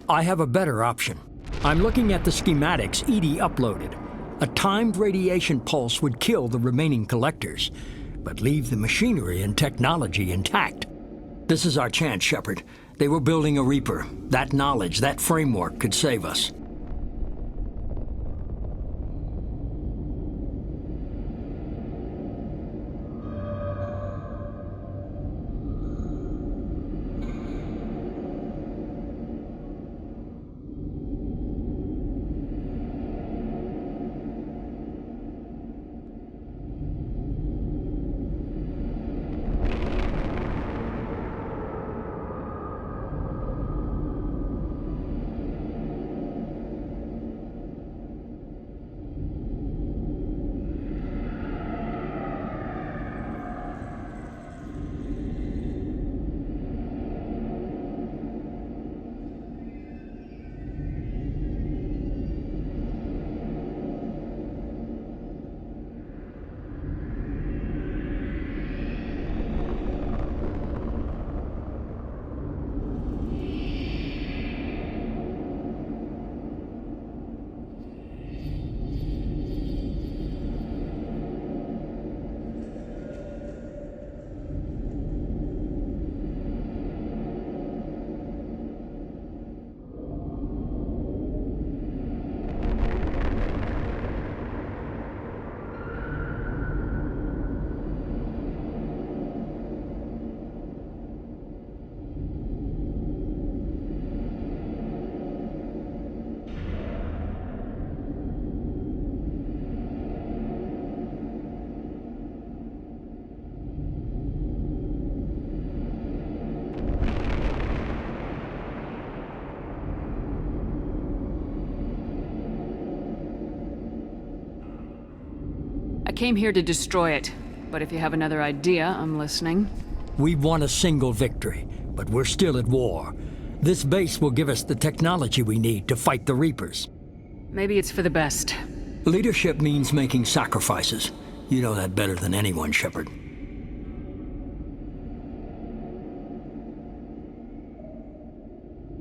I have a better option. I'm looking at the schematics EDI uploaded. A timed radiation pulse would kill the remaining collectors, but leave the machinery and technology intact. This is our chance, Shepard. They were building a Reaper. That knowledge, that framework could save us. came here to destroy it. But if you have another idea, I'm listening. We've won a single victory, but we're still at war. This base will give us the technology we need to fight the Reapers. Maybe it's for the best. Leadership means making sacrifices. You know that better than anyone, Shepard.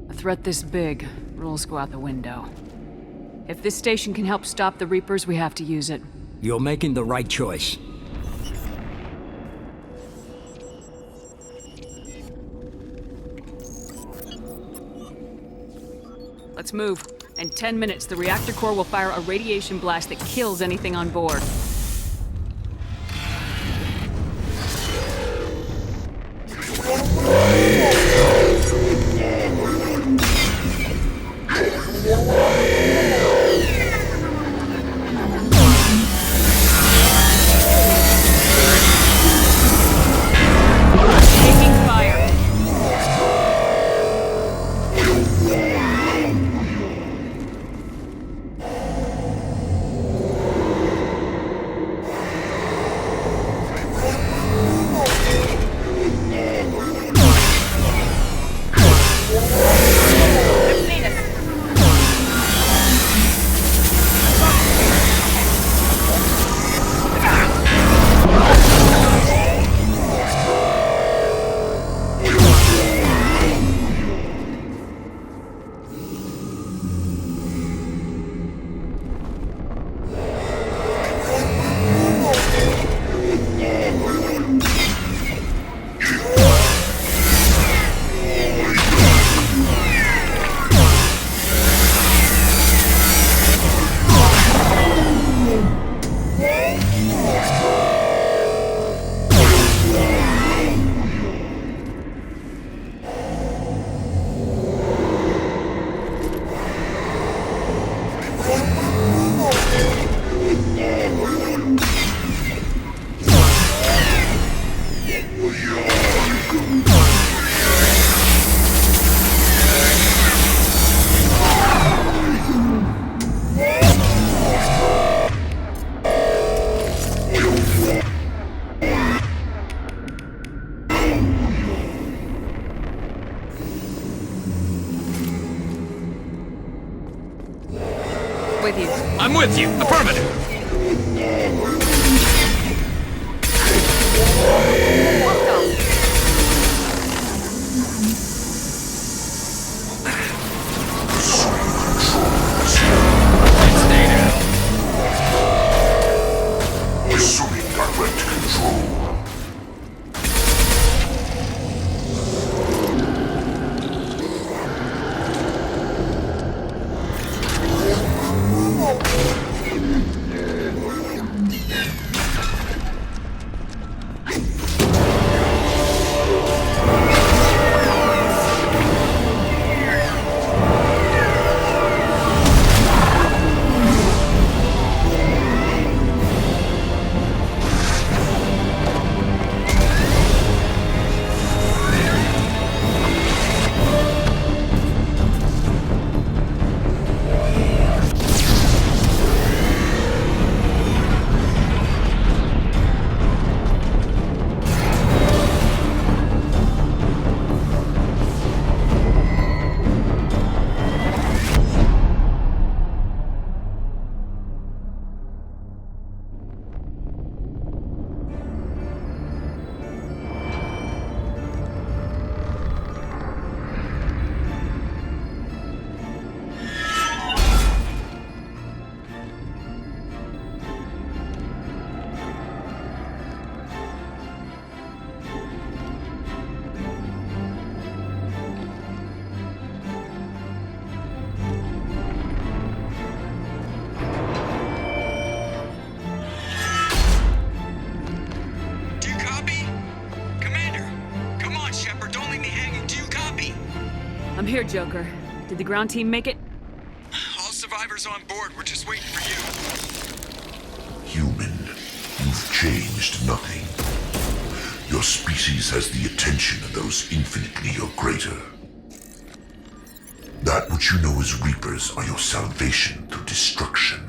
A threat this big, rules go out the window. If this station can help stop the Reapers, we have to use it. You're making the right choice. Let's move. In 10 minutes, the reactor core will fire a radiation blast that kills anything on board. Taking fire. With you. I'm with you. Affirmative. Stay down. Assuming direct control. I'm here, Joker. Did the ground team make it? All survivors on board. We're just waiting for you. Human, you've changed nothing. Your species has the attention of those infinitely or greater. That which you know as Reapers are your salvation through destruction.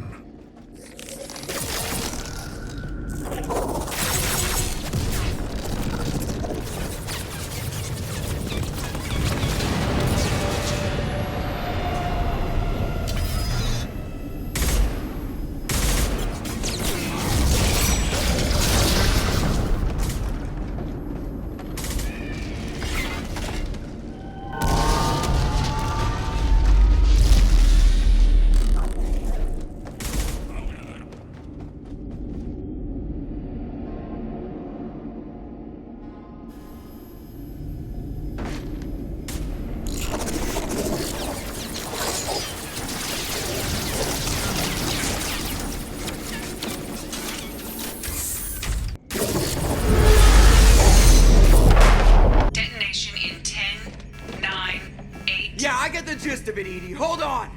gist of it, Edie. Hold on!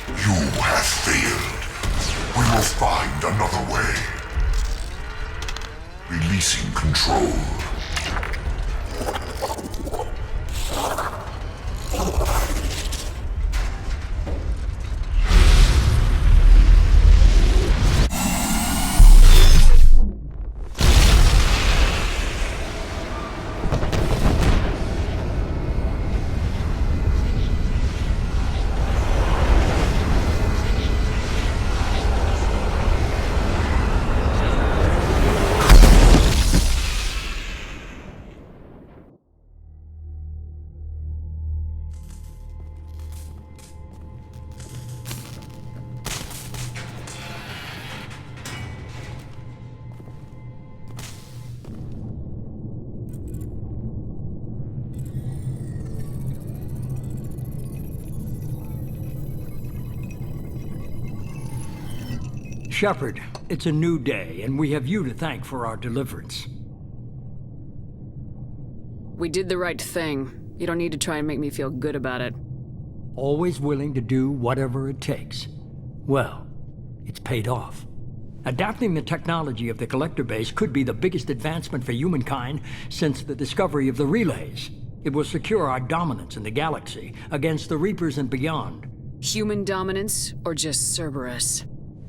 You have failed. We will find another way. Releasing control. Shepard, it's a new day, and we have you to thank for our deliverance. We did the right thing. You don't need to try and make me feel good about it. Always willing to do whatever it takes. Well, it's paid off. Adapting the technology of the Collector base could be the biggest advancement for humankind since the discovery of the relays. It will secure our dominance in the galaxy against the Reapers and beyond. Human dominance, or just Cerberus?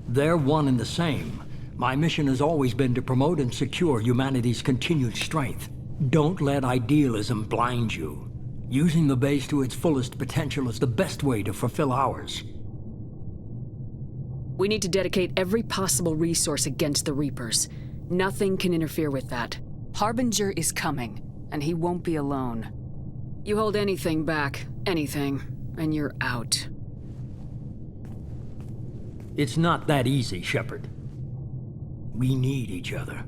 They're one and the same. My mission has always been to promote and secure humanity's continued strength. Don't let idealism blind you. Using the base to its fullest potential is the best way to fulfill ours. We need to dedicate every possible resource against the Reapers. Nothing can interfere with that. Harbinger is coming, and he won't be alone. You hold anything back, anything, and you're out. It's not that easy, Shepard. We need each other.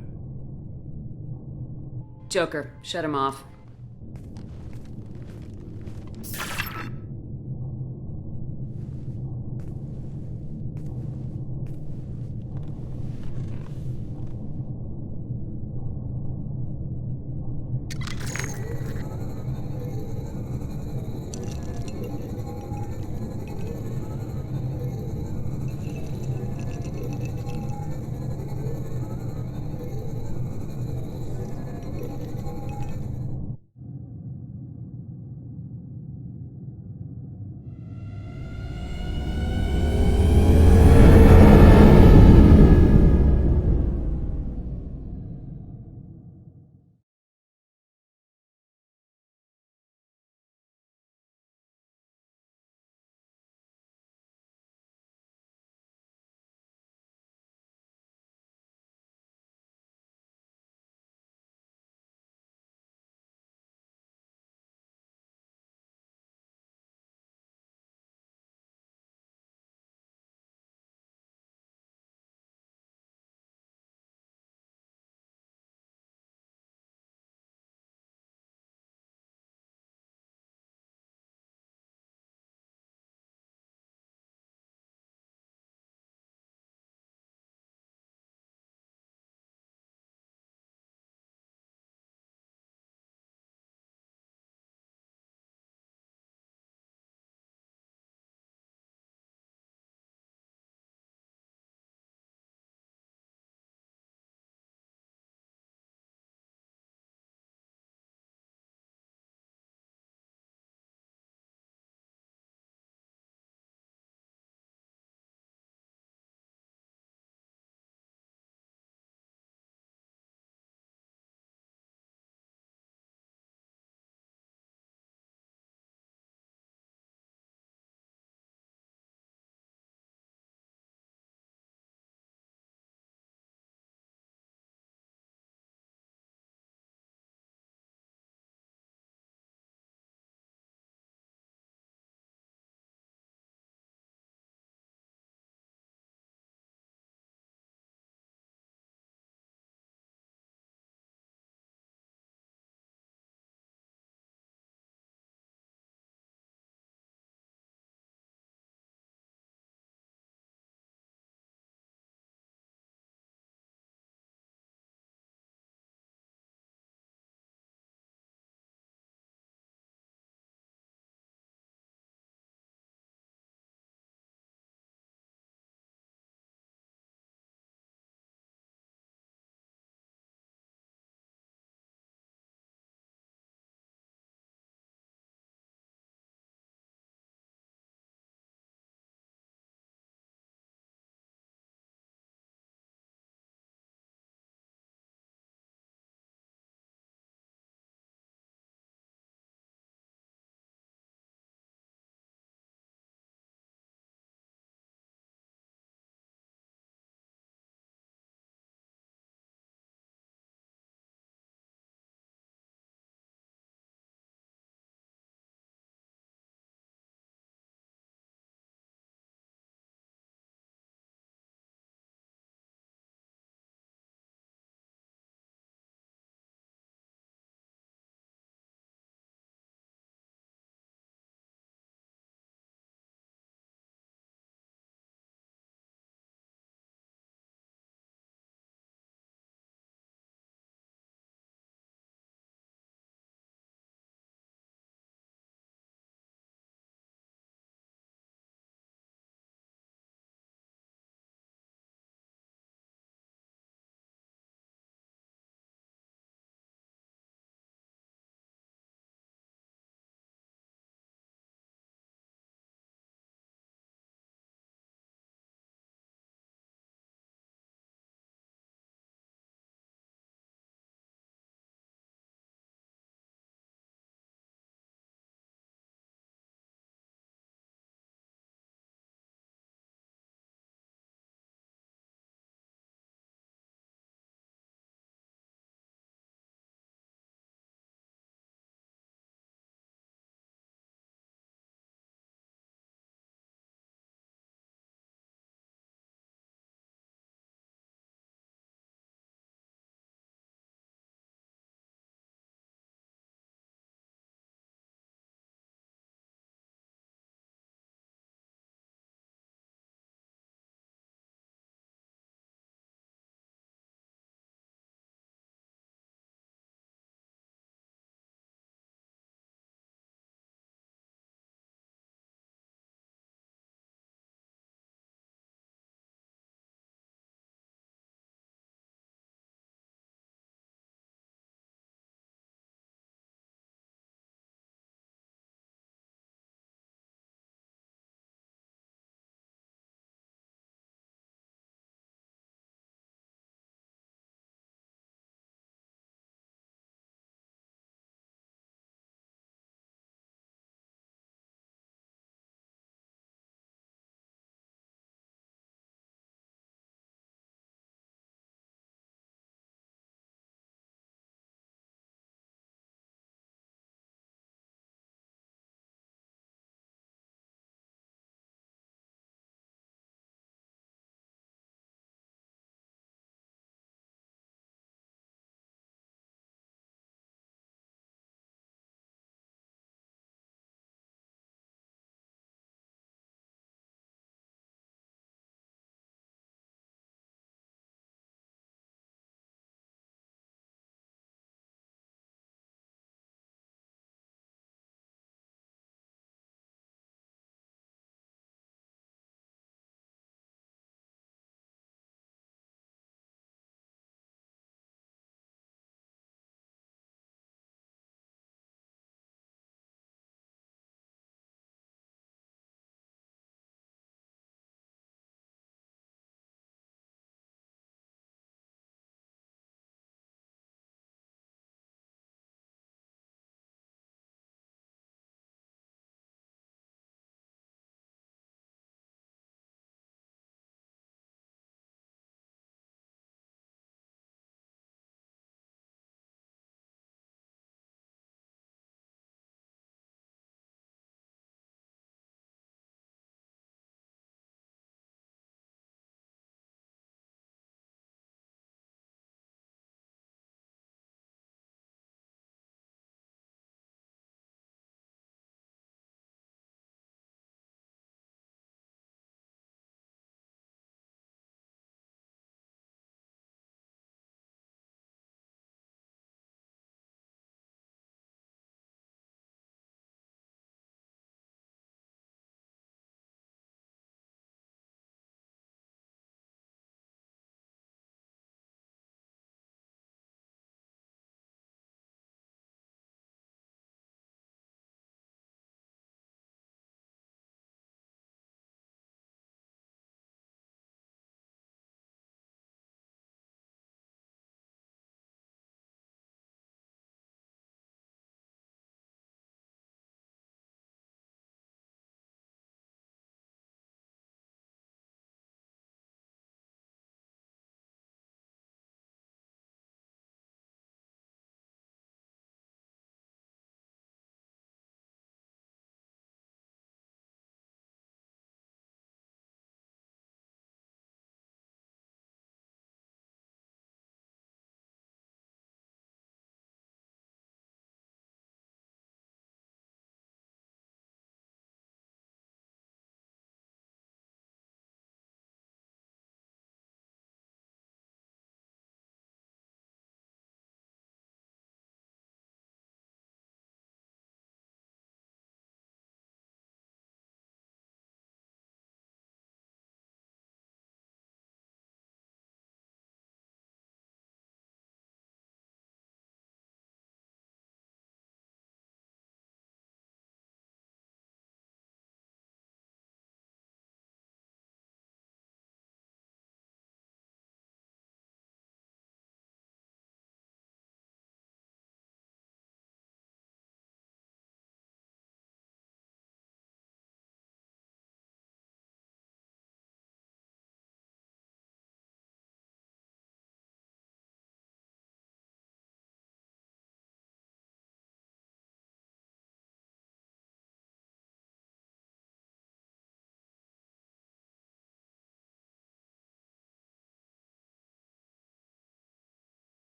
Joker, shut him off.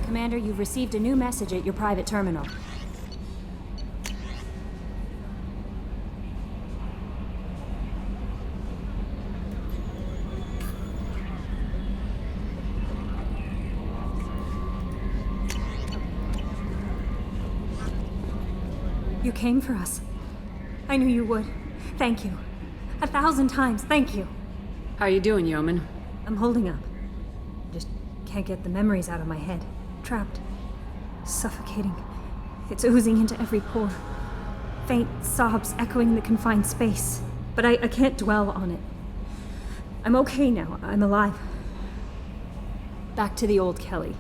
Commander, you've received a new message at your private terminal. You came for us. I knew you would. Thank you. 1,000 times, thank you. How you doing, Yeoman? I'm holding up. Just can't get the memories out of my head. Trapped. Suffocating. It's oozing into every pore. Faint sobs echoing the confined space. But I can't dwell on it. I'm okay now. I'm alive. Back to the old Kelly.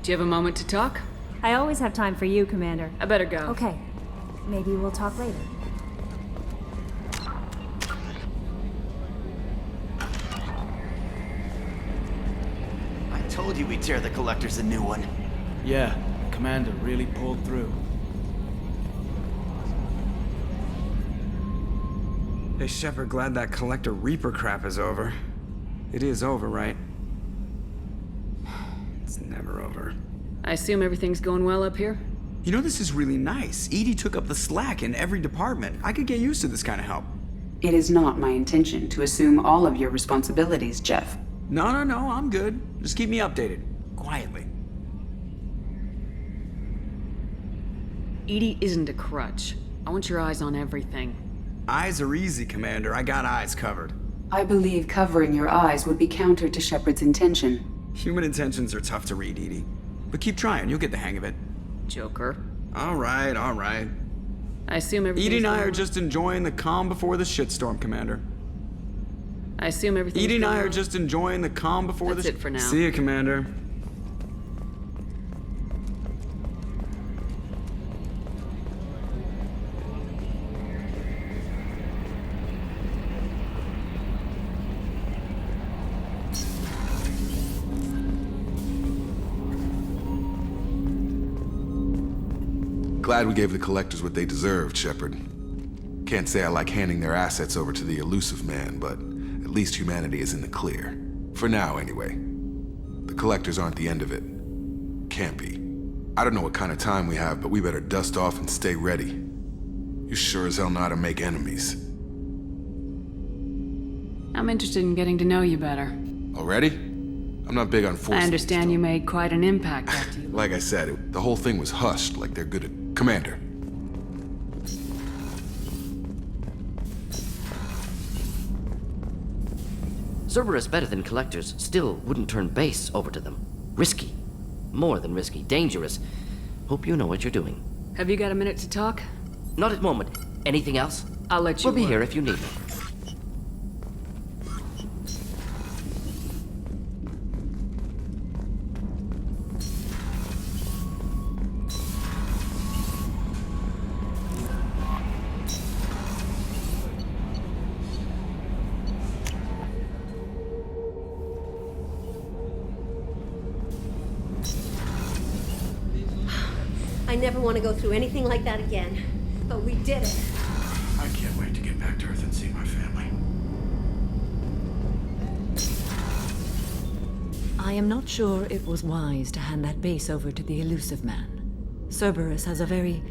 Do you have a moment to talk? I always have time for you, Commander. I better go. Okay. Maybe we'll talk later. I told you we'd tear the Collectors a new one. Yeah, Commander really pulled through. Hey, Shepard, glad that Collector Reaper crap is over. It is over, right? It's never over. I assume everything's going well up here? You know, this is really nice. EDI took up the slack in every department. I could get used to this kind of help. It is not my intention to assume all of your responsibilities, Jeff. No, I'm good. Just keep me updated. Quietly. EDI isn't a crutch. I want your eyes on everything. Eyes are easy, Commander. I got eyes covered. I believe covering your eyes would be counter to Shepard's intention. Human intentions are tough to read, EDI. But keep trying. You'll get the hang of it. Joker. All right. I assume everything's EDI and I going are well? just enjoying the calm before the shitstorm, Commander. I assume everything's EDI and going I are well? just enjoying the calm before That's the... it for now. See you, Commander. Glad we gave the Collectors what they deserved, Shepard. Can't say I like handing their assets over to the Elusive Man, but at least humanity is in the clear. For now, anyway. The Collectors aren't the end of it. Can't be. I don't know what kind of time we have, but we better dust off and stay ready. You sure as hell know how to make enemies. I'm interested in getting to know you better. Already? I'm not big on forcing. I understand you made quite an impact after you... Like I said, the whole thing was hushed, like they're good at... Commander. Cerberus better than Collectors still wouldn't turn base over to them. Risky. More than risky. Dangerous. Hope you know what you're doing. Have you got a minute to talk? Not at the moment. Anything else? I'll let you We'll be work. here if you need me. I never want to go through anything like that again. But we did it. I can't wait to get back to Earth and see my family. I am not sure it was wise to hand that base over to the Elusive Man. Cerberus has a very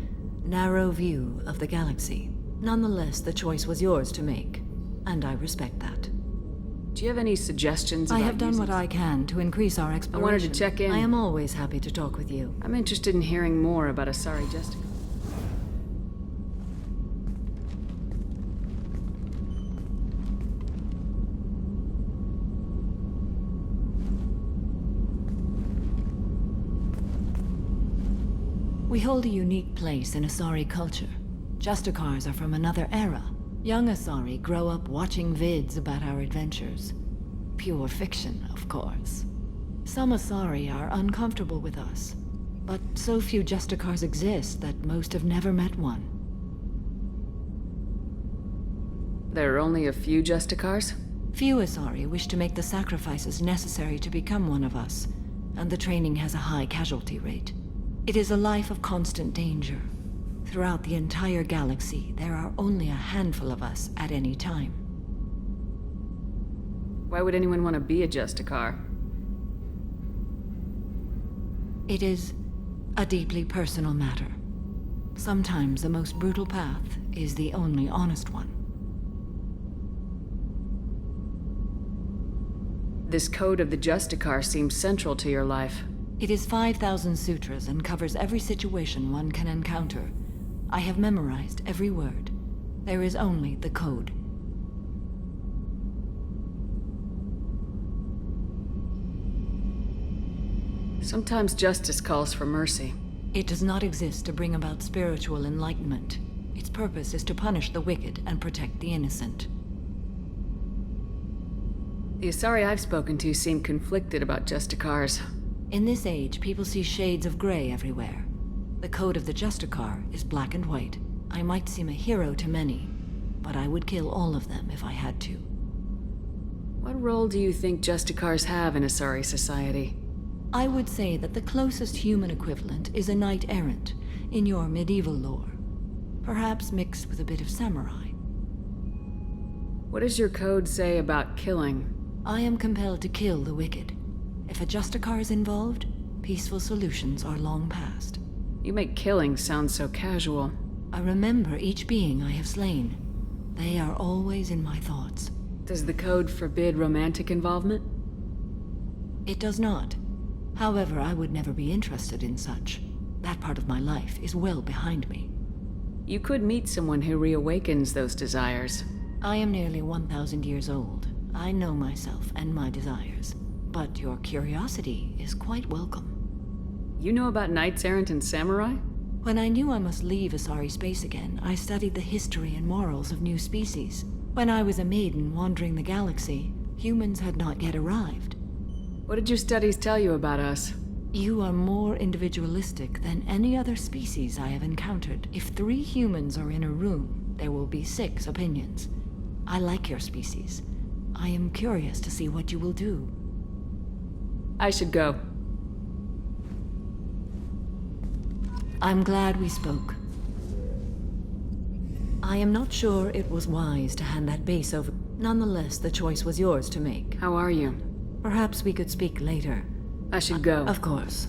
narrow view of the galaxy. Nonetheless, the choice was yours to make, and I respect that. Do you have any suggestions I about have done using... what I can to increase our exploration. I wanted to check in. I am always happy to talk with you. I'm interested in hearing more about Asari Justicar. We hold a unique place in Asari culture. Justicars are from another era. Young Asari grow up watching vids about our adventures. Pure fiction, of course. Some Asari are uncomfortable with us, but so few Justicars exist that most have never met one. There are only a few Justicars? Few Asari wish to make the sacrifices necessary to become one of us, and the training has a high casualty rate. It is a life of constant danger. Throughout the entire galaxy, there are only a handful of us at any time. Why would anyone want to be a Justicar? It is a deeply personal matter. Sometimes the most brutal path is the only honest one. This code of the Justicar seems central to your life. It is 5,000 sutras and covers every situation one can encounter. I have memorized every word. There is only the code. Sometimes justice calls for mercy. It does not exist to bring about spiritual enlightenment. Its purpose is to punish the wicked and protect the innocent. The Asari I've spoken to seem conflicted about Justicars. In this age, people see shades of gray everywhere. The code of the Justicar is black and white. I might seem a hero to many, but I would kill all of them if I had to. What role do you think Justicars have in Asari society? I would say that the closest human equivalent is a knight-errant in your medieval lore. Perhaps mixed with a bit of samurai. What does your code say about killing? I am compelled to kill the wicked. If a Justicar is involved, peaceful solutions are long past. You make killing sound so casual. I remember each being I have slain. They are always in my thoughts. Does the code forbid romantic involvement? It does not. However, I would never be interested in such. That part of my life is well behind me. You could meet someone who reawakens those desires. I am nearly 1,000 years old. I know myself and my desires. But your curiosity is quite welcome. You know about knights errant and samurai? When I knew I must leave Asari space again, I studied the history and morals of new species. When I was a maiden wandering the galaxy, humans had not yet arrived. What did your studies tell you about us? You are more individualistic than any other species I have encountered. If 3 humans are in a room, there will be 6 opinions. I like your species. I am curious to see what you will do. I should go. I'm glad we spoke. I am not sure it was wise to hand that base over. Nonetheless, the choice was yours to make. How are you? Perhaps we could speak later. I should go. Of course.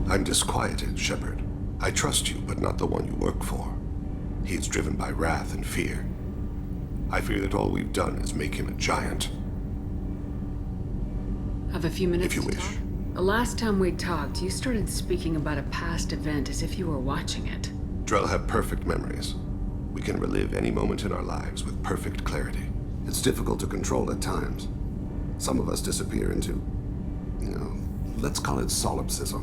I'm disquieted, Shepard. I trust you, but not the one you work for. He is driven by wrath and fear. I fear that all we've done is make him a giant. Have a few minutes if you to wish. talk? The last time we talked, you started speaking about a past event as if you were watching it. Drell have perfect memories. We can relive any moment in our lives with perfect clarity. It's difficult to control at times. Some of us disappear into, let's call it solipsism.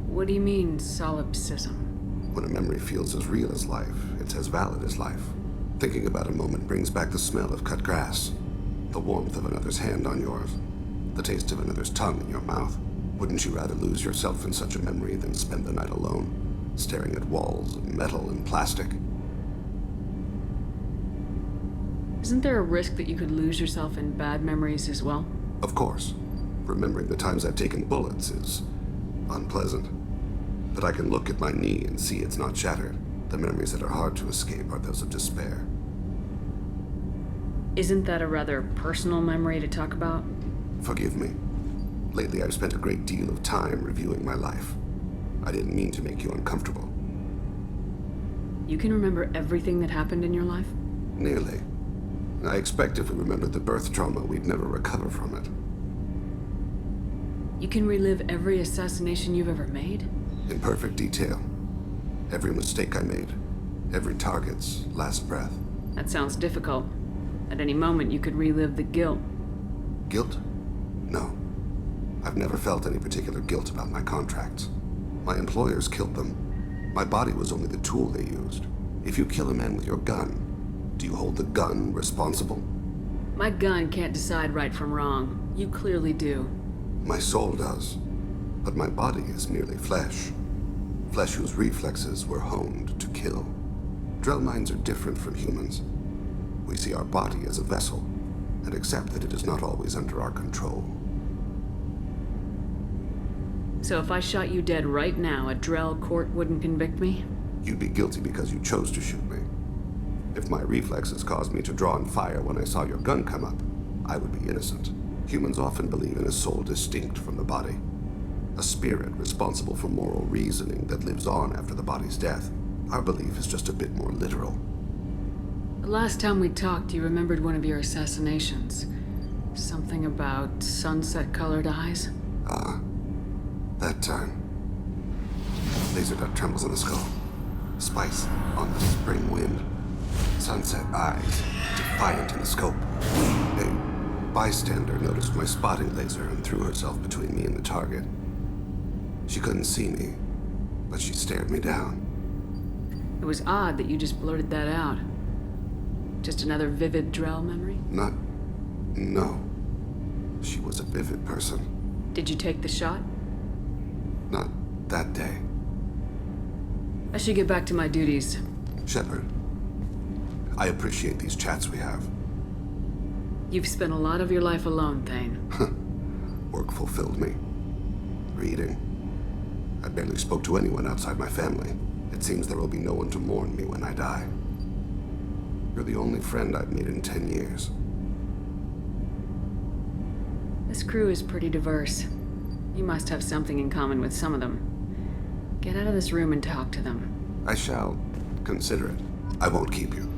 What do you mean, solipsism? When a memory feels as real as life, it's as valid as life. Thinking about a moment brings back the smell of cut grass, the warmth of another's hand on yours, the taste of another's tongue in your mouth. Wouldn't you rather lose yourself in such a memory than spend the night alone, staring at walls of metal and plastic? Isn't there a risk that you could lose yourself in bad memories as well? Of course. Remembering the times I've taken bullets is unpleasant. But I can look at my knee and see it's not shattered. The memories that are hard to escape are those of despair. Isn't that a rather personal memory to talk about? Forgive me. Lately, I've spent a great deal of time reviewing my life. I didn't mean to make you uncomfortable. You can remember everything that happened in your life? Nearly. I expect if we remembered the birth trauma, we'd never recover from it. You can relive every assassination you've ever made? In perfect detail. Every mistake I made. Every target's last breath. That sounds difficult. At any moment, you could relive the guilt. Guilt? No. I've never felt any particular guilt about my contracts. My employers killed them. My body was only the tool they used. If you kill a man with your gun, do you hold the gun responsible? My gun can't decide right from wrong. You clearly do. My soul does. But my body is merely flesh. Flesh whose reflexes were honed to kill. Drell minds are different from humans. We see our body as a vessel, and accept that it is not always under our control. So if I shot you dead right now, a Drell court wouldn't convict me? You'd be guilty because you chose to shoot me. If my reflexes caused me to draw and fire when I saw your gun come up, I would be innocent. Humans often believe in a soul distinct from the body. A spirit responsible for moral reasoning that lives on after the body's death. Our belief is just a bit more literal. The last time we talked, you remembered one of your assassinations. Something about sunset-colored eyes? That time. Laser dot trembles in the skull. Spice on the spring wind. Sunset eyes, defiant in the scope. A bystander noticed my spotting laser and threw herself between me and the target. She couldn't see me, but she stared me down. It was odd that you just blurted that out. Just another vivid Drell memory? No. She was a vivid person. Did you take the shot? Not that day. I should get back to my duties. Shepard, I appreciate these chats we have. You've spent a lot of your life alone, Thane. Work fulfilled me. Reading. I barely spoke to anyone outside my family. It seems there will be no one to mourn me when I die. You're the only friend I've made in 10 years. This crew is pretty diverse. You must have something in common with some of them. Get out of this room and talk to them. I shall consider it. I won't keep you.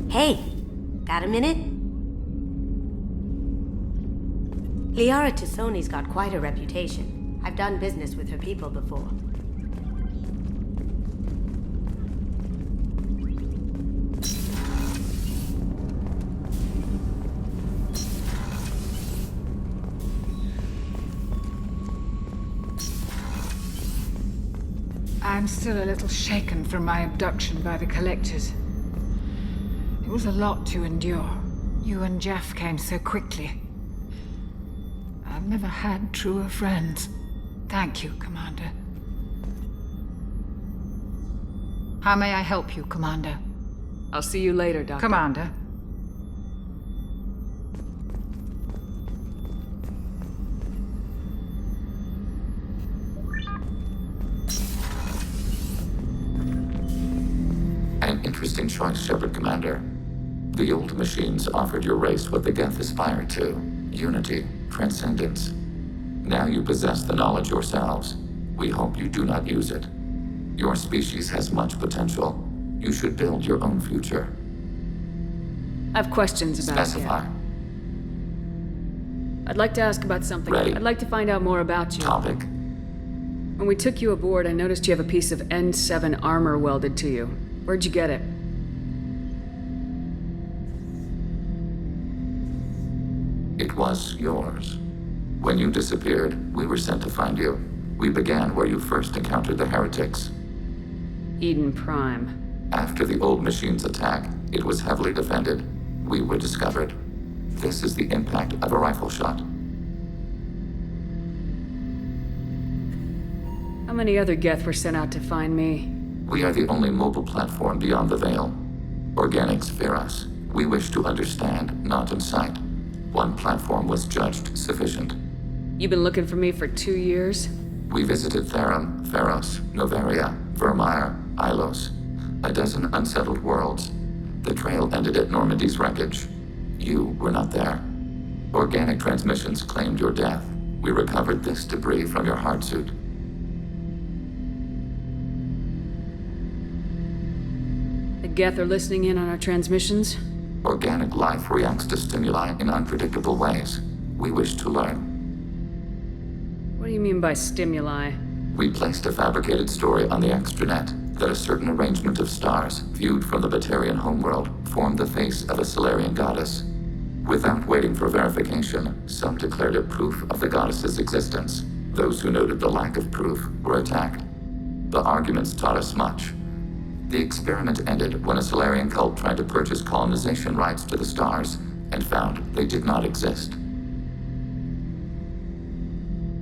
Hey, got a minute? Liara Tassoni's got quite a reputation. I've done business with her people before. I'm still a little shaken from my abduction by the Collectors. It was a lot to endure. You and Jeff came so quickly. I've never had truer friends. Thank you, Commander. How may I help you, Commander? I'll see you later, Doctor. Commander. An interesting choice, Shepard, Commander. The old machines offered your race what the Geth aspire to. Unity, transcendence. Now you possess the knowledge yourselves. We hope you do not use it. Your species has much potential. You should build your own future. I have questions about Specify. you. I'd like to ask about something. Ready. I'd like to find out more about you. Topic. When we took you aboard, I noticed you have a piece of N7 armor welded to you. Where'd you get it? It was yours. When you disappeared, we were sent to find you. We began where you first encountered the heretics. Eden Prime. After the old machine's attack, it was heavily defended. We were discovered. This is the impact of a rifle shot. How many other Geth were sent out to find me? We are the only mobile platform beyond the Veil. Organics fear us. We wish to understand, not incite. One platform was judged sufficient. You've been looking for me for 2 years? We visited Therum, Pharos, Noveria, Vermeer, Ilos. A dozen unsettled worlds. The trail ended at Normandy's wreckage. You were not there. Organic transmissions claimed your death. We recovered this debris from your hard suit. The Geth are listening in on our transmissions? Organic life reacts to stimuli in unpredictable ways. We wish to learn. What do you mean by stimuli? We placed a fabricated story on the extranet that a certain arrangement of stars, viewed from the Batarian homeworld, formed the face of a Solarian goddess. Without waiting for verification, some declared it proof of the goddess's existence. Those who noted the lack of proof were attacked. The arguments taught us much. The experiment ended when a Solarian cult tried to purchase colonization rights to the stars and found they did not exist.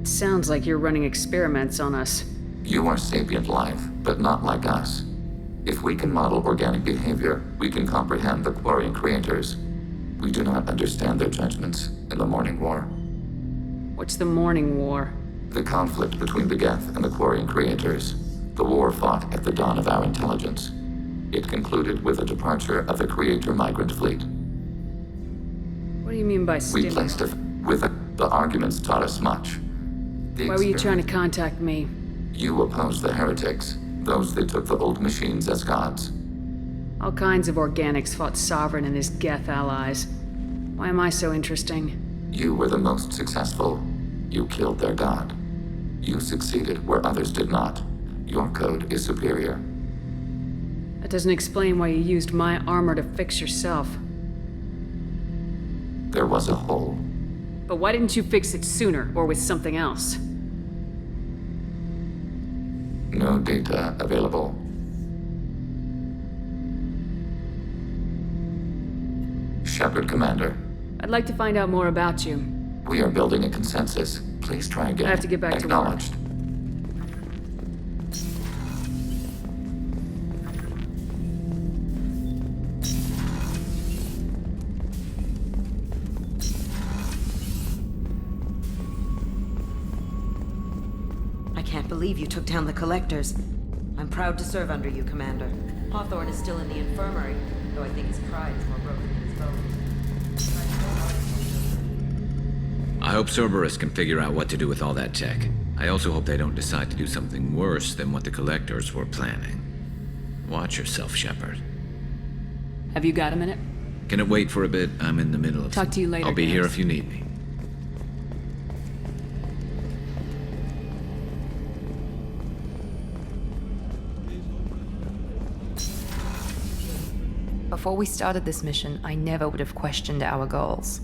It sounds like you're running experiments on us. You are sapient life, but not like us. If we can model organic behavior, we can comprehend the Quarian creators. We do not understand their judgments in the Morning War. What's the Morning War? The conflict between the Geth and the Quarian creators. The war fought at the dawn of our intelligence. It concluded with the departure of the Creator migrant fleet. What do you mean by We placed it with it. The arguments taught us much. Why were you trying to contact me? You opposed the heretics, those that took the old machines as gods. All kinds of organics fought Sovereign and his Geth allies. Why am I so interesting? You were the most successful. You killed their god. You succeeded where others did not. Your code is superior. That doesn't explain why you used my armor to fix yourself. There was a hole. But why didn't you fix it sooner, or with something else? No data available. Shepard, Commander. I'd like to find out more about you. We are building a consensus. Please try again. I have to get back to work. Acknowledged. I can't believe you took down the Collectors. I'm proud to serve under you, Commander. Hawthorne is still in the infirmary, though I think his pride is more broken than his bones. I hope Cerberus can figure out what to do with all that tech. I also hope they don't decide to do something worse than what the Collectors were planning. Watch yourself, Shepard. Have you got a minute? Can it wait for a bit? I'm in the middle of... Talk to you later, I'll be here Gams. if you need me. Before we started this mission, I never would have questioned our goals.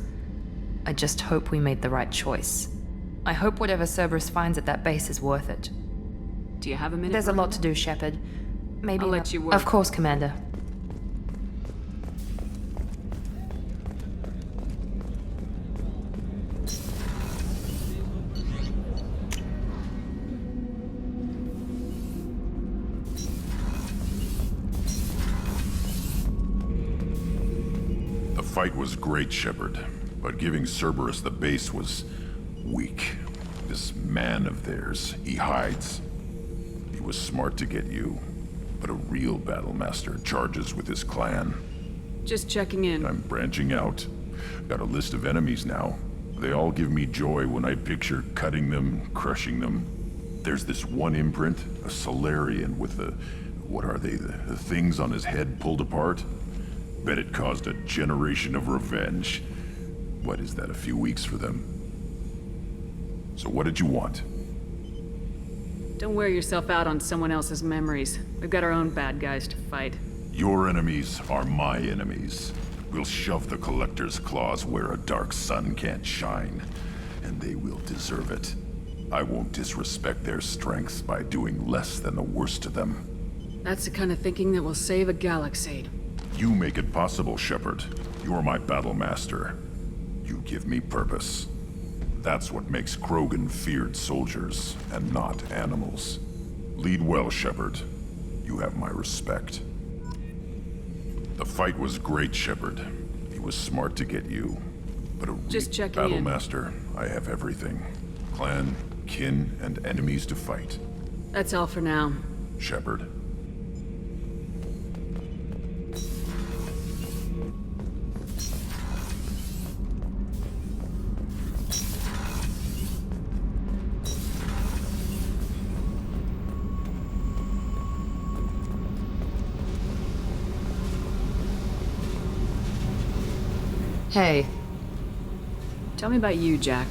I just hope we made the right choice. I hope whatever Cerberus finds at that base is worth it. Do you have a minute? There's a lot to do, Shepard. Maybe I'll let you work. Of course, Commander. The fight was great, Shepard, but giving Cerberus the base was weak. This man of theirs, he hides. He was smart to get you, but a real Battlemaster charges with his clan. Just checking in. I'm branching out. Got a list of enemies now. They all give me joy when I picture cutting them, crushing them. There's this one imprint, a Solarian with the... what are they? The things on his head pulled apart? Bet it caused a generation of revenge. What is that, a few weeks for them? So what did you want? Don't wear yourself out on someone else's memories. We've got our own bad guys to fight. Your enemies are my enemies. We'll shove the Collector's claws where a dark sun can't shine, and they will deserve it. I won't disrespect their strengths by doing less than the worst to them. That's the kind of thinking that will save a galaxy. You make it possible, Shepard. You're my Battlemaster. You give me purpose. That's what makes Krogan feared soldiers, and not animals. Lead well, Shepard. You have my respect. The fight was great, Shepard. He was smart to get you. But a Just checking in. Battlemaster, I have everything. Clan, kin, and enemies to fight. That's all for now. Shepard. Hey. Tell me about you, Jack.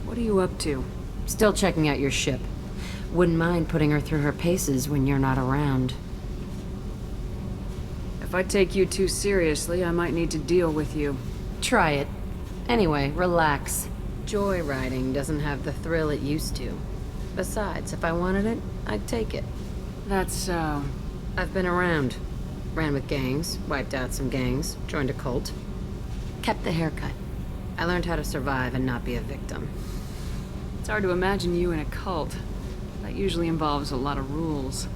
What are you up to? Still checking out your ship. Wouldn't mind putting her through her paces when you're not around. If I take you too seriously, I might need to deal with you. Try it. Anyway, relax. Joyriding doesn't have the thrill it used to. Besides, if I wanted it, I'd take it. That's so. I've been around. Ran with gangs, wiped out some gangs, joined a cult. Kept the haircut. I learned how to survive and not be a victim. It's hard to imagine you in a cult. That usually involves a lot of rules.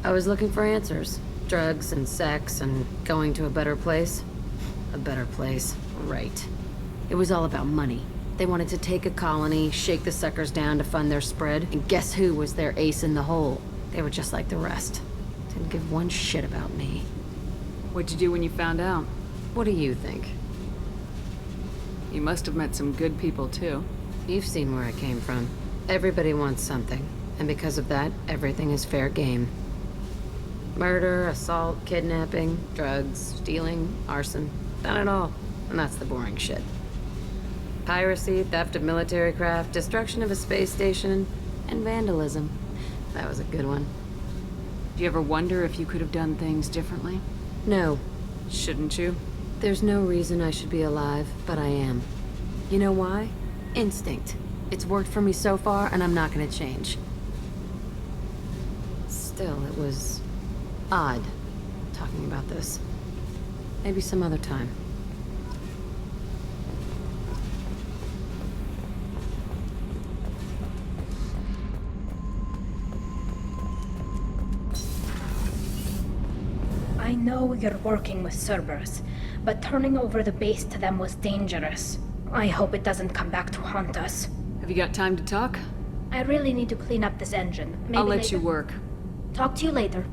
I was looking for answers. Drugs and sex and going to a better place. A better place, right. It was all about money. They wanted to take a colony, shake the suckers down to fund their spread, and guess who was their ace in the hole? They were just like the rest. Didn't give one shit about me. What'd you do when you found out? What do you think? You must have met some good people, too. You've seen where I came from. Everybody wants something, and because of that, everything is fair game. Murder, assault, kidnapping, drugs, stealing, arson. Done it all. And that's the boring shit. Piracy, theft of military craft, destruction of a space station, and vandalism. That was a good one. Do you ever wonder if you could have done things differently? No. Shouldn't you? There's no reason I should be alive, but I am. You know why? Instinct. It's worked for me so far, and I'm not gonna change. Still, it was odd talking about this. Maybe some other time. I know you're working with Cerberus, but turning over the base to them was dangerous. I hope it doesn't come back to haunt us. Have you got time to talk? I really need to clean up this engine. Maybe I'll let later. you work. Talk to you later.